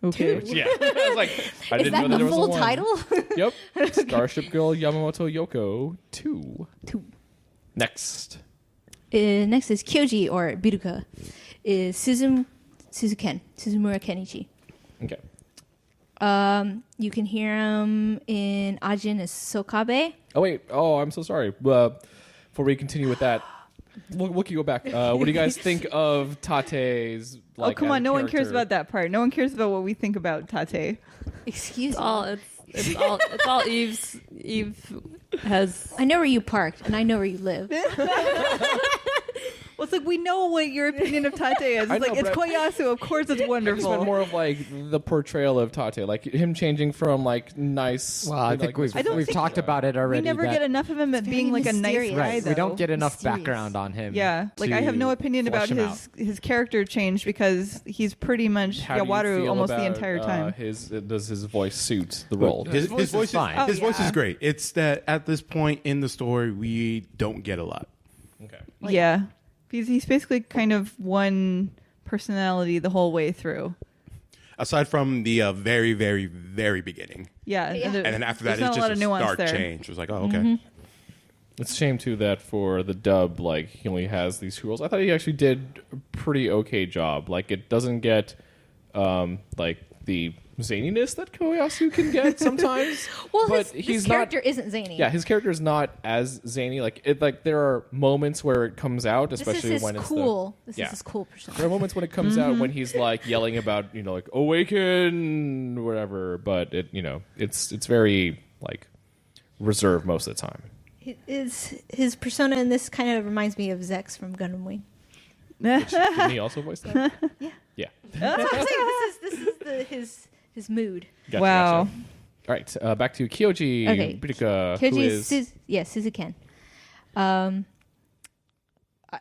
Okay. Yeah. I was like, I Is didn't that know the there was full a one. title? Yep. Starship Girl Yamamoto Yoko 2. Next. Next is Kyoji, or Bilka, is Suzumura Kenichi. Okay. You can hear him in Ajin as Sokabe. Oh, wait. Oh, I'm so sorry. Before we continue with that, we'll go back. What do you guys think of Tate's? Like, oh, come as a on. No one cares character? about that part. No one cares about what we think about Tate. Excuse It's me. all it's all Eve has. I know where you parked, and I know where you live. Well, It's like we know what your opinion of Tate is. It's I know, like it's but Koyasu. Of course, it's I just wonderful. meant more of like the portrayal of Tate, like him changing from like nice. Well, I think like, we've talked about it already. we never that- get enough of him at very being like a nice mysterious. guy. Right, Though. we don't get enough Mysterious. background on him. Yeah, like I have no opinion about flesh him out. his character change because he's pretty much How do you Yawaru feel almost the about, entire time. Does his voice suit the role? His voice is fine. His voice yeah. is great. It's that at this point in the story, we don't get a lot. Okay. Yeah, he's basically kind of one personality the whole way through. Aside from the very, very, very beginning. Yeah, Yeah. and And then after that, there's it's not a lot just of a nuance stark there. change. It was like, oh, okay. It's a shame too that for the dub, like he only has these two roles. I thought he actually did a pretty okay job. Like it doesn't get like the zaniness that Koyasu can get sometimes. Well, but his he's character not. isn't zany. Yeah, his character is not as zany. Like it, like there are moments where it comes out, this especially is his when it's cool. the. This Yeah. is his cool persona. There are moments when it comes out when he's like yelling about like awaken, whatever. But it's very like reserved most of the time. His persona in this kind of reminds me of Zex from Gundam Wing. Didn't he also voice that? Yeah. Yeah. That's what I'm saying. This is his mood. Gotcha, Wow. gotcha. All right, back to Kyoji Okay. Bilka, Kyoji who is Suzuken.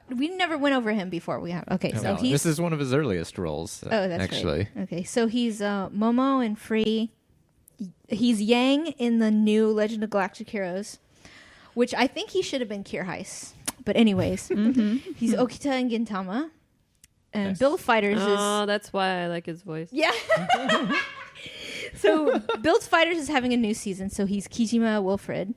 We never went over him before. We have so No, he's this is one of his earliest roles. oh that's actually. right. Okay, so he's Momo and Free. He's Yang in the new Legend of Galactic Heroes, which I think he should have been Kirihise. But anyways, he's Okita and Gintama, and Nice. Build Fighters Oh, that's why I like his voice. yeah. So Build Fighters is having a new season, so he's Kijima Wilfred.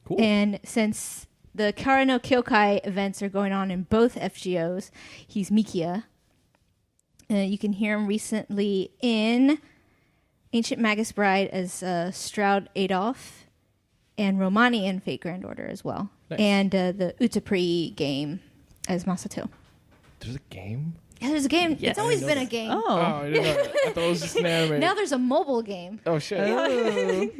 cool. And since the Kara no Kyokai events are going on in both FGOs, he's Mikia. You can hear him recently in Ancient Magus Bride as Stroud Adolf and Romani in Fate Grand Order as well. Nice. And the Utapri game as Masato. There's a game. Yeah, there's a game. Yes. It's always been a game. Oh, I didn't know that. I thought it was just an anime. Now there's a mobile game. Oh shit. Oh.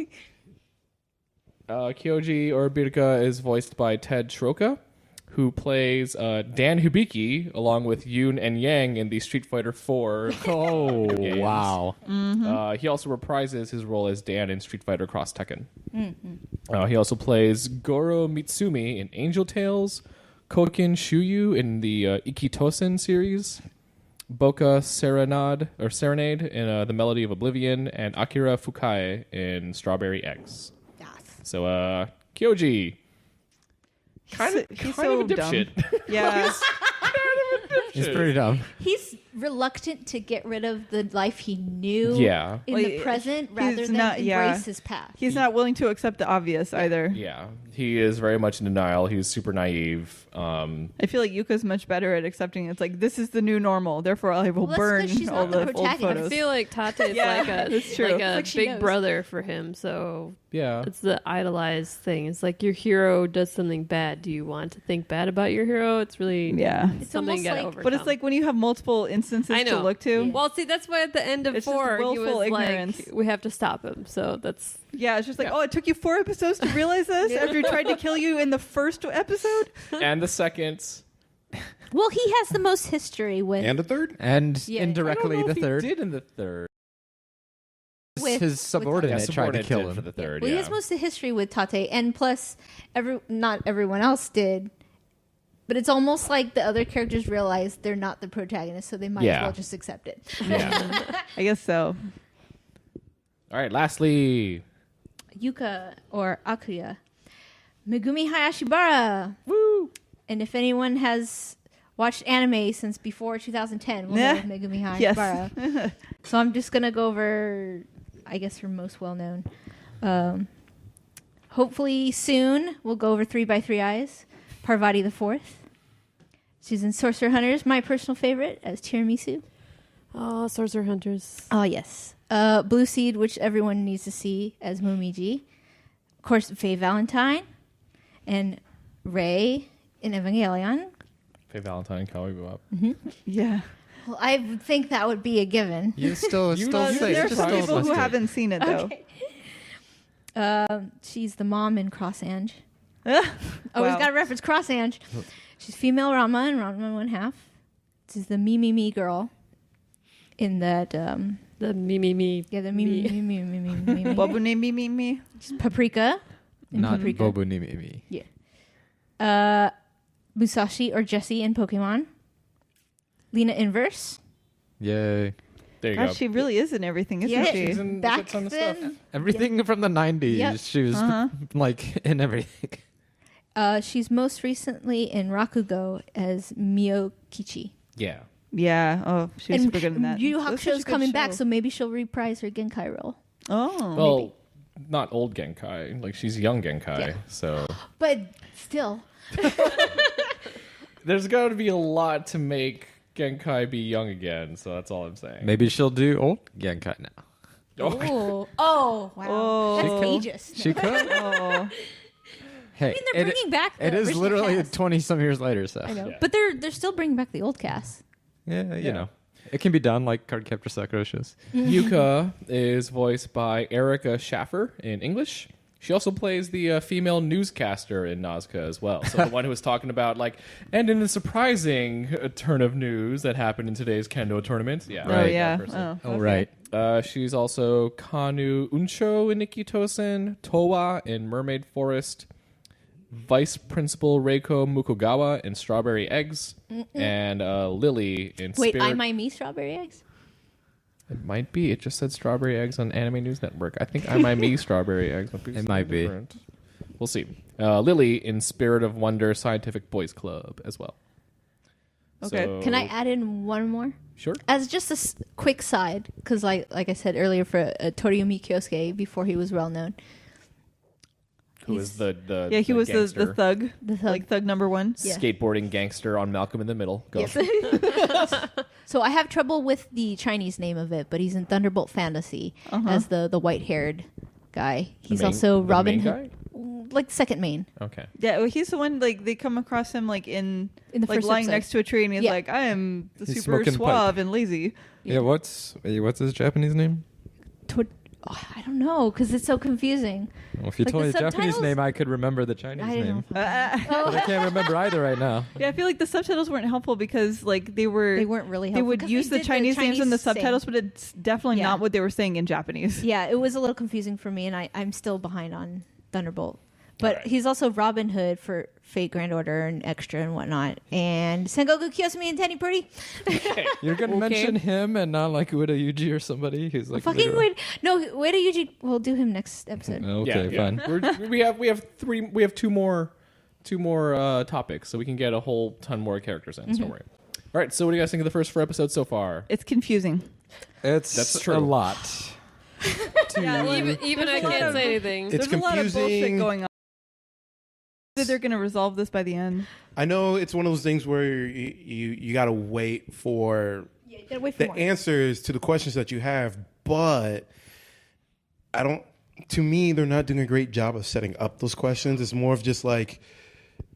Kyoji or Bilka is voiced by Ted Shiroka, who plays Dan Hibiki along with Yoon and Yang in the Street Fighter 4. Oh, games. wow. He also reprises his role as Dan in Street Fighter Cross Tekken. He also plays Goro Mitsumi in Angel Tales, Koken Shuyu in the Ikitosen series, Boka Serenade in The Melody of Oblivion, and Akira Fukai in Strawberry Eggs. Yes. So, Kyoji, kind of so a dumb. dipshit. Yeah. He's pretty dumb. He's reluctant to get rid of the life he knew Yeah. in Well, the present rather he's than not- embrace yeah. his past. He's not willing to accept the obvious either. Yeah, he is very much in denial. He's super naive. I feel like Yuka's much better at accepting it's like this is the new normal, therefore I will Well, that's burn 'cause she's all not the the old protagonist. photos. I feel like Tate is Yeah, like a that's true. like a Like she big knows. brother for him. So Yeah. it's the idolized thing. It's like your hero does something bad. Do you want to think bad about your hero? It's really Yeah. It's something almost you gotta like- overcome. But it's like when you have multiple instances I know. to look to. Well, see, that's why at the end of It's just 4, he willful was ignorance. like, "We have to stop him." So that's Yeah, it's just like, Yeah. oh, it took you 4 episodes to realize this after he tried to kill you in the first episode? And the second. Well, he has the most history with And a third? And Yeah. indirectly I don't know the if third. He did in the third. With- His with subordinate Yeah, tried to subordinate kill did him. for the third. well, he yeah. has most of the history with Tate, and plus, not everyone else did. But it's almost like the other characters realize they're not the protagonist, so they might Yeah. as well just accept it. Yeah. I guess so. All right. Lastly, Yuka or Akuya, Megumi Hayashibara. Woo! And if anyone has watched anime since before 2010, will know Megumi Hayashibara. Yes. So I'm just gonna go over, I guess, her most well known. Hopefully soon we'll go over 3x3 Eyes, Parvati the Fourth. She's in Sorcerer Hunters, my personal favorite as Tiramisu. oh, Sorcerer Hunters. Oh yes, Blue Seed, which everyone needs to see as Momiji. Of course, Faye Valentine and Rei in Evangelion. Faye Valentine, Cowboy Bebop. Yeah. Well, I would think that would be a given. You still You still know, say There are just some still people who listed. haven't seen it, though. She's the mom in Cross Ange. Wow. Always got to reference Cross Ange. She's female Rama and Rama 1/2. This is the me girl in that. The me. Yeah, the me. Bobu ne me. She's Paprika. Not Paprika. Bobu ni Mimi. Yeah. Musashi or Jessie in Pokemon. Lena Inverse. Yay. There you Gosh, go. she really is in everything, isn't Yeah, she? She's in Back some stuff. then. Everything from the 90s. Yep. She was like in everything. She's most recently in Rakugo as Miyokichi. Yeah. Yeah. Oh, she was super good in that. Yu Yu That's such a Hakusho's good coming back, show. so maybe she'll reprise her Genkai role. Oh. Well, not old Genkai. Like, she's young Genkai. Yeah. So But still, there's got to be a lot to make Genkai be young again. So that's all I'm saying. Maybe she'll do old Genkai now. oh wow, Oh. that's She ageist. She could. Oh. Hey, I mean, they're bringing back. The it is original literally cast. 20-some years later, so. I know, Yeah. but they're still bringing back the old cast. Yeah, you Yeah. know. It can be done like Cardcaptor Sakura shows. Yuka is voiced by Erica Schaffer in English. She also plays the female newscaster in Nazca as well. So the one who was talking about, like, and in a surprising turn of news that happened in today's kendo tournament. Yeah. Oh, Right. yeah. That person. Oh. Oh, right. She's also Kanu Uncho in Nikitosen, Towa in Mermaid Forest, Vice Principal Reiko Mukogawa in Strawberry Eggs, and Lily in Wait, Spirit. I My Me Strawberry Eggs. It might be. It just said Strawberry Eggs on Anime News Network. I think I Might Me Strawberry Eggs. It might be. Different. We'll see. Lily in Spirit of Wonder Scientific Boys Club as well. Okay. So- Can I add in one more? Sure. As just a quick side, because like I said earlier, for Toriyumi Kyosuke, before he was well known, Who is the Yeah, he was the gangster, thug. the thug. Like thug number one. Yeah. skateboarding gangster on Malcolm in the Middle. Go. Yes. So I have trouble with the Chinese name of it, but he's in Thunderbolt Fantasy as the white-haired guy. He's main- also the Robin main Hood, like second main. Okay. Yeah, well, he's the one, like, they come across him, like, in the like, first lying episode. next to a tree, and he's Yeah. like, I am the He's super smoking suave pipe. and lazy. Yeah, what's his Japanese name? I don't know, because it's so confusing. Well, if you Like told me the the Japanese subtitles? name, I could remember the Chinese I don't name. know. But I can't remember either right now. Yeah, I feel like the subtitles weren't helpful because, like, they They weren't really They helpful. would 'cause use they the did Chinese names in the saying. subtitles, but it's definitely Yeah. not what they were saying in Japanese. Yeah, it was a little confusing for me, and I'm still behind on Thunderbolt. But Alright. he's also Robin Hood for Fate Grand Order and Extra and whatnot. And Sengoku Kiyosumi and Tenny Pretty. You're going to Okay. mention him and not like Ueda Yuji or somebody who's like Fucking literal- Wade. No, Wade Yuji. We'll do him next episode. Okay, yeah, fine. yeah. we have two more topics, so we can get a whole ton more characters in. So don't worry. All right. So what do you guys think of the first 4 episodes so far? It's confusing. It's That's true. a lot. Yeah, Even I can't say anything. It's There's a lot of bullshit confusing. going on. That they're going to resolve this by the end. I know it's one of those things where you got to wait for Yeah, you gotta wait for the more. answers to the questions that you have, but I don't. To me, they're not doing a great job of setting up those questions. It's more of just like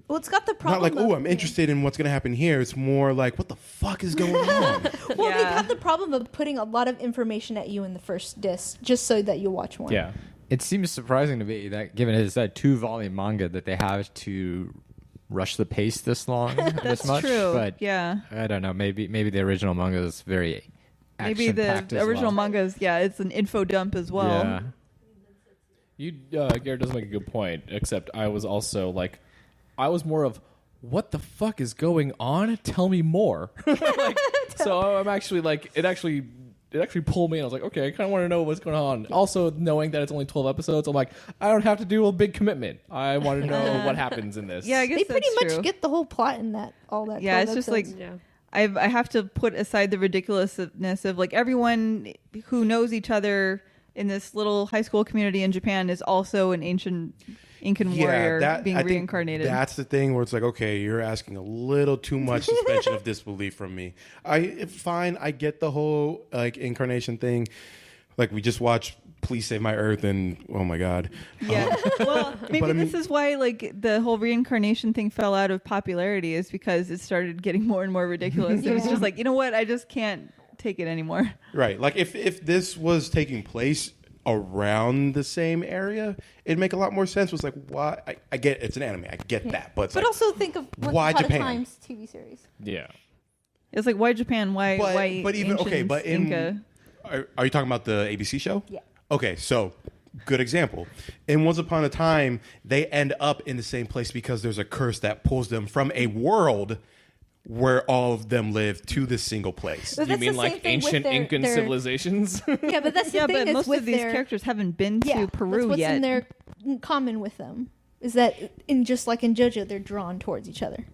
Well, it's got the problem. not like, of- oh, I'm interested in what's going to happen here. It's more like, what the fuck is going on? Well, they Yeah. have the problem of putting a lot of information at you in the first disc, just so that you watch more. Yeah. It seems surprising to me that given it's that 2-volume manga that they have to rush the pace this long, this much. True. But Yeah. I don't know. Maybe the original manga is very Maybe the action-packed as original well. manga is, it's an info dump as well. Yeah. Garrett does make a good point. Except I was also like, I was more of, what the fuck is going on? Tell me more. So I'm actually like, it actually pulled me, and I was like, okay, I kind of want to know what's going on. Also, knowing that it's only 12 episodes, I'm like, I don't have to do a big commitment. I want to know what happens in this. Yeah, I guess They pretty that's much true. get the whole plot in that. All that. Yeah, 12 it's just episodes. like Yeah. I have to put aside the ridiculousness of like everyone who knows each other in this little high school community in Japan is also an ancient Incan warrior being I think reincarnated. That's the thing where it's like, okay, you're asking a little too much suspension of disbelief from me. Fine, I get the whole like incarnation thing. Like we just watched Please Save My Earth, and oh my god, Yeah. Well, maybe But I this mean- is why like the whole reincarnation thing fell out of popularity is because it started getting more and more ridiculous. It was Yeah. just like, you know what? I just can't take it anymore. right? Like if this was taking place around the same area, it'd make a lot more sense. It's like, why? I get it's an anime. I get that. But it's But like, also think of Once why Upon a Japan? Time's TV series. Yeah. It's like, why Japan? Why? Why? but even okay, ancient but in Inca? are you talking about the ABC show? Yeah. Okay, so good example. In Once Upon a Time, they end up in the same place because there's a curse that pulls them from a world where all of them live to this single place. But You that's mean the like same thing with ancient Incan their- civilizations? Yeah, but that's the Yeah, thing. but is most with of these their, characters haven't been yeah, to Peru that's what's yet. in their in common with them is that in just like in JoJo, they're drawn towards each other.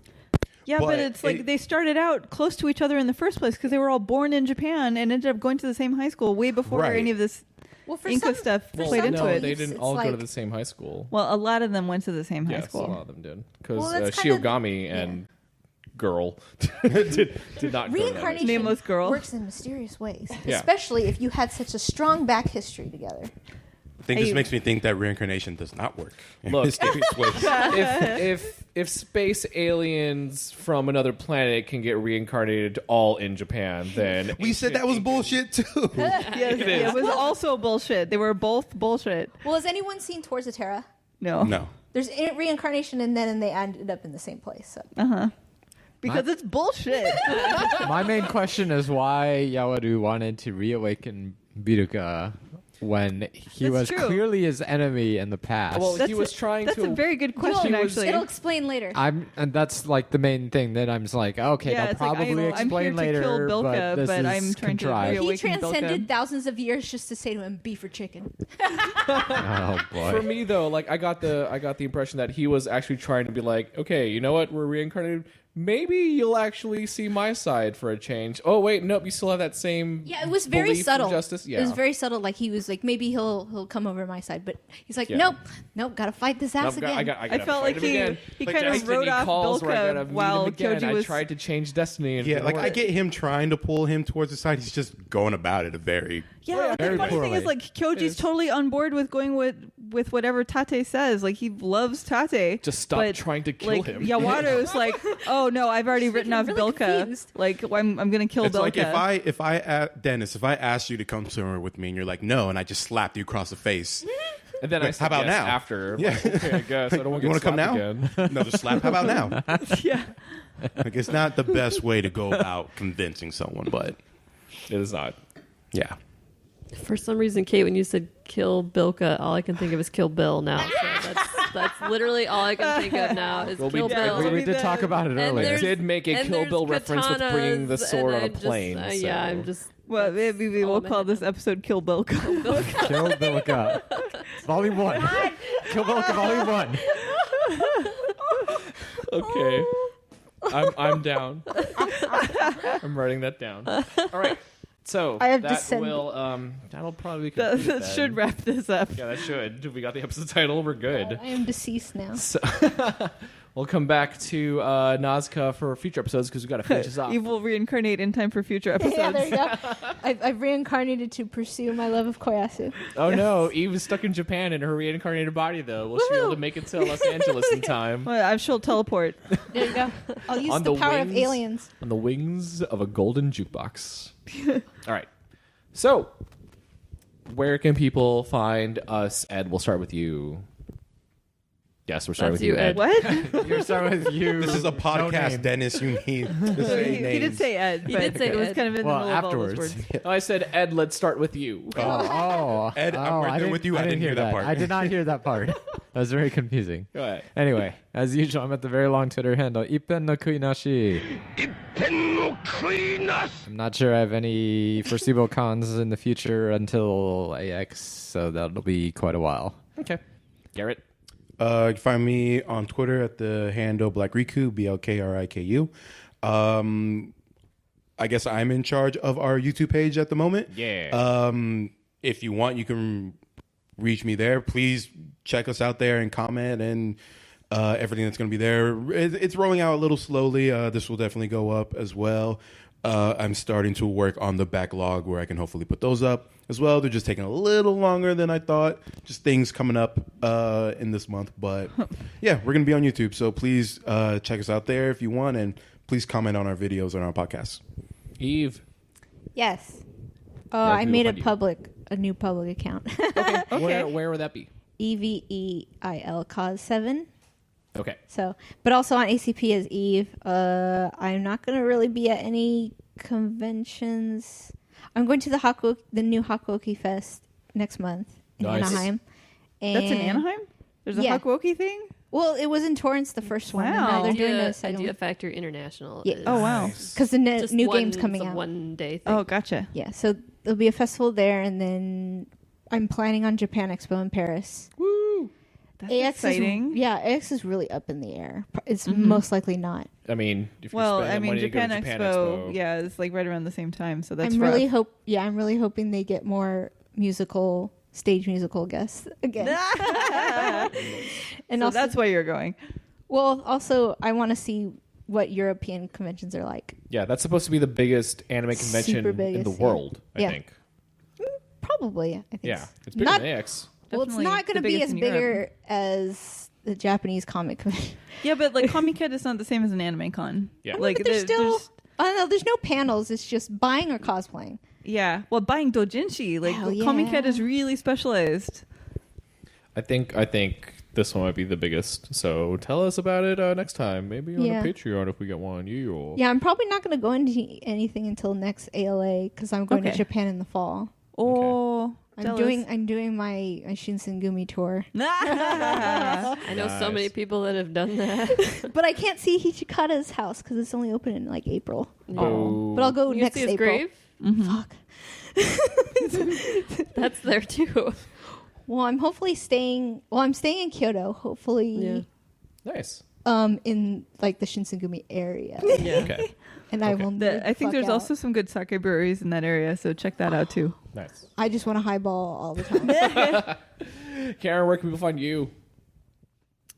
Yeah, but But it's like it- they started out close to each other in the first place because they were all born in Japan and ended up going to the same high school way before Right. any of this Well, for Inca some, stuff for played some into no, it. they beliefs, didn't it's all go to like- the same high school. Well, a lot of them went to the same high Yes, a school. lot of them did. Because Well, that's kind of- Shiogami and girl did not go to that Reincarnation Nameless girl. works in mysterious ways, Yeah. especially if you had such a strong back history together. I think this Hey. makes me think that reincarnation does not work in Look. mysterious ways. if space aliens from another planet can get reincarnated all in Japan, then We said that was bullshit too. Yes, it was also bullshit. They were both bullshit. Well, has anyone seen Towards the Terra? No. No. There's reincarnation, and then they ended up in the same place. So. Because it's bullshit. My main question is why Yawaru wanted to reawaken Bilka when he That's was true. clearly his enemy in the past. Well, he was trying That's to. a very good question, You'll- actually. It'll explain later. and that's like the main thing that I'm just like, okay, Yeah, they'll it's like, probably I'm explain here to later, kill Bilka, but this but is I'm trying to contrived. reawaken He Bilka. transcended thousands of years just to say to him, beef or chicken. Oh boy. For me though, like I got the impression that he was actually trying to be like, okay, you know what, we're reincarnated. Maybe you'll actually see my side for a change. Oh wait, nope, you still have that same. Yeah, it was very belief in subtle. Justice. Yeah, It was very subtle. Like he was like, maybe he'll come over my side, but he's like, Yeah. nope, gotta fight this ass Nope, again. I I felt like he Like, kind of destiny wrote off calls where I gotta Bilka meet while him again. Kyoji was... I tried to change destiny. And it Yeah, didn't like work. I get him trying to pull him towards the side. He's just going about it a very Yeah, very the funny thing is, poorly. like, Kyoji's totally on board with going with whatever Tate says. Like, he loves Tate. Just stop but, trying to kill like, him. Yawaru's like, oh no, I've already written off really Bilka. confused. Like, I'm gonna kill It's Bilka. like if I Dennis, if I asked you to come somewhere with me and you're like no, and I just slapped you across the face. And then I How said about yes now? after. Yeah. Like, okay, I guess I don't want You to want to come now? again. No, just slap. How about now? yeah. Like it's not the best way to go about convincing someone, but It is not. yeah. For some reason, Kate, when you said kill Bilka, all I can think of is Kill Bill now. So that's literally all I can think of now is Well, we Kill did- Bill. we did talk about it And earlier. there's- Did make a and Kill there's Bill reference with bringing the katanas, sword and on a plane. Yeah, so. I'm just. Well, maybe we will call this episode "Kill Bilka." Kill Bilka. Volume 1. Kill Bilka Volume 1. Okay. I'm down. I'm writing that down. All right. So I have that descended. will that'll probably be that complete that then. should wrap this up. Yeah, that should. We got the episode title. We're good. I am deceased now. So we'll come back to Nazca for future episodes because we got to finish this off. Eve will reincarnate in time for future episodes. Yeah, there you go. I've reincarnated to pursue my love of Koyasu. Oh no, Eve is stuck in Japan in her reincarnated body though. Will she be able to make it to Los Angeles in time? Well, I'm sure teleport. There you go. I'll use On the the power of wings. aliens. On the wings of a golden jukebox. All right. So, where can people find us? Ed, we'll start with you. Yes, we're starting That's with you, you, Ed. What? You're starting with you. This is a podcast, name. Dennis. You need to say he names. did say Ed, He but did say it was Ed. kind of in Well, the middle of all those afterwards. words. Oh, I said, Ed, let's start with you. Oh, Ed, I'm right I there didn't- with you. I didn't hear that part. I did not hear that part. That was very confusing. Go ahead. Anyway, as usual, I'm at the very long Twitter handle, Ippen no Kuinashi. I'm not sure I have any foreseeable cons in the future until AX, so that'll be quite a while. Okay. Garrett. You can find me on Twitter at the handle Blackriku, BLKRIKU. I guess I'm in charge of our YouTube page at the moment. Yeah. If you want, you can reach me there. Please check us out there and comment and everything that's going to be there. It's rolling out a little slowly. This will definitely go up as well. I'm starting to work on the backlog where I can hopefully put those up as well. They're just taking a little longer than I thought. Just things coming up in this month. But yeah, we're going to be on YouTube. So please check us out there if you want. And please comment on our videos and our podcasts. Eve. Yes. Where I can made people it find you? public. a new public account. Okay. Where would that be? EVEIL cause 7. Okay. So, but also on ACP as Eve. I'm not going to really be at any conventions. I'm going to the new Hakuoki Fest next month in Anaheim. And That's in Anaheim? There's a Hakuoki thing? Well, it was in Torrance the first one. And now they're doing a second Idea one. Factory International. Yeah. Is Oh, wow. Because the new game's coming it's a out. one-day thing. Oh, gotcha. Yeah, so there'll be a festival there, and then I'm planning on Japan Expo in Paris. Woo! That's AX exciting. AX is really up in the air. It's most likely not. I mean, if you Well, spend I the mean, money to go Japan to Expo, yeah, it's like right around the same time, so that's I'm rough. really hoping they get more stage musical guests again. And So also, that's why you're going. well, also I want to see what European conventions are like. Yeah, that's supposed to be the biggest anime convention Super in biggest, the yeah. world, I Yeah. think. Probably, I think. Yeah, it's bigger not, than AX. Well, it's Definitely not going to the be biggest as in bigger Europe. as the Japanese comic convention. Yeah, but like Comic-Con is not the same as an anime con. Yeah. Like But there's I don't know. There's no panels. It's just buying or cosplaying. yeah. Well, buying doujinshi, like Hell yeah. Comic-Con is really specialized. I think this one might be the biggest. So tell us about it next time. Maybe on Yeah. a Patreon if we get one. Yeah, I'm probably not going to go into anything until next ALA because I'm going to Okay. Japan in the fall. Oh, I'm doing my Shinsengumi tour, I know so many people that have done that. but I can't see Hichikata's house because it's only open in like April. Oh. But I'll go You next see his April. grave? Fuck. That's there too. Well, I'm staying in Kyoto. Hopefully, Yeah. Nice. in like the Shinsengumi area, Yeah. Okay. and I will. I think there's also some good sake breweries in that area, so check that out too. Nice. I just want to highball all the time. Karen, where can people find you?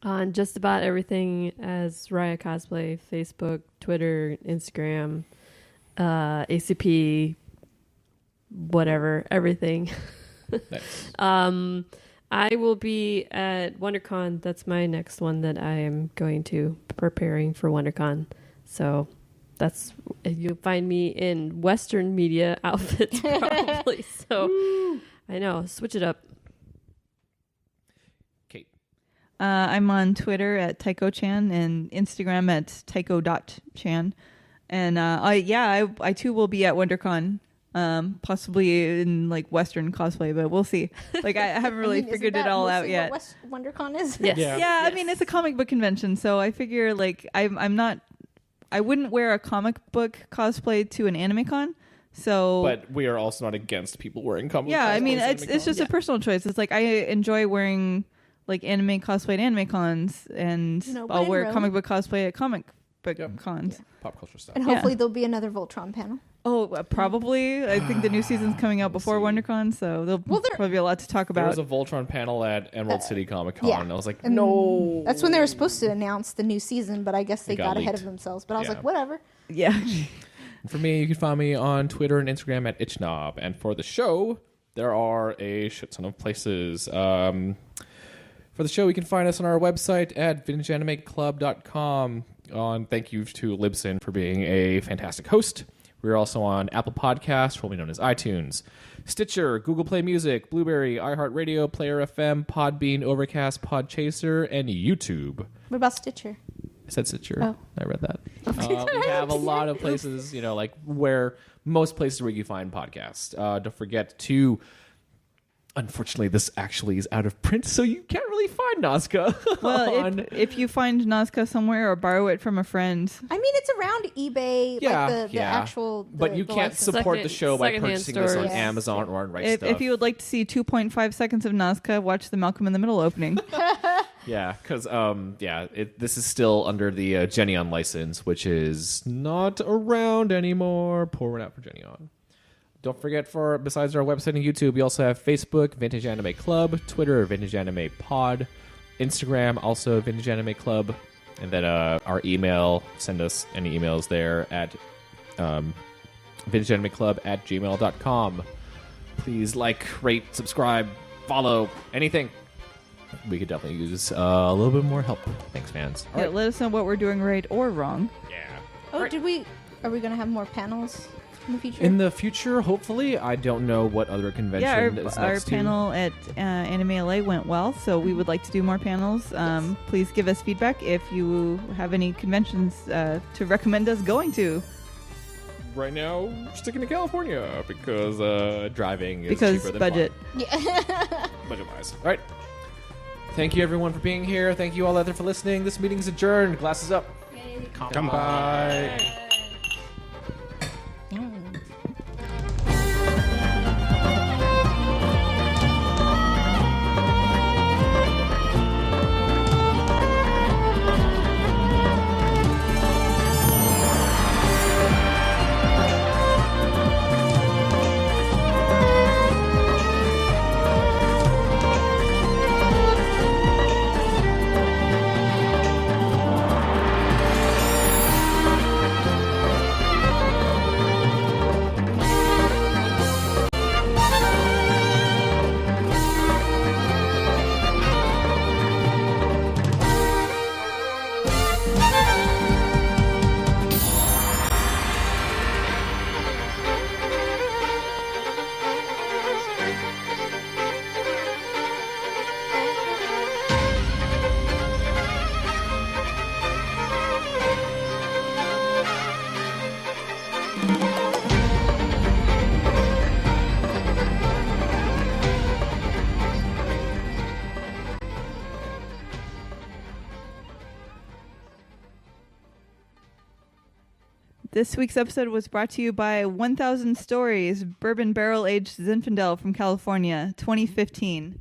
On just about everything as Raya Cosplay, Facebook, Twitter, Instagram, ACP, whatever, everything. Nice. I will be at WonderCon. That's my next one that I am going to preparing for WonderCon. So that's you'll find me in Western media outfits probably. So I know, switch it up. Kate. I'm on Twitter at Taiko-chan and Instagram at taiko.chan. And I too will be at WonderCon. Possibly in like Western cosplay, but we'll see. Like I haven't really figured it all out yet. What WonderCon is? Yes. Yeah. Yeah, I Yes. mean it's a comic book convention, so I figure like I wouldn't wear a comic book cosplay to an anime con. So But we are also not against people wearing comic yeah, I cosplays mean at it's just Anime a personal choice. It's like I enjoy wearing like anime cosplay at anime cons, and No, but I'll in wear Rome. comic book cosplay at comic book Yep. cons. Con. Pop culture stuff. And hopefully there'll be another Voltron panel. Oh, probably. I think the new season's coming out before see. WonderCon, so there'll Well, there- probably be a lot to talk There about. was a Voltron panel at Emerald City Comic Con, yeah. and I was like, And no. That's when they were supposed to announce the new season, but I guess they It got got ahead leaked. of themselves. But I was Yeah. like, whatever. Yeah. For me, you can find me on Twitter and Instagram at itchnob. And for the show, there are a shit ton of places. For the show, you can find us on our website at vintageanimeclub.com. Thank you to Libsyn for being a fantastic host. We're also on Apple Podcasts, formerly known as iTunes, Stitcher, Google Play Music, Blueberry, iHeartRadio, Player FM, Podbean, Overcast, Podchaser, and YouTube. What about Stitcher? I said Stitcher. Oh. I read that. We have a lot of places, like where most places where you find podcasts. Don't forget to. Unfortunately, this actually is out of print, so you can't really find Nazca. Well, if you find Nazca somewhere or borrow it from a friend, I mean, it's around eBay, like the actual. But you the can't license. support the show by Secondhand purchasing this on stores. Amazon or on Right if Stuff. you would like to see 2.5 seconds of Nazca, watch the Malcolm in the Middle opening. Yeah, because this is still under the Genion license, which is not around anymore. Pour one out for Genion. Don't forget, besides our website and YouTube, we also have Facebook, Vintage Anime Club, Twitter, Vintage Anime Pod, Instagram, also Vintage Anime Club, and then our email. Send us any emails there at vintageanimeclub@gmail.com. Please rate, subscribe, follow, anything. We could definitely use a little bit more help. Thanks, fans. All Yeah, right. let us know what we're doing right or wrong. Yeah. Oh, are we going to have more panels? in the future? In the future, hopefully. I don't know what other convention is our next to. panel at Anime LA went well, so we would like to do more panels. Please give us feedback if you have any conventions to recommend us going to. Right now, we're sticking to California because driving is Because cheaper than budget. Yeah. budget-wise. All right. Thank you, everyone, for being here. Thank you all out there for listening. This meeting is adjourned. Glasses up. Come by. This week's episode was brought to you by 1000 Stories, Bourbon Barrel Aged Zinfandel from California, 2015.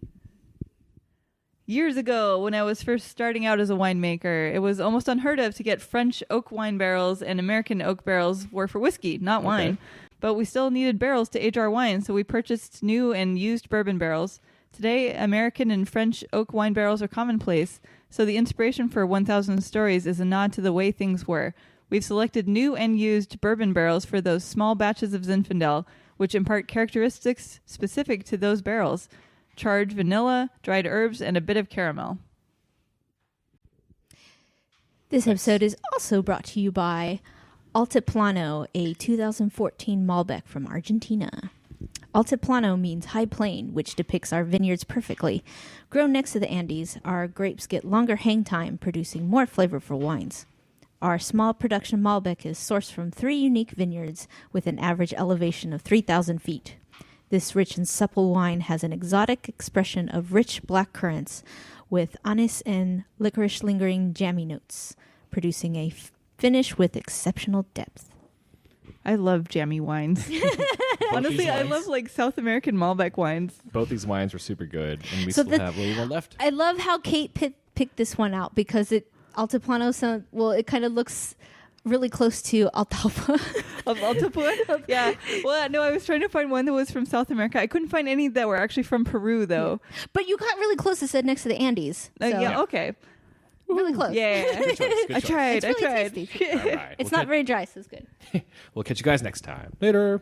Years ago, when I was first starting out as a winemaker, it was almost unheard of to get French oak wine barrels, and American oak barrels were for whiskey, not wine. But we still needed barrels to age our wine, so we purchased new and used bourbon barrels. Today, American and French oak wine barrels are commonplace, so the inspiration for 1000 Stories is a nod to the way things were. We've selected new and used bourbon barrels for those small batches of Zinfandel, which impart characteristics specific to those barrels: charred vanilla, dried herbs, and a bit of caramel. This episode is also brought to you by Altiplano, a 2014 Malbec from Argentina. Altiplano means high plain, which depicts our vineyards perfectly. Grown next to the Andes, our grapes get longer hang time, producing more flavorful wines. Our small production Malbec is sourced from 3 unique vineyards with an average elevation of 3,000 feet. This rich and supple wine has an exotic expression of rich black currants with anise and licorice lingering jammy notes, producing a finish with exceptional depth. I love jammy wines. Honestly, I love like South American Malbec wines. Both these wines were super good, and we So still have a little more left. I love how Kate picked this one out because Altiplano it kind of looks really close to Altapa. Of Altapa? Yeah. Well, no, I was trying to find one that was from South America. I couldn't find any that were actually from Peru, though. But you got really close. It said next to the Andes. So Yeah, okay. really close. Yeah. Good choice, good I choice. tried. It's really I tried. tasty. All right. It's not very dry, so it's good. We'll catch you guys next time. Later.